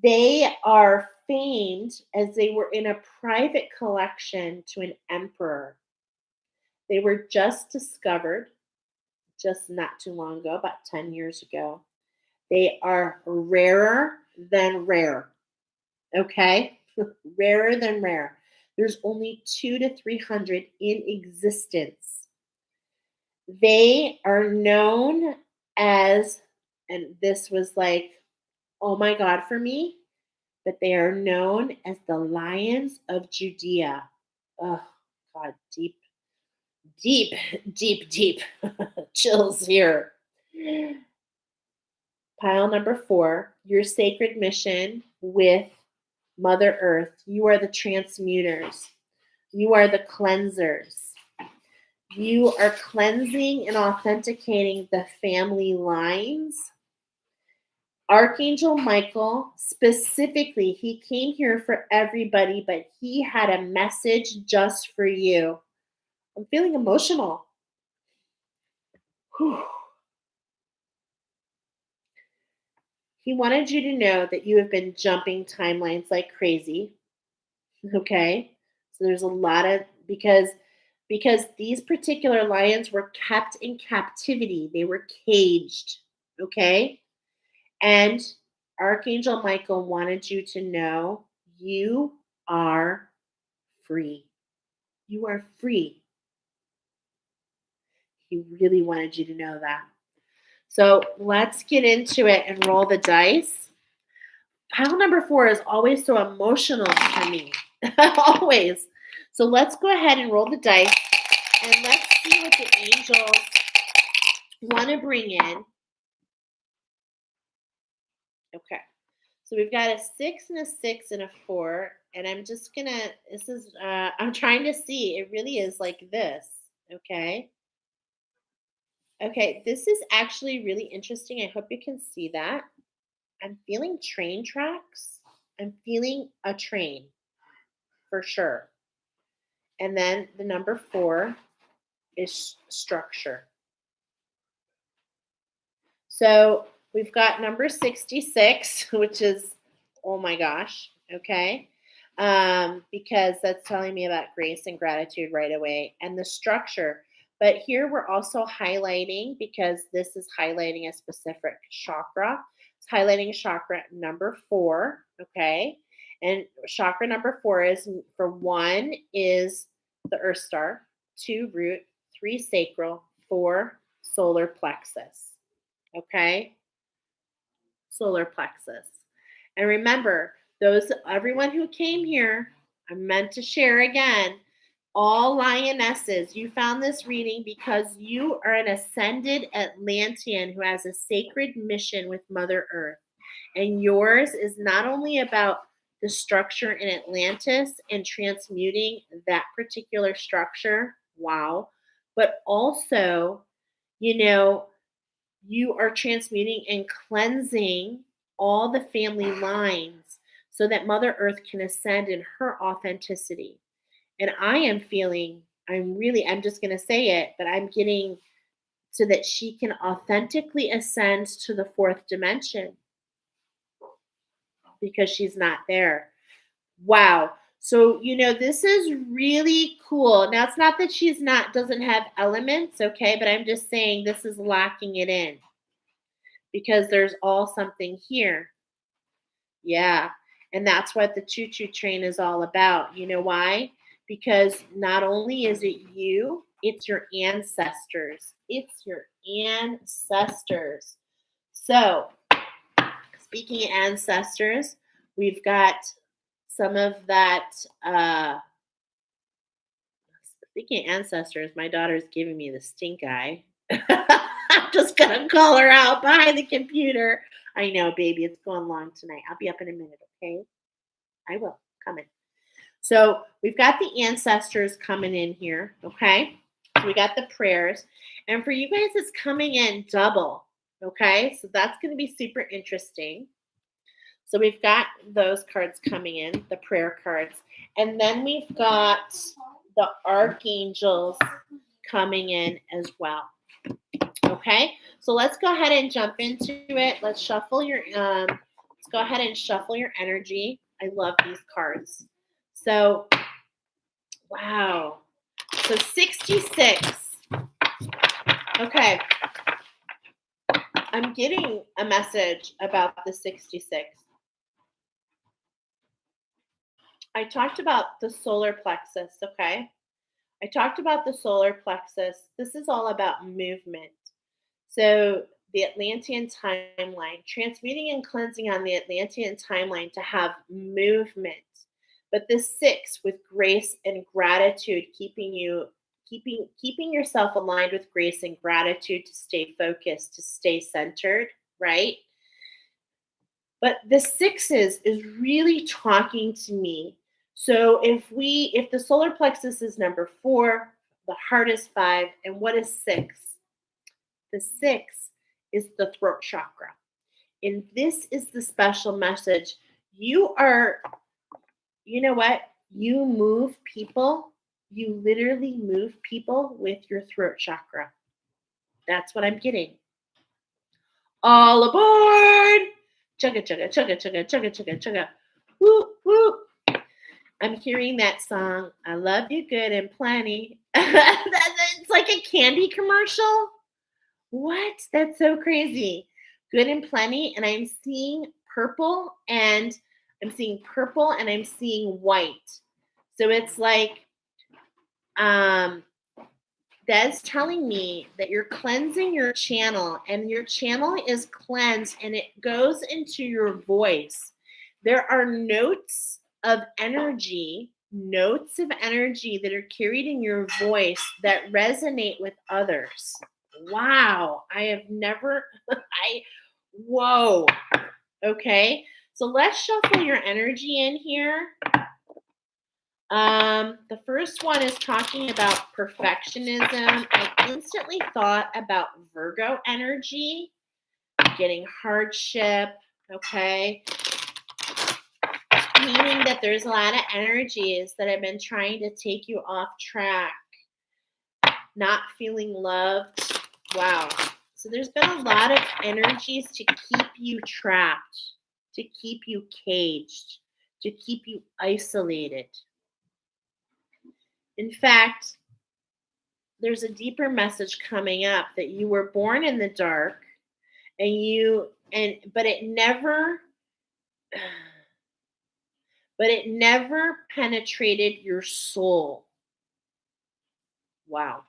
They are famed as they were in a private collection to an emperor. They were just discovered just not too long ago, about 10 years ago. They are rarer than rare. Okay? Rarer than rare. There's only 200 to 300 in existence. They are known as, and this was like, oh my God for me, but they are known as the Lions of Judea. Oh, God, deep, deep, deep, deep chills here. Pile number 4, your sacred mission with Mother Earth. You are the transmuters. You are the cleansers. You are cleansing and authenticating the family lines. Archangel Michael, specifically, he came here for everybody, but he had a message just for you. I'm feeling emotional. Whew. He wanted you to know that you have been jumping timelines like crazy. Okay? So there's a lot of because these particular lions were kept in captivity. They were caged. Okay? And Archangel Michael wanted you to know you are free. You are free. He really wanted you to know that. So let's get into it and roll the dice. Pile number 4 is always so emotional for me. Always. So let's go ahead and roll the dice and let's see what the angels want to bring in. Okay. So we've got a 6 and a 6 and a 4. And I'm just going to, this is, I'm trying to see. It really is like this. Okay. Okay. This is actually really interesting. I hope you can see that. I'm feeling train tracks. I'm feeling a train for sure. And then the number 4 is structure. So we've got number 66, which is, oh my gosh, okay. Because that's telling me about grace and gratitude right away and the structure. But here we're also highlighting, because this is highlighting a specific chakra. It's highlighting chakra number 4, okay? And chakra number 4 is, for 1 is the earth star, 2 root, 3 sacral, 4 solar plexus, okay? Solar plexus. And remember, everyone who came here, I'm meant to share again, all lionesses, you found this reading because you are an ascended Atlantean who has a sacred mission with Mother Earth. And yours is not only about the structure in Atlantis and transmuting that particular structure. Wow. But also, you know, you are transmuting and cleansing all the family lines so that Mother Earth can ascend in her authenticity. And I am feeling, I'm just going to say it, but I'm getting so that she can authentically ascend to the fourth dimension because she's not there. Wow. So, this is really cool. Now, it's not that doesn't have elements, okay, but I'm just saying this is locking it in because there's all something here. Yeah. And that's what the choo choo train is all about. You know why? Because not only is it you, it's your ancestors. It's your ancestors. So, speaking of ancestors, we've got some of that. Speaking of ancestors, my daughter's giving me the stink eye. I'm just going to call her out behind the computer. I know, baby, it's going long tonight. I'll be up in a minute, okay? I will. Coming. So we've got the ancestors coming in here, okay? So we got the prayers. And for you guys, it's coming in double, okay? So that's going to be super interesting. So we've got those cards coming in, the prayer cards. And then we've got the archangels coming in as well. Okay, so let's go ahead and jump into it. Let's shuffle your let's go ahead and shuffle your energy. I love these cards. So wow. So 66. Okay. I'm getting a message about the 66. I talked about the solar plexus, okay? I talked about the solar plexus. This is all about movement. So the Atlantean timeline, transmuting and cleansing on the Atlantean timeline to have movement. But the 6 with grace and gratitude, keeping yourself aligned with grace and gratitude to stay focused, to stay centered, right? But the 6s is really talking to me. So if the solar plexus is number 4, the heart is 5, and what is 6? The 6 is the throat chakra. And this is the special message. You know what? You move people. You literally move people with your throat chakra. That's what I'm getting. All aboard! Chugga, chugga, chugga, chugga, chugga, chugga, chugga. Whoop, whoop. I'm hearing that song, I Love You Good and Plenty. It's like a candy commercial. What? That's so crazy. Good and plenty. And I'm seeing purple and I'm seeing white. So it's like, that's telling me that you're cleansing your channel and your channel is cleansed and it goes into your voice. There are notes of energy that are carried in your voice that resonate with others. Wow. Whoa. Okay. So let's shuffle your energy in here. The first one is talking about perfectionism. I instantly thought about Virgo energy, getting hardship, okay? Meaning that there's a lot of energies that have been trying to take you off track, not feeling loved. Wow. So there's been a lot of energies to keep you trapped, to keep you caged, to keep you isolated. In fact, there's a deeper message coming up that you were born in the dark but it never penetrated your soul. Wow.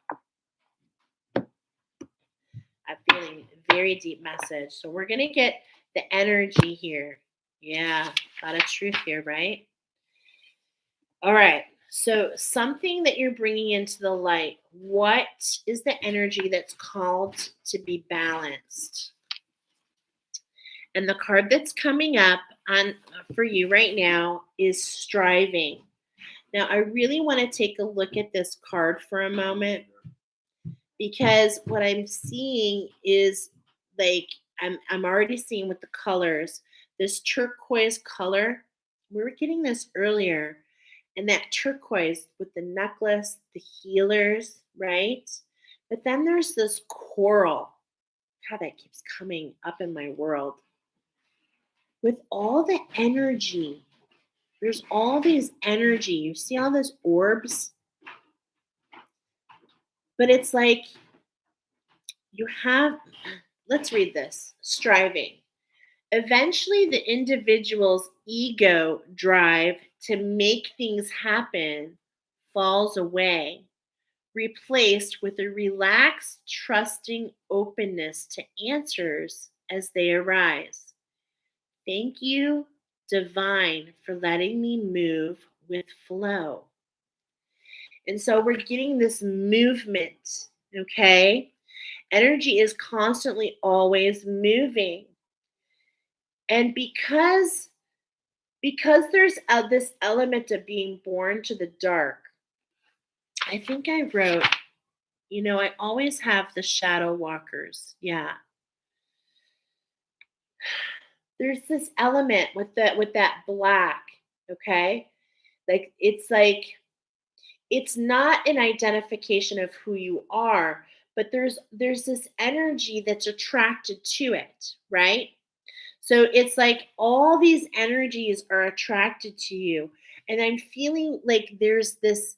I'm feeling a very deep message. So we're going to get the energy here. Yeah, a lot of truth here, right? All right. So something that you're bringing into the light, what is the energy that's called to be balanced? And the card that's coming up on for you right now is striving. Now, I really want to take a look at this card for a moment because what I'm seeing is like I'm already seeing with the colors this turquoise color. We were getting this earlier, and that turquoise with the necklace, the healers, right? But then there's this coral. God, that keeps coming up in my world with all the energy. There's all these energy. You see all those orbs, but it's like you have. Let's read this. Striving. Eventually, the individual's ego drive to make things happen falls away, replaced with a relaxed, trusting openness to answers as they arise. Thank you, Divine, for letting me move with flow. And so we're getting this movement, okay? Energy is constantly always moving. And because there's this element of being born to the dark, I think I wrote, I always have the shadow walkers. Yeah. There's this element with that black, okay? Like it's not an identification of who you are, but there's this energy that's attracted to it, right? So it's like all these energies are attracted to you. And I'm feeling like there's this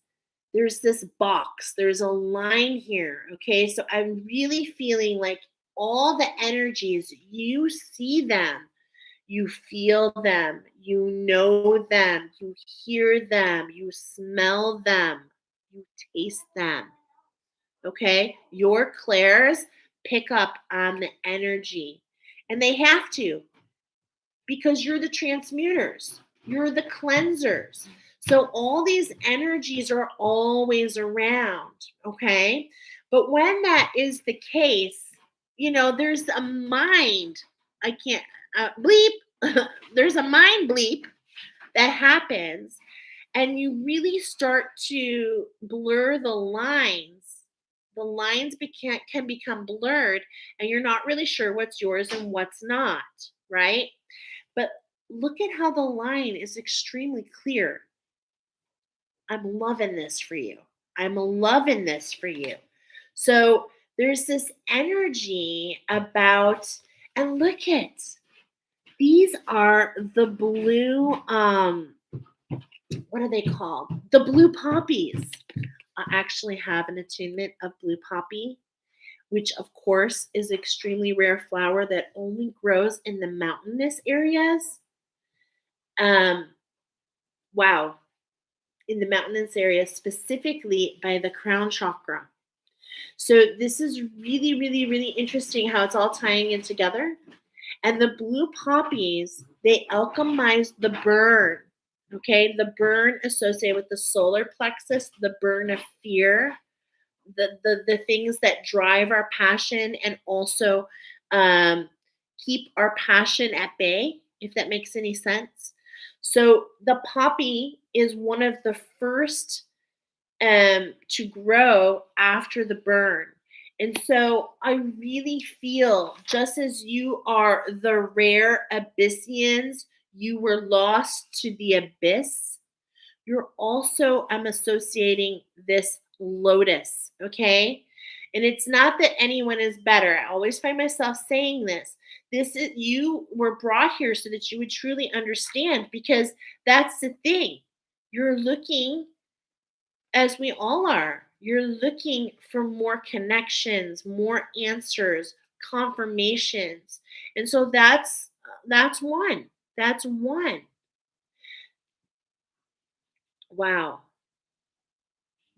box, there's a line here. Okay. So I'm really feeling like all the energies, you see them, you feel them, you know them, you hear them, you smell them, you taste them. Okay. Your clairs pick up on the energy, and they have to because you're the transmuters, you're the cleansers. So all these energies are always around, okay? But when that is the case, there's a mind. I can't bleep. There's a mind bleep that happens, and you really start to blur the lines. The lines can become blurred, and you're not really sure what's yours and what's not, right? But look at how the line is extremely clear. I'm loving this for you. I'm loving this for you. So there's this energy about, and look at these are the blue, what are they called? The blue poppies. I actually have an attunement of blue poppy, which of course is extremely rare flower that only grows in the mountainous areas. Um, wow, in the mountainous area, specifically by the crown chakra. So this is really, really, really interesting how it's all tying in together. And the blue poppies, they alchemize the burn. Okay, the burn associated with the solar plexus, the burn of fear, the things that drive our passion and also um, keep our passion at bay, if that makes any sense. So the poppy is one of the first to grow after the burn. And so I really feel, just as you are the rare abyssians, you were lost to the abyss. You're also, I'm associating this lotus, okay? And it's not that anyone is better. I always find myself saying this. This is, you were brought here so that you would truly understand, because that's the thing. You're looking, as we all are, you're looking for more connections, more answers, confirmations. And so that's one. That's one. Wow.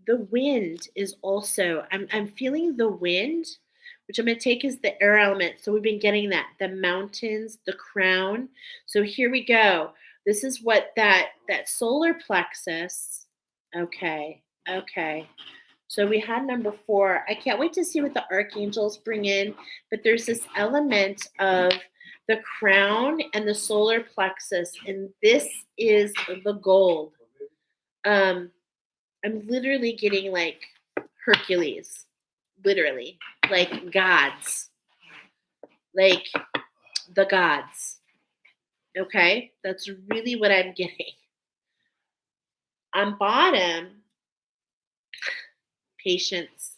The wind is also, I'm feeling the wind, which I'm going to take as the air element. So we've been getting that, the mountains, the crown. So here we go. This is what that solar plexus. Okay. Okay. So we had number 4. I can't wait to see what the archangels bring in, but there's this element of the crown and the solar plexus, and this is the gold. I'm literally getting like Hercules, literally, like gods, like the gods. Okay, that's really what I'm getting. On bottom, patience.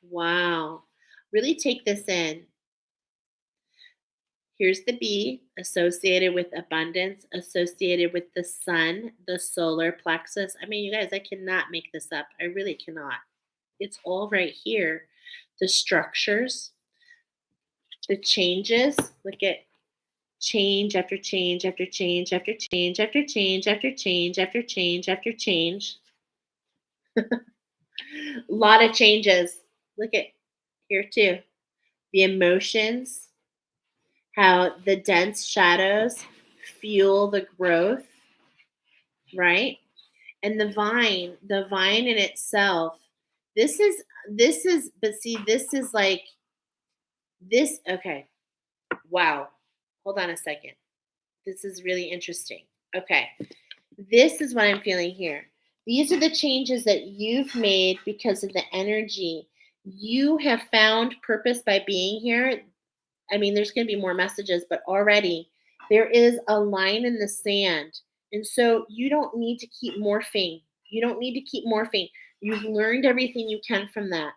Wow. Really take this in. Here's the B, associated with abundance, associated with the sun, the solar plexus. I mean, you guys, I cannot make this up. I really cannot. It's all right here. The structures, the changes. Look at change after change after change after change after change after change after change after change. A lot of changes. Look at here too. The emotions, how the dense shadows fuel the growth, right? And the vine in itself, but see, this is like this. Okay. Wow. Hold on a second. This is really interesting. Okay. This is what I'm feeling here. These are the changes that you've made because of the energy. You have found purpose by being here. I mean, there's going to be more messages, but already there is a line in the sand. And so you don't need to keep morphing. You don't need to keep morphing. You've learned everything you can from that.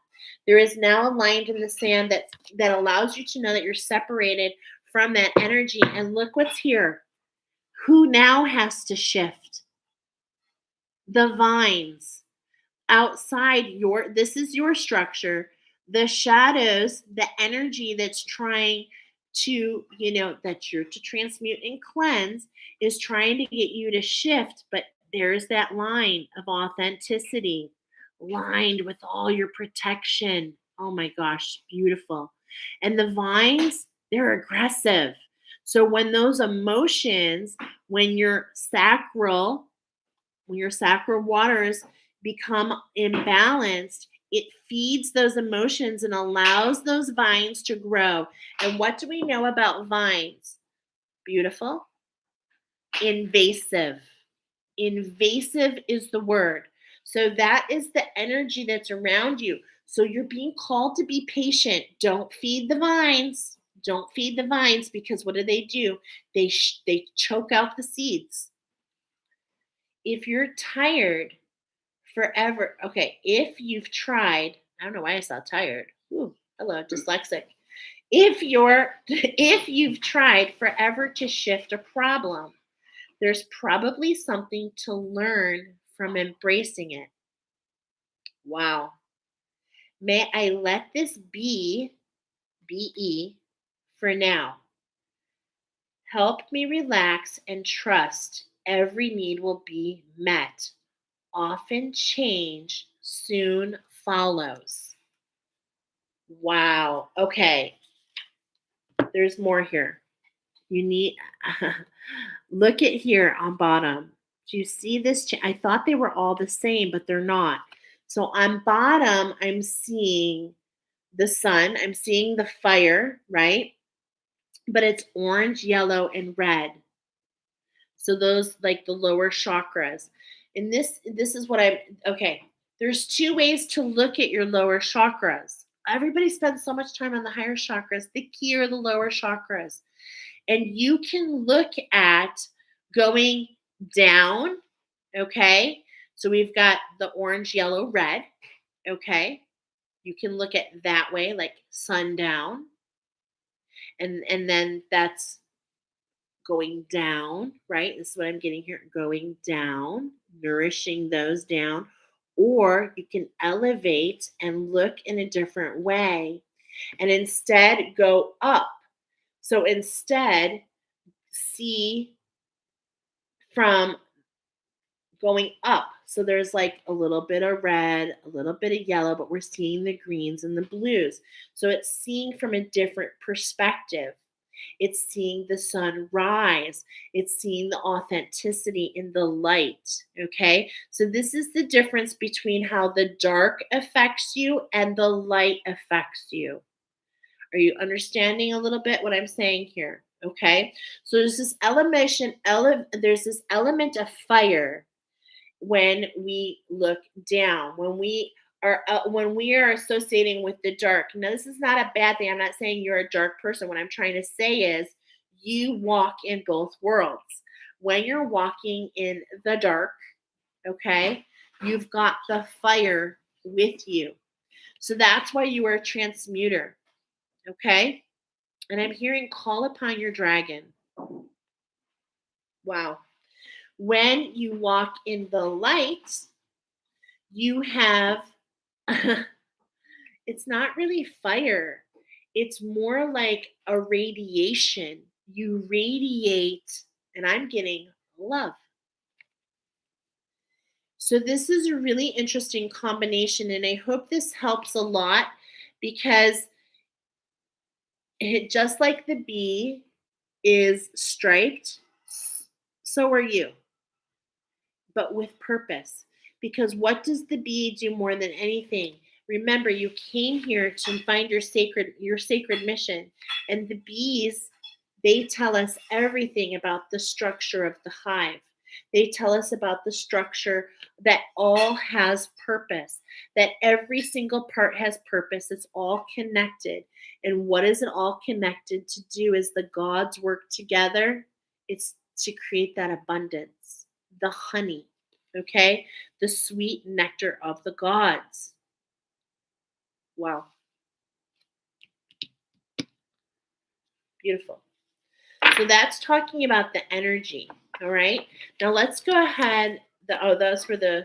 There is now a line in the sand that allows you to know that you're separated from that energy. And look what's here. Who now has to shift? The vines outside this is your structure. The shadows, the energy that's trying to, that you're to transmute and cleanse is trying to get you to shift. But there's that line of authenticity lined with all your protection. Oh my gosh, beautiful. And the vines, they're aggressive. So when those emotions, when your sacral waters become imbalanced, it feeds those emotions and allows those vines to grow. And what do we know about vines? Beautiful. Invasive. Invasive is the word. So that is the energy that's around you. So you're being called to be patient. Don't feed the vines. Don't feed the vines, because what do? They choke out the seeds. If you're tired forever, okay, if you've tried, I don't know why I sound tired. Ooh, hello, dyslexic. If you've tried forever to shift a problem, there's probably something to learn from embracing it. Wow. May I let this be for now. Help me relax and trust every need will be met. Often change soon follows. Wow. Okay. There's more here. You need, look at here on bottom. Do you see this? I thought they were all the same, but they're not. So on bottom, I'm seeing the sun. I'm seeing the fire, right? But it's orange, yellow, and red. So those like the lower chakras. And this is what okay. There's two ways to look at your lower chakras. Everybody spends so much time on the higher chakras. The key are the lower chakras. And you can look at going down, okay? So we've got the orange, yellow, red, okay? You can look at that way, like sundown. And then that's going down, right? This is what I'm getting here. Going down, nourishing those down. Or you can elevate and look in a different way and instead go up. So instead, see from going up. So there's like a little bit of red, a little bit of yellow, but we're seeing the greens and the blues. So it's seeing from a different perspective. It's seeing the sun rise. It's seeing the authenticity in the light. Okay. So this is the difference between how the dark affects you and the light affects you. Are you understanding a little bit what I'm saying here? Okay, so there's this element of fire when we look down, when we are associating with the dark. Now, this is not a bad thing. I'm not saying you're a dark person. What I'm trying to say is you walk in both worlds. When you're walking in the dark, okay, you've got the fire with you. So that's why you are a transmuter, okay? And I'm hearing call upon your dragon. Wow. When you walk in the light, you have it's not really fire. It's more like a radiation. You radiate, and I'm getting love. So this is a really interesting combination, and I hope this helps a lot because just like the bee is striped, so are you, but with purpose. Because what does the bee do more than anything? Remember, you came here to find your sacred mission. And the bees, they tell us everything about the structure of the hive. They tell us about the structure that all has purpose, that every single part has purpose. It's all connected. And what is it all connected to do as the gods work together? It's to create that abundance, the honey, okay? The sweet nectar of the gods. Wow. Beautiful. So that's talking about the energy, all right? Now let's go ahead. We're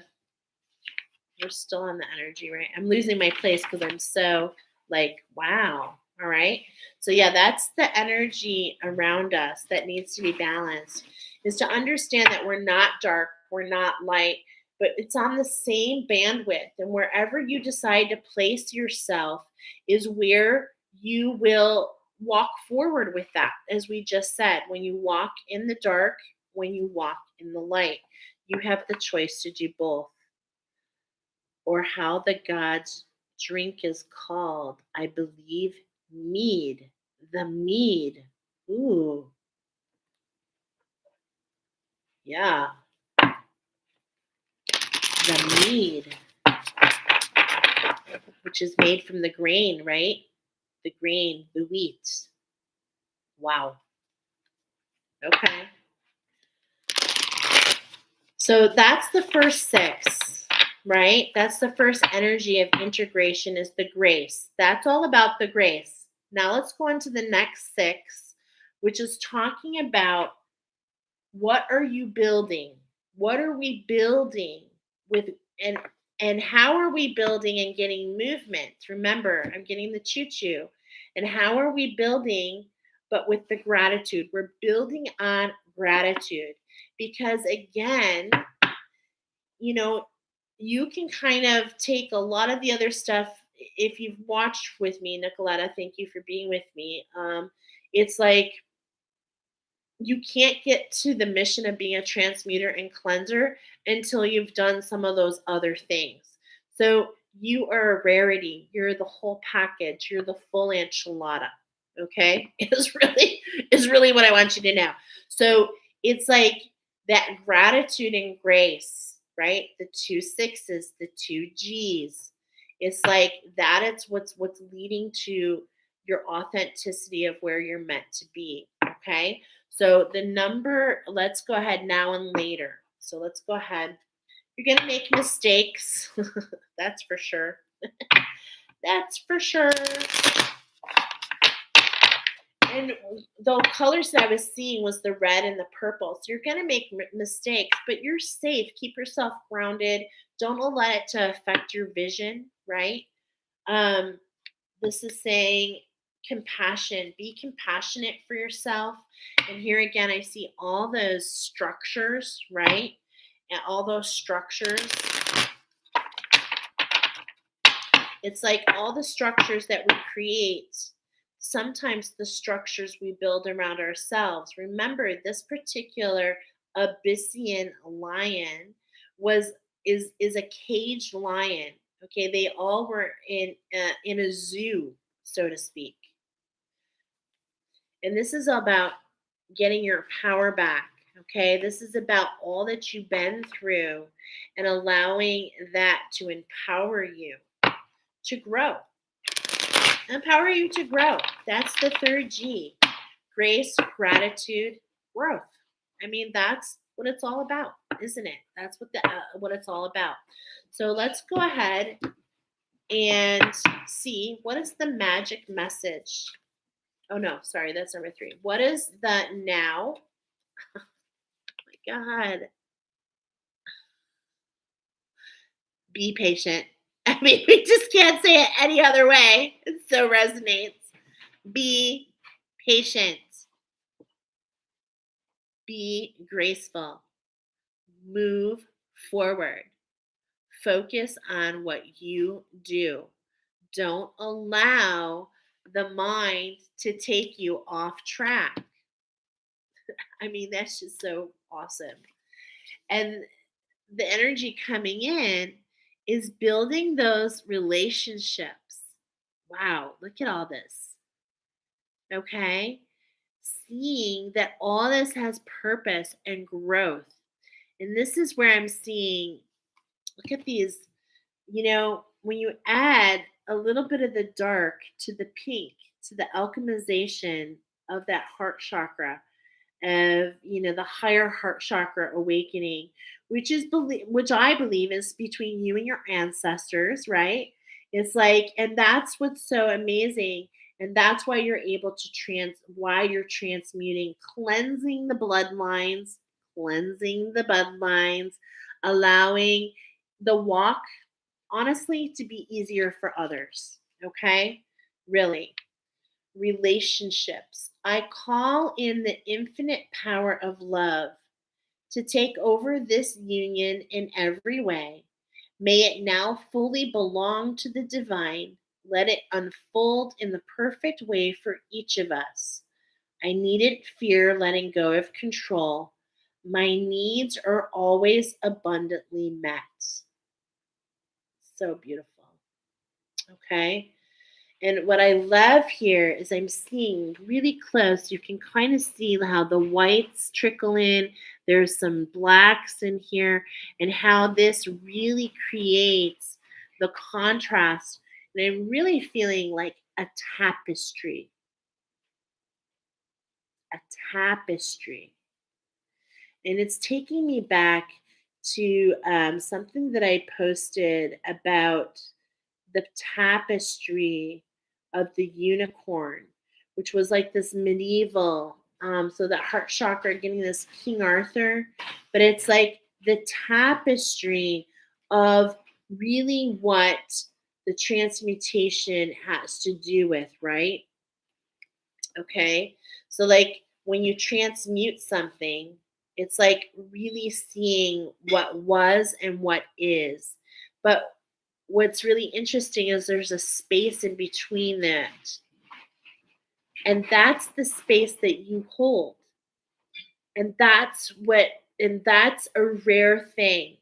still on the energy, right? I'm losing my place because I'm so like, wow. All right. So yeah, that's the energy around us that needs to be balanced, is to understand that we're not dark, we're not light, but it's on the same bandwidth. And wherever you decide to place yourself is where you will walk forward with that. As we just said, when you walk in the dark, when you walk in the light, you have the choice to do both. Or how the God's drink is called, I believe, mead. The mead. Ooh, yeah, the mead, which is made from the grain, right? The grain, the wheat. Wow. Okay. So that's the first six, right? That's the first energy of integration, is the grace. That's all about the grace. Now let's go into the next six, which is talking about what are you building? What are we building with, and how are we building and getting movement? Remember, I'm getting the choo-choo. And how are we building, but with the gratitude? We're building on gratitude because, again, you know, you can kind of take a lot of the other stuff. If you've watched with me, Nicoletta, thank you for being with me. It's like you can't get to the mission of being a transmuter and cleanser until you've done some of those other things. So you are a rarity. You're the whole package. You're the full enchilada. Okay, is really what I want you to know. So it's like that gratitude and grace, right? The two sixes, the two G's. It's like that. It's what's leading to your authenticity of where you're meant to be. Okay. So the number, let's go ahead now and later. So let's go ahead. You're going to make mistakes. That's for sure. That's for sure. And the colors that I was seeing was the red and the purple. So you're going to make mistakes, but you're safe. Keep yourself grounded. Don't let it to affect your vision, right? This is saying compassion. Be compassionate for yourself. And here again, I see all those structures, right? And all those structures. It's like all the structures that we create, sometimes the structures we build around ourselves. Remember, this particular Abyssinian lion is a caged lion. Okay, they all were in a zoo, so to speak. And this is about getting your power back. Okay, this is about all that you've been through and allowing that to empower you to grow. Empower you to grow. That's the third G. Grace, gratitude, growth. I mean, that's what it's all about, isn't it? That's what it's all about. So let's go ahead and see what is the magic message. Oh no, sorry, that's number 3. What is the now? Oh my God. Be patient. I mean, we just can't say it any other way. It so resonates. Be patient. Be graceful. Move forward. Focus on what you do. Don't allow the mind to take you off track. I mean, that's just so awesome. And the energy coming in is building those relationships. Wow, look at all this. Okay? Seeing that all this has purpose and growth. And this is where I'm seeing, look at these, when you add a little bit of the dark to the pink, to the alchemization of that heart chakra, of the higher heart chakra awakening, which I believe is between you and your ancestors, right? It's like, and that's what's so amazing, and that's why you're able to why you're transmuting, cleansing the bloodlines, allowing the walk, honestly, to be easier for others. Okay, really. Relationships. I call in the infinite power of love to take over this union in every way. May it now fully belong to the divine. Let it unfold in the perfect way for each of us. I needn't fear letting go of control. My needs are always abundantly met. So beautiful. Okay. And what I love here is I'm seeing really close. You can kind of see how the whites trickle in. There's some blacks in here, and how this really creates the contrast. And I'm really feeling like a tapestry. A tapestry. And it's taking me back to something that I posted about the tapestry of the unicorn, which was like this medieval, so that heart chakra getting this King Arthur, but it's like the tapestry of really what the transmutation has to do with, right? Okay. So like when you transmute something, it's like really seeing what was and what is. But what's really interesting is there's a space in between that. And that's the space that you hold. And that's a rare thing,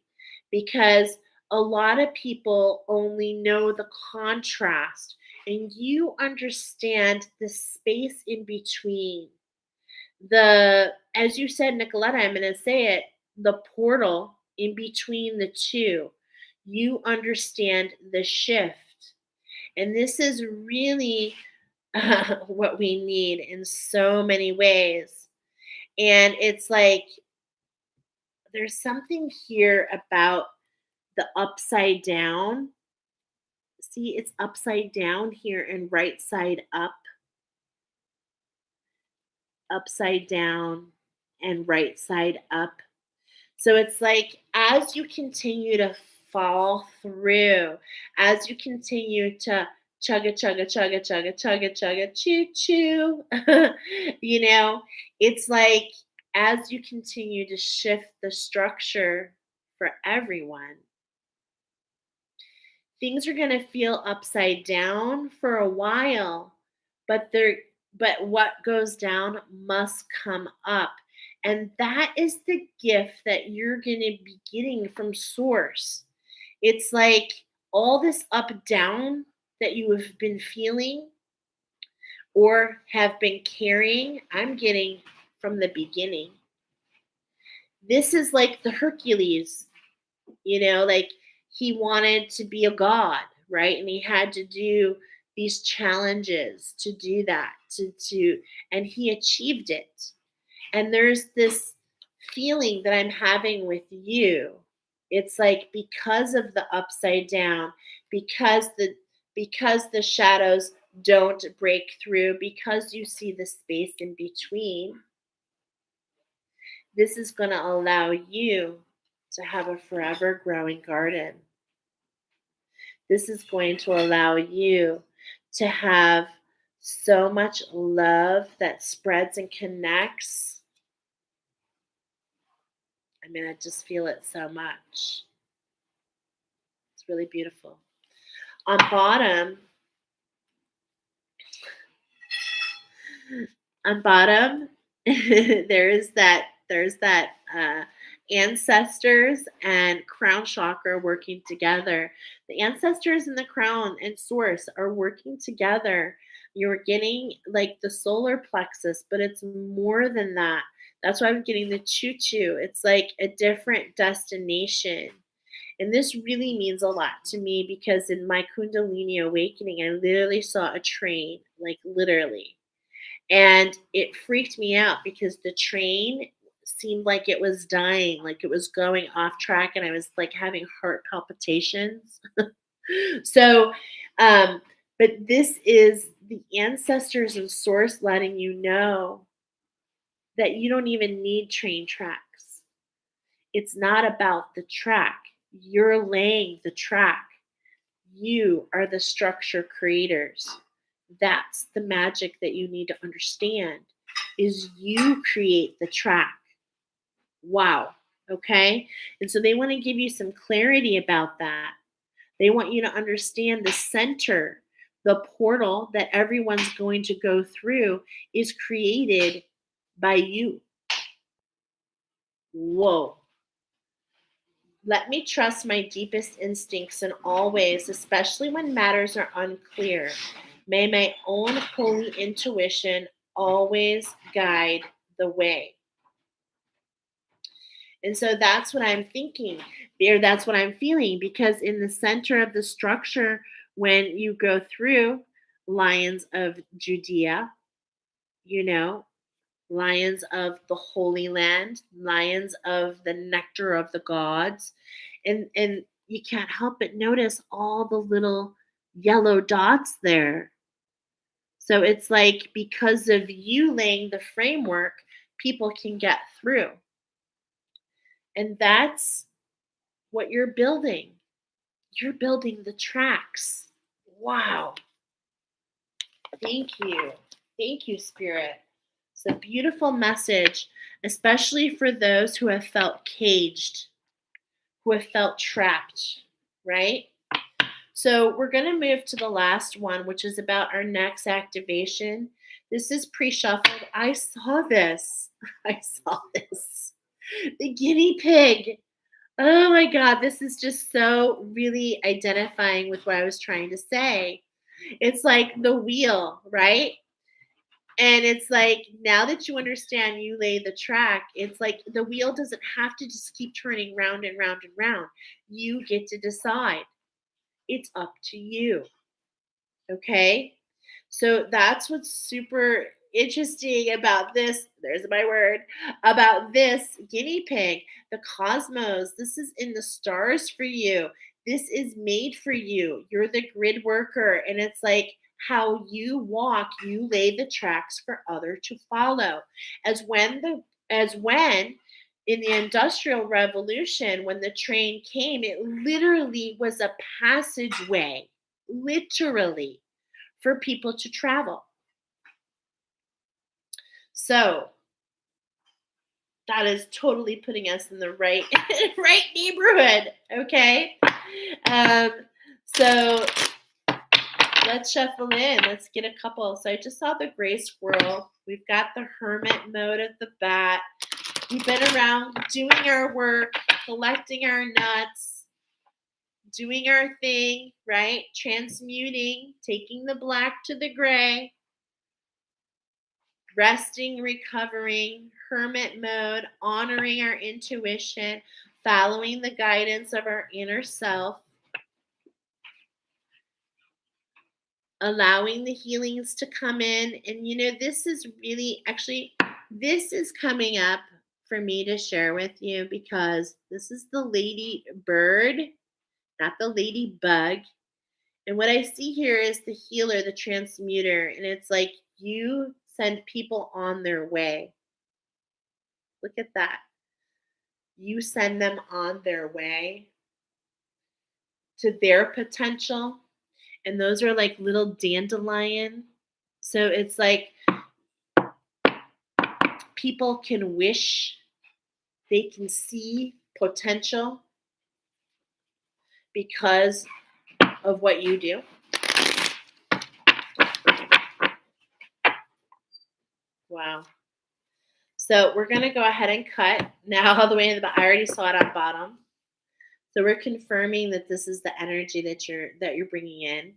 because a lot of people only know the contrast, and you understand the space in between. As you said, Nicoletta, I'm going to say it, the portal in between the two. You understand the shift. And this is really what we need in so many ways. And it's like there's something here about the upside down. See, it's upside down here and right side up, upside down and right side up. So it's like as you continue to fall through, as you continue to chugga, chugga, chugga, chugga, chugga, chugga, choo, choo, it's like as you continue to shift the structure for everyone, things are going to feel upside down for a while, but what goes down must come up. And that is the gift that you're going to be getting from source. It's like all this up down that you have been feeling or have been carrying, I'm getting from the beginning. This is like the Hercules, like he wanted to be a god, right? And he had to do these challenges to do that, and he achieved it. And there's this feeling that I'm having with you. It's like because of the upside down, because the shadows don't break through, because you see the space in between, this is going to allow you to have a forever growing garden. This is going to allow you to have so much love that spreads and connects. I mean, I just feel it so much. It's really beautiful. On bottom, there's that ancestors and crown chakra working together. The ancestors and the crown and source are working together. You're getting like the solar plexus, but it's more than that. That's why I'm getting the choo-choo. It's like a different destination. And this really means a lot to me because in my Kundalini awakening, I literally saw a train, like literally. And it freaked me out because the train seemed like it was dying, like it was going off track, and I was like having heart palpitations. So, but this is the ancestors and source letting you know that you don't even need train tracks. It's not about the track. You're laying the track. You are the structure creators. That's the magic that you need to understand is you create the track. Wow. Okay. And so they want to give you some clarity about that. They want you to understand the center, the portal that everyone's going to go through is created by you. Whoa. Let me trust my deepest instincts in all ways, especially when matters are unclear. May my own holy intuition always guide the way. And so that's what I'm thinking, or that's what I'm feeling, because in the center of the structure, when you go through Lions of Judea, Lions of the Holy Land, Lions of the Nectar of the Gods, and you can't help but notice all the little yellow dots there. So it's like because of you laying the framework, people can get through. And that's what you're building. You're building the tracks. Wow. Thank you. Thank you, Spirit. It's a beautiful message, especially for those who have felt caged, who have felt trapped, right? So we're going to move to the last one, which is about our next activation. This is pre-shuffled. I saw this. The guinea pig. Oh my God, this is just so really identifying with what I was trying to say. It's like the wheel, right? And it's like, now that you understand you lay the track, it's like the wheel doesn't have to just keep turning round and round and round. You get to decide. It's up to you. Okay? So that's what's super interesting about this. There's my word about this guinea pig, the cosmos. This is in the stars for you. This is made for you. You're the grid worker. And it's like how you walk, you lay the tracks for other to follow. As when in the Industrial Revolution, when the train came, it literally was a passageway, literally, for people to travel. So that is totally putting us in the right neighborhood. Okay. So let's shuffle in. Let's get a couple. So I just saw the gray squirrel. We've got the hermit mode at the bat. We've been around doing our work, collecting our nuts, doing our thing, right? Transmuting, taking the black to the gray. resting, recovering, hermit mode, honoring our intuition, following the guidance of our inner self, allowing the healings to come in. And this is really actually, this is coming up for me to share with you because this is the lady bird, not the ladybug. And what I see here is the healer, the transmuter, and it's like you send people on their way. Look at that. You send them on their way to their potential. And those are like little dandelion. So it's like people can wish, they can see potential because of what you do. Wow. So we're going to go ahead and cut now all the way in the bottom. I already saw it on bottom. So we're confirming that this is the energy that you're bringing in.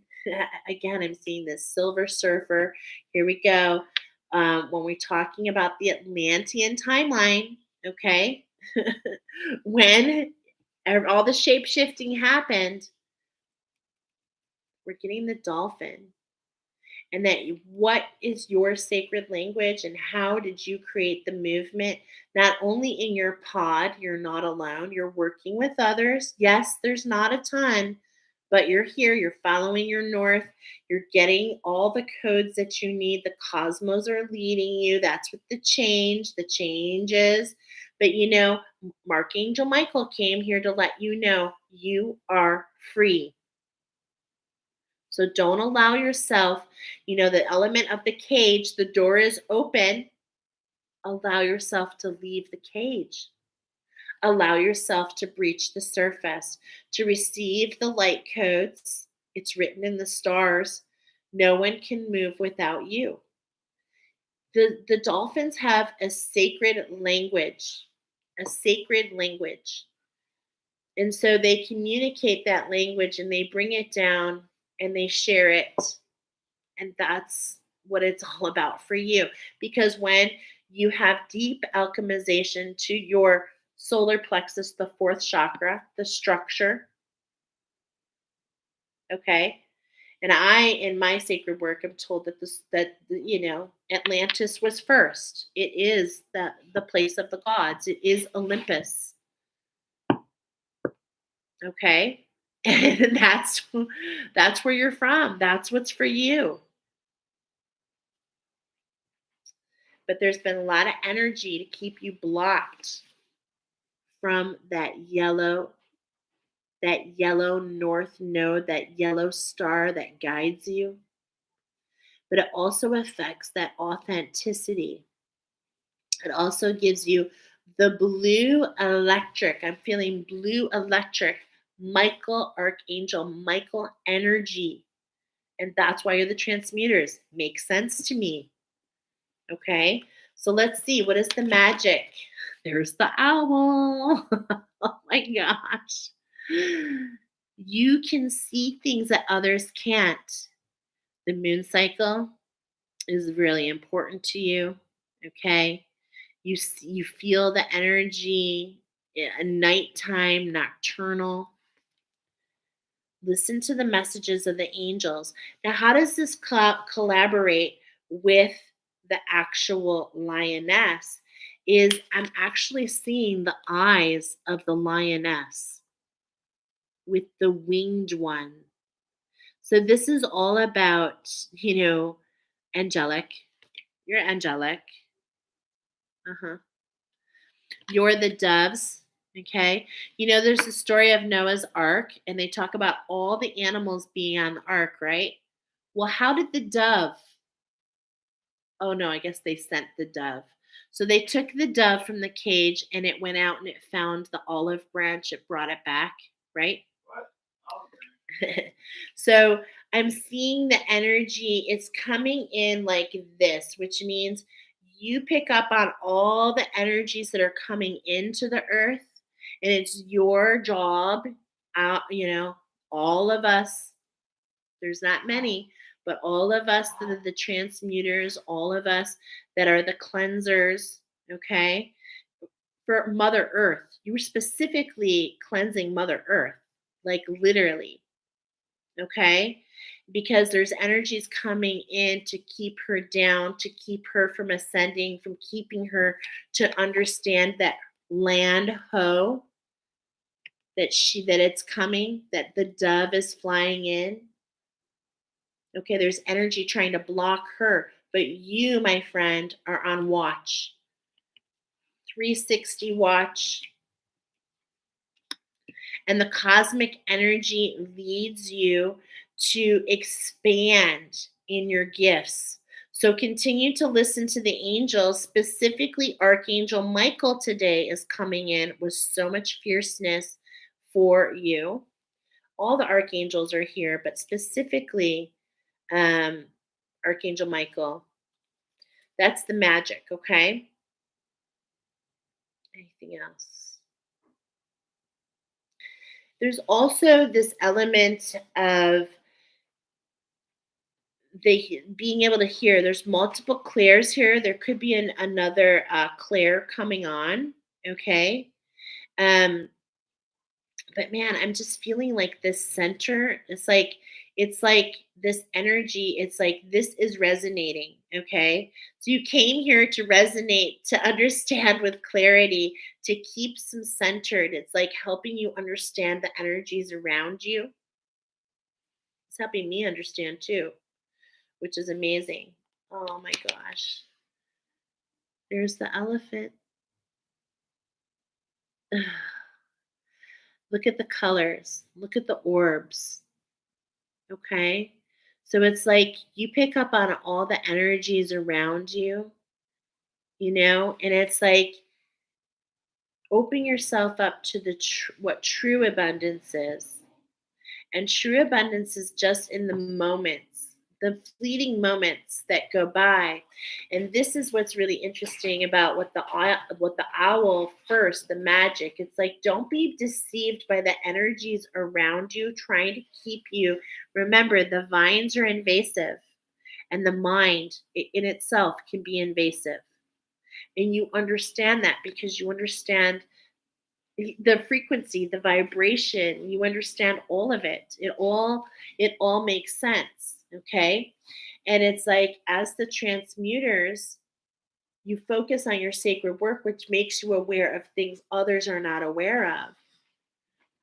Again, I'm seeing this silver surfer. Here we go. When we're talking about the Atlantean timeline, okay, when all the shape shifting happened, we're getting the dolphin. And that what is your sacred language and how did you create the movement? Not only in your pod, you're not alone, you're working with others. Yes, there's not a ton, but you're here, you're following your north, you're getting all the codes that you need. The cosmos are leading you. That's what the change is. But Archangel Michael came here to let you know you are free. So don't allow yourself, the element of the cage, the door is open. Allow yourself to leave the cage. Allow yourself to breach the surface, to receive the light codes. It's written in the stars. No one can move without you. The dolphins have a sacred language, And so they communicate that language and they bring it down and they share it. And that's what it's all about for you. Because when you have deep alchemization to your solar plexus, the fourth chakra, the structure, okay? And in my sacred work, I'm told that Atlantis was first. It is the place of the gods. It is Olympus. Okay? And that's where you're from. That's what's for you. But there's been a lot of energy to keep you blocked from that yellow north node, that yellow star that guides you. But it also affects that authenticity. It also gives you the blue electric. I'm feeling blue electric, Archangel Michael energy. And that's why you're the transmuters. Makes sense to me. Okay, so let's see. What is the magic? There's the owl. Oh my gosh. You can see things that others can't. The moon cycle is really important to you. Okay, you feel the energy, a nighttime, nocturnal. Listen to the messages of the angels. Now, how does this collaborate with the actual lioness? Is I'm actually seeing the eyes of the lioness with the winged one. So this is all about, angelic. You're angelic. You're the doves. Okay. There's the story of Noah's Ark, and they talk about all the animals being on the ark, right? Well, how did the dove? Oh, no, I guess they sent the dove. So they took the dove from the cage and it went out and it found the olive branch. It brought it back, right? So I'm seeing the energy. It's coming in like this, which means you pick up on all the energies that are coming into the earth. And it's your job, all of us, there's not many, but all of us that are the transmuters, all of us that are the cleansers, okay? For Mother Earth, you were specifically cleansing Mother Earth, like literally, okay? Because there's energies coming in to keep her down, to keep her from ascending, from keeping her to understand that land ho, that it's coming, that the dove is flying in. Okay, there's energy trying to block her, but you, my friend, are on watch. 360 watch. And the cosmic energy leads you to expand in your gifts. So continue to listen to the angels. Specifically, Archangel Michael today is coming in with so much fierceness for you. All the archangels are here, but specifically Archangel Michael. That's the magic, okay? Anything else? There's also this element of being able to hear. There's multiple clairs here. There could be another clair coming on, okay? Um, but man, I'm just feeling like this center. It's like this energy. It's like this is resonating. Okay, so you came here to resonate, to understand with clarity, to keep some centered. It's like helping you understand the energies around you. It's helping me understand too, which is amazing. Oh my gosh, there's the elephant. Look at the colors. Look at the orbs. Okay. So it's like you pick up on all the energies around you, and it's like open yourself up to what true abundance is. And true abundance is just in the moments, the fleeting moments that go by. And this is what's really interesting about what the owl first, the magic. It's like don't be deceived by the energies around you trying to keep you. Remember, the vines are invasive, and the mind in itself can be invasive. And you understand that because you understand the frequency, the vibration, you understand all of it. It all makes sense, okay? And it's like as the transmuters, you focus on your sacred work, which makes you aware of things others are not aware of.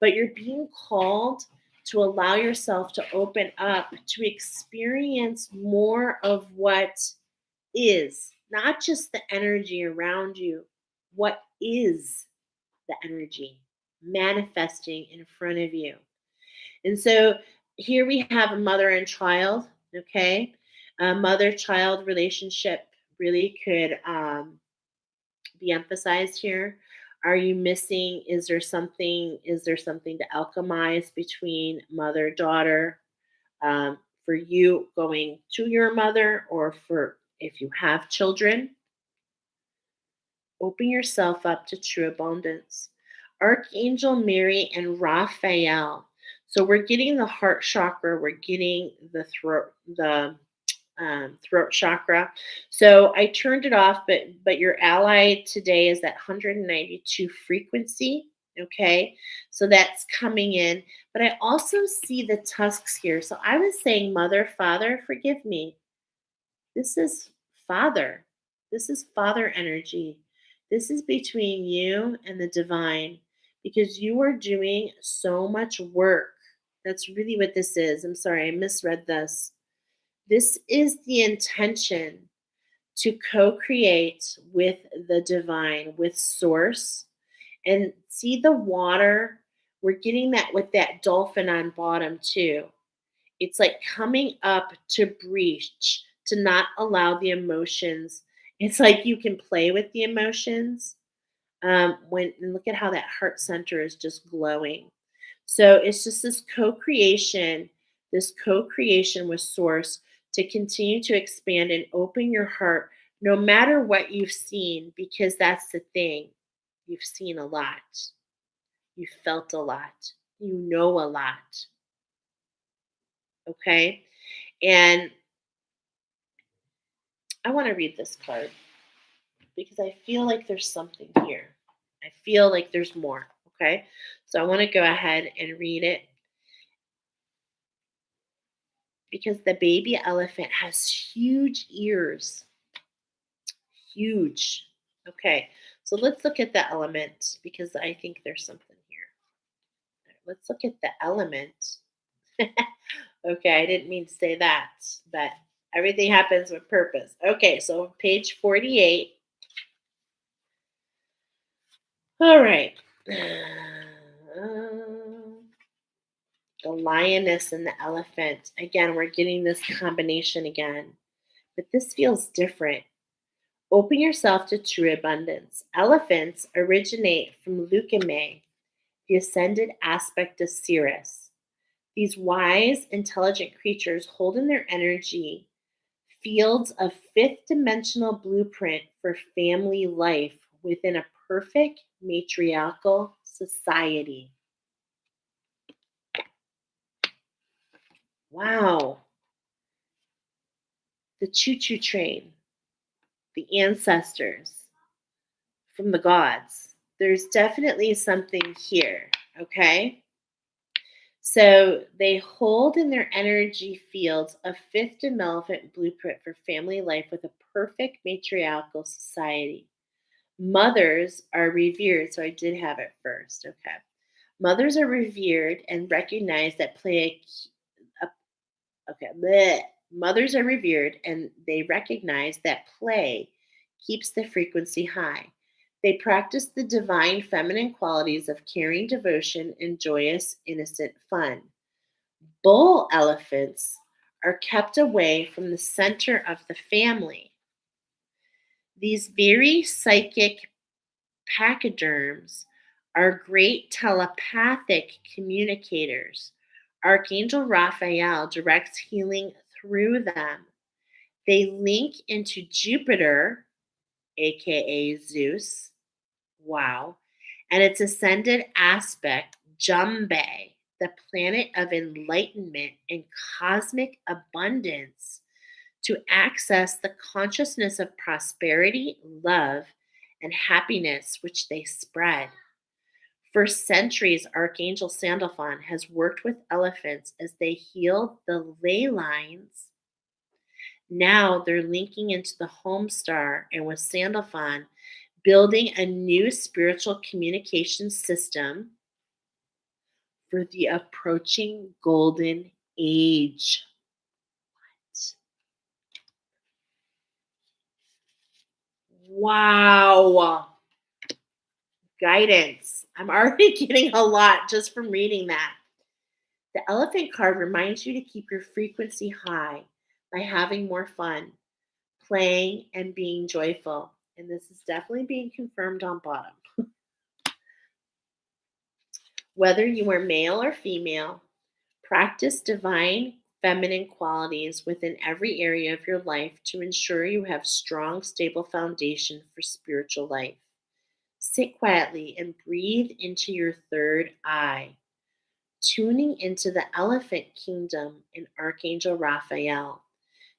But you're being called to allow yourself to open up, to experience more of what is, not just the energy around you, what is the energy manifesting in front of you. And so here we have a mother and child, okay? A mother child relationship really could be emphasized here. Are you missing? Is there something to alchemize between mother daughter, for you going to your mother, or for if you have children? Open yourself up to true abundance. Archangel Mary and Raphael. So we're getting the heart chakra, we're getting the throat chakra. So I turned it off, but your ally today is that 192 frequency. Okay, so that's coming in. But I also see the tusks here. So I was saying, Mother, Father, forgive me. This is Father. This is Father energy. This is between you and the divine because you are doing so much work. That's really what this is. I'm sorry, I misread this. This is the intention to co create with the divine, with Source, and see the water. We're getting that with that dolphin on bottom too. It's like coming up to breach, to not allow the emotions. It's like you can play with the emotions. And look at how that heart center is just glowing. So it's just this co-creation with Source to continue to expand and open your heart, no matter what you've seen, because that's the thing. You've seen a lot. You felt a lot. You know a lot. Okay. And I want to read this card because I feel like there's something here. I feel like there's more. Okay. So I want to go ahead and read it because the baby elephant has huge ears. Huge. Okay. So let's look at the element because I think there's something here. Let's look at the element. Okay, I didn't mean to say that, but everything happens with purpose. Okay, so page 48. All right. The lioness and the elephant. Again, we're getting this combination again, but this feels different. Open yourself to true abundance. Elephants originate from Leucame, the ascended aspect of Sirius. These wise, intelligent creatures hold in their energy fields a fifth dimensional blueprint for family life within a perfect matriarchal society. Wow. The choo choo train, the ancestors from the gods. There's definitely something here, okay? So they hold in their energy fields a fifth development blueprint for family life with a perfect matriarchal society. Mothers are revered. So I did have it first. Okay. Mothers are revered and recognized that play okay. Bleh. Mothers are revered and they recognize that play keeps the frequency high. They practice the divine feminine qualities of caring devotion and joyous, innocent fun. Bull elephants are kept away from the center of the family. These very psychic pachyderms are great telepathic communicators. Archangel Raphael directs healing through them. They link into Jupiter, aka Zeus, wow, and its ascended aspect, Jumbe, the planet of enlightenment and cosmic abundance, to access the consciousness of prosperity, love, and happiness which they spread. For centuries, Archangel Sandalphon has worked with elephants as they healed the ley lines. Now they're linking into the home star and with Sandalphon building a new spiritual communication system for the approaching golden age. Wow. Guidance. I'm already getting a lot just from reading that. The elephant card reminds you to keep your frequency high by having more fun, playing, and being joyful. And this is definitely being confirmed on bottom. Whether you are male or female, practice divine feminine qualities within every area of your life to ensure you have strong, stable foundation for spiritual life. Sit quietly and breathe into your third eye, tuning into the elephant kingdom in Archangel Raphael,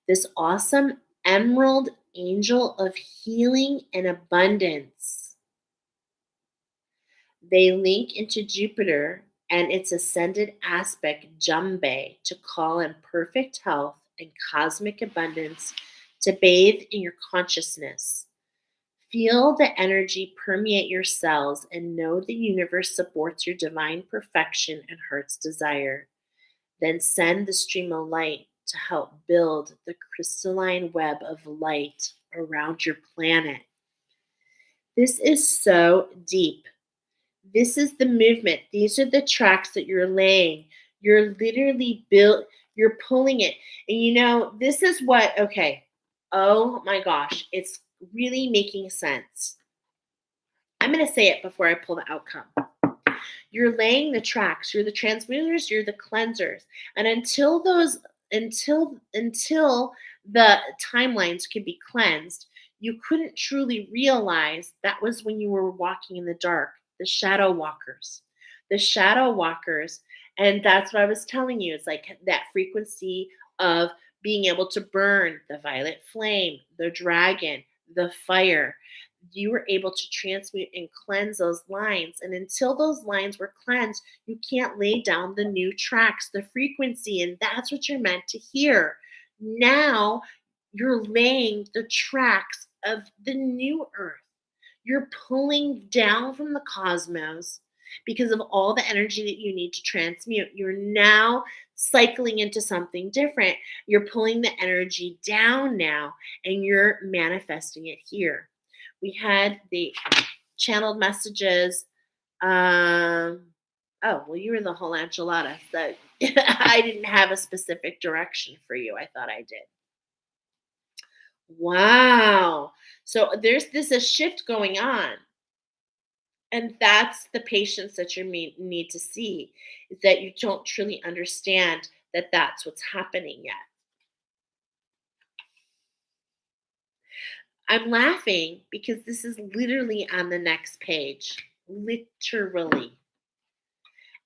this awesome emerald angel of healing and abundance. They link into Jupiter and its ascended aspect, Jumbe, to call in perfect health and cosmic abundance to bathe in your consciousness. Feel the energy permeate your cells and know the universe supports your divine perfection and heart's desire. Then send the stream of light to help build the crystalline web of light around your planet. This is so deep. This is the movement. These are the tracks that you're laying. You're literally you're pulling it. And this is what, okay. Oh my gosh, it's really making sense. I'm going to say it before I pull the outcome. You're laying the tracks. You're the transmuters, you're the cleansers. And until the timelines could be cleansed, you couldn't truly realize that was when you were walking in the dark, the shadow walkers. The shadow walkers, and that's what I was telling you. It's like that frequency of being able to burn the violet flame, the dragon, the fire. You were able to transmute and cleanse those lines. And until those lines were cleansed, you can't lay down the new tracks, the frequency. And that's what you're meant to hear. Now you're laying the tracks of the new earth. You're pulling down from the cosmos because of all the energy that you need to transmute. You're now cycling into something different. You're pulling the energy down now and you're manifesting it here. We had the channeled messages. Oh, well, you were the whole enchilada. So I didn't have a specific direction for you. I thought I did. Wow. So there's a shift going on. And that's the patience that you need to see, is that you don't truly understand that that's what's happening yet. I'm laughing because this is literally on the next page. Literally.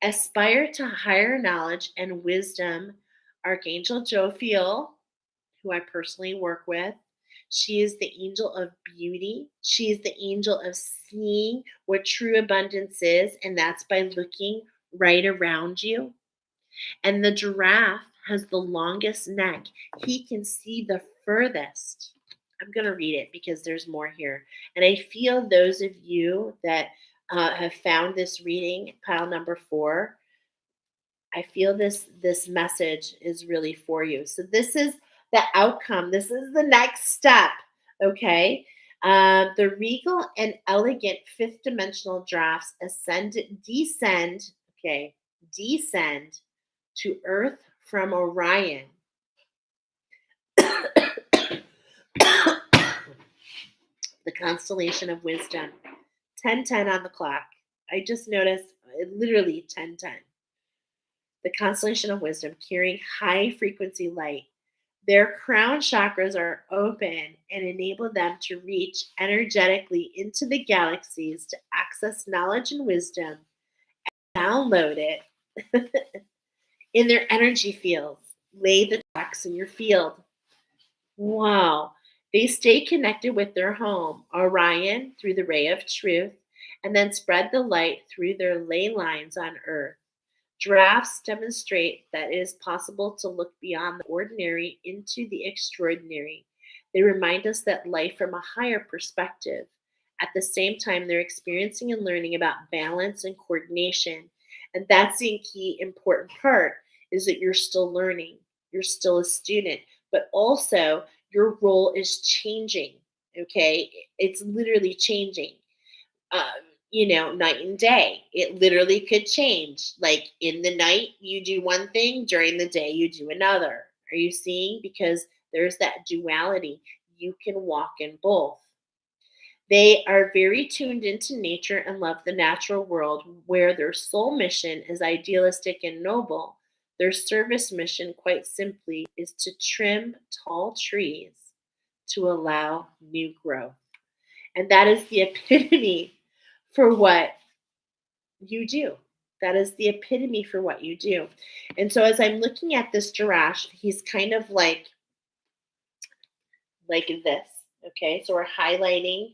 Aspire to higher knowledge and wisdom. Archangel Jophiel, who I personally work with, she is the angel of beauty. She is the angel of seeing what true abundance is, and that's by looking right around you. And the giraffe has the longest neck. He can see the furthest. I'm going to read it because there's more here. And I feel those of you that have found this reading, pile number 4, I feel this message is really for you. So this is the outcome. This is the next step. Okay. The regal and elegant fifth dimensional drafts descend to Earth from Orion. The constellation of wisdom. 10:10 on the clock. I just noticed literally 10:10. The constellation of wisdom carrying high frequency light. Their crown chakras are open and enable them to reach energetically into the galaxies to access knowledge and wisdom, download it in their energy fields. Lay the tracks in your field. Wow. They stay connected with their home, Orion, through the ray of truth, and then spread the light through their ley lines on Earth. Drafts demonstrate that it is possible to look beyond the ordinary into the extraordinary. They remind us that life from a higher perspective. At the same time, they're experiencing and learning about balance and coordination. And that's the key important part, is that you're still learning. You're still a student, but also your role is changing. Okay. It's literally changing. Night and day. It literally could change. Like in the night, you do one thing, during the day, you do another. Are you seeing? Because there's that duality. You can walk in both. They are very tuned into nature and love the natural world, where their soul mission is idealistic and noble. Their service mission, quite simply, is to trim tall trees to allow new growth. And that is the epitome for what you do. That is the epitome for what you do. And so as I'm looking at this giraffe, he's kind of like this. Okay. So we're highlighting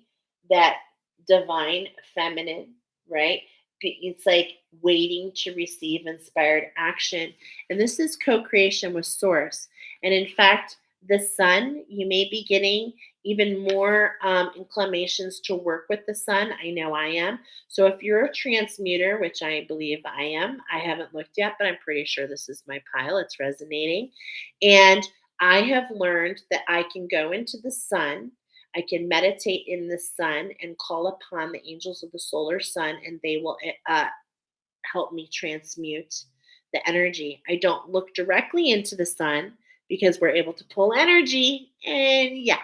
that divine feminine, right? It's like waiting to receive inspired action. And this is co-creation with source. And in fact, the sun, you may be getting even more inclinations to work with the sun. I know I am. So if you're a transmuter, which I believe I am, I haven't looked yet, but I'm pretty sure this is my pile. It's resonating. And I have learned that I can go into the sun. I can meditate in the sun and call upon the angels of the solar sun, and they will help me transmute the energy. I don't look directly into the sun because we're able to pull energy. And yeah,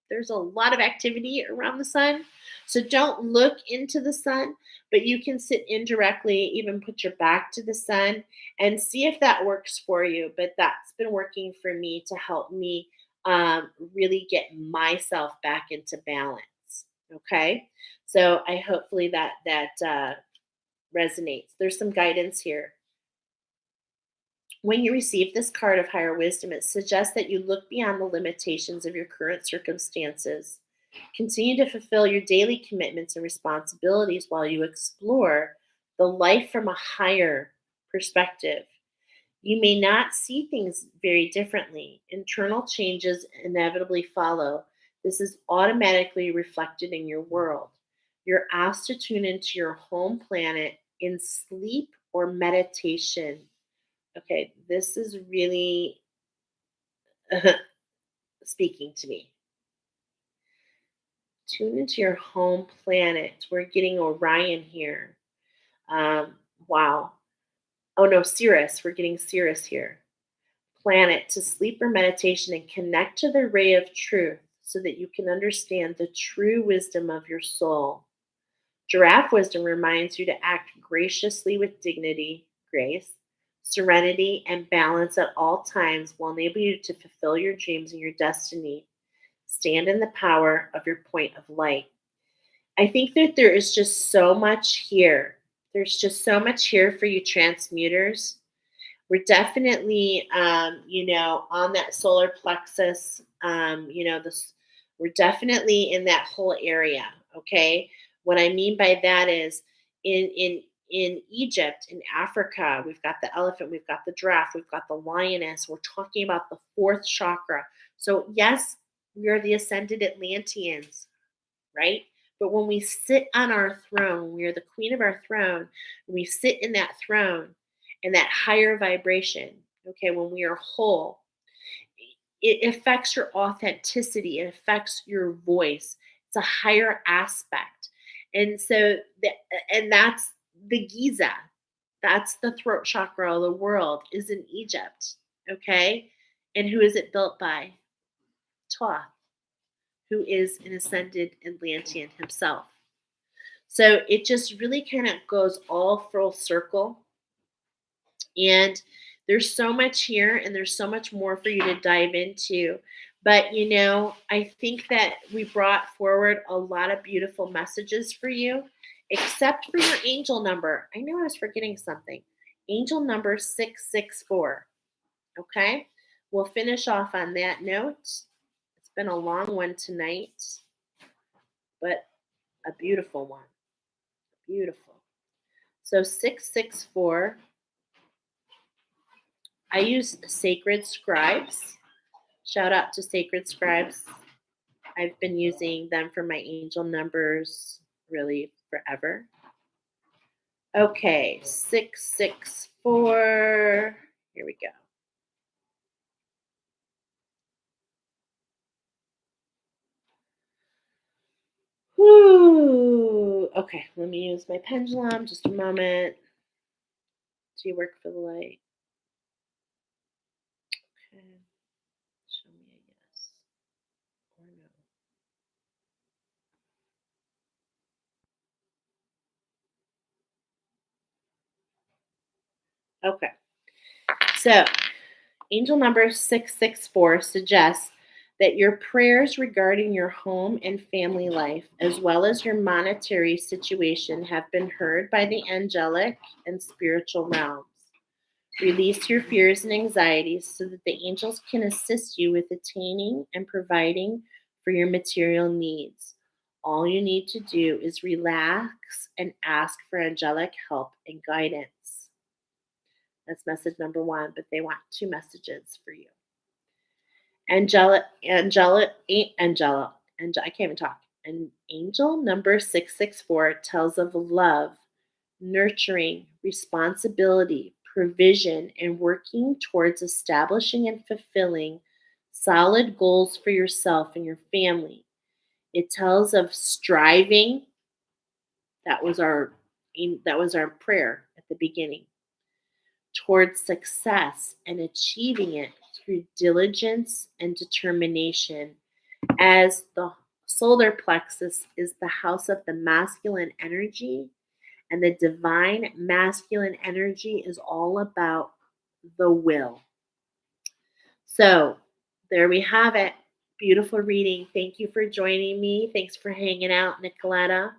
there's a lot of activity around the sun. So don't look into the sun, but you can sit indirectly, even put your back to the sun and see if that works for you. But that's been working for me to help me really get myself back into balance. Okay. So I hopefully that resonates. There's some guidance here. When you receive this card of higher wisdom, it suggests that you look beyond the limitations of your current circumstances. Continue to fulfill your daily commitments and responsibilities while you explore the life from a higher perspective. You may not see things very differently. Internal changes inevitably follow. This is automatically reflected in your world. You're asked to tune into your home planet in sleep or meditation. Okay, this is really speaking to me. Tune into your home planet. We're getting Orion here. Wow. Oh no, Sirius. We're getting Sirius here. Planet to sleep or meditation and connect to the ray of truth so that you can understand the true wisdom of your soul. Giraffe wisdom reminds you to act graciously with dignity, grace, serenity, and balance at all times will enable you to fulfill your dreams and your destiny. Stand in the power of your point of light. I think that there is just so much here. There's just so much here for you transmuters. We're definitely, on that solar plexus. We're definitely in that whole area. Okay, what I mean by that is, in Egypt, in Africa, we've got the elephant, we've got the giraffe, we've got the lioness. We're talking about the fourth chakra. So yes, we are the ascended Atlanteans, right? But when we sit on our throne, we are the queen of our throne. We sit in that throne in that higher vibration. Okay, when we are whole, it affects your authenticity. It affects your voice. It's a higher aspect, and that's the Giza. That's the throat chakra of the world is in Egypt. Okay, and who is it built by? Thoth, who is an ascended Atlantean himself. So it just really kind of goes all full circle. And there's so much here and there's so much more for you to dive into. But, I think that we brought forward a lot of beautiful messages for you, except for your angel number. I know I was forgetting something. Angel number 664. Okay? We'll finish off on that note. It's been a long one tonight, but a beautiful one. Beautiful. So 664. I use Sacred Scribes. Shout out to Sacred Scribes. I've been using them for my angel numbers really forever. Okay, 664. Here we go. Whoo. Okay, let me use my pendulum. Just a moment. Do you work for the light? Okay. Show me a yes or no. Okay. So, angel number 664 suggests that your prayers regarding your home and family life, as well as your monetary situation, have been heard by the angelic and spiritual realms. Release your fears and anxieties so that the angels can assist you with attaining and providing for your material needs. All you need to do is relax and ask for angelic help and guidance. That's message number one, but they want two messages for you. Angela, I can't even talk. And angel number 664 tells of love, nurturing, responsibility, provision, and working towards establishing and fulfilling solid goals for yourself and your family. It tells of striving. That was our prayer at the beginning. Towards success and achieving it through diligence and determination, as the solar plexus is the house of the masculine energy, and the divine masculine energy is all about the will. So there we have it. Beautiful reading. Thank you for joining me. Thanks for hanging out, Nicoletta.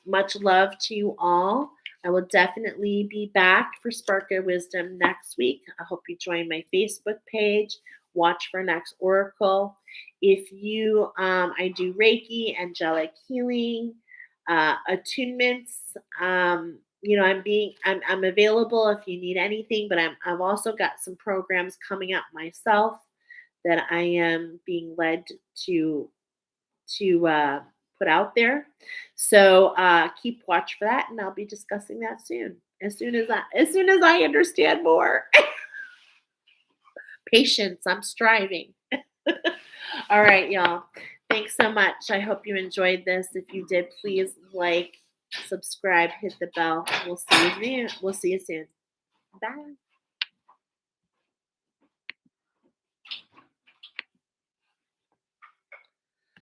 Much love to you all. I will definitely be back for Spark of Wisdom next week. I hope you join my Facebook page. Watch for next Oracle. If you, I do Reiki, angelic healing, attunements. I'm available if you need anything. But I've also got some programs coming up myself that I am being led to put out there. So keep watch for that, and I'll be discussing that soon. As soon as I understand more. Patience, I'm striving. All right, y'all. Thanks so much. I hope you enjoyed this. If you did, please like, subscribe, hit the bell. We'll see you soon. Bye.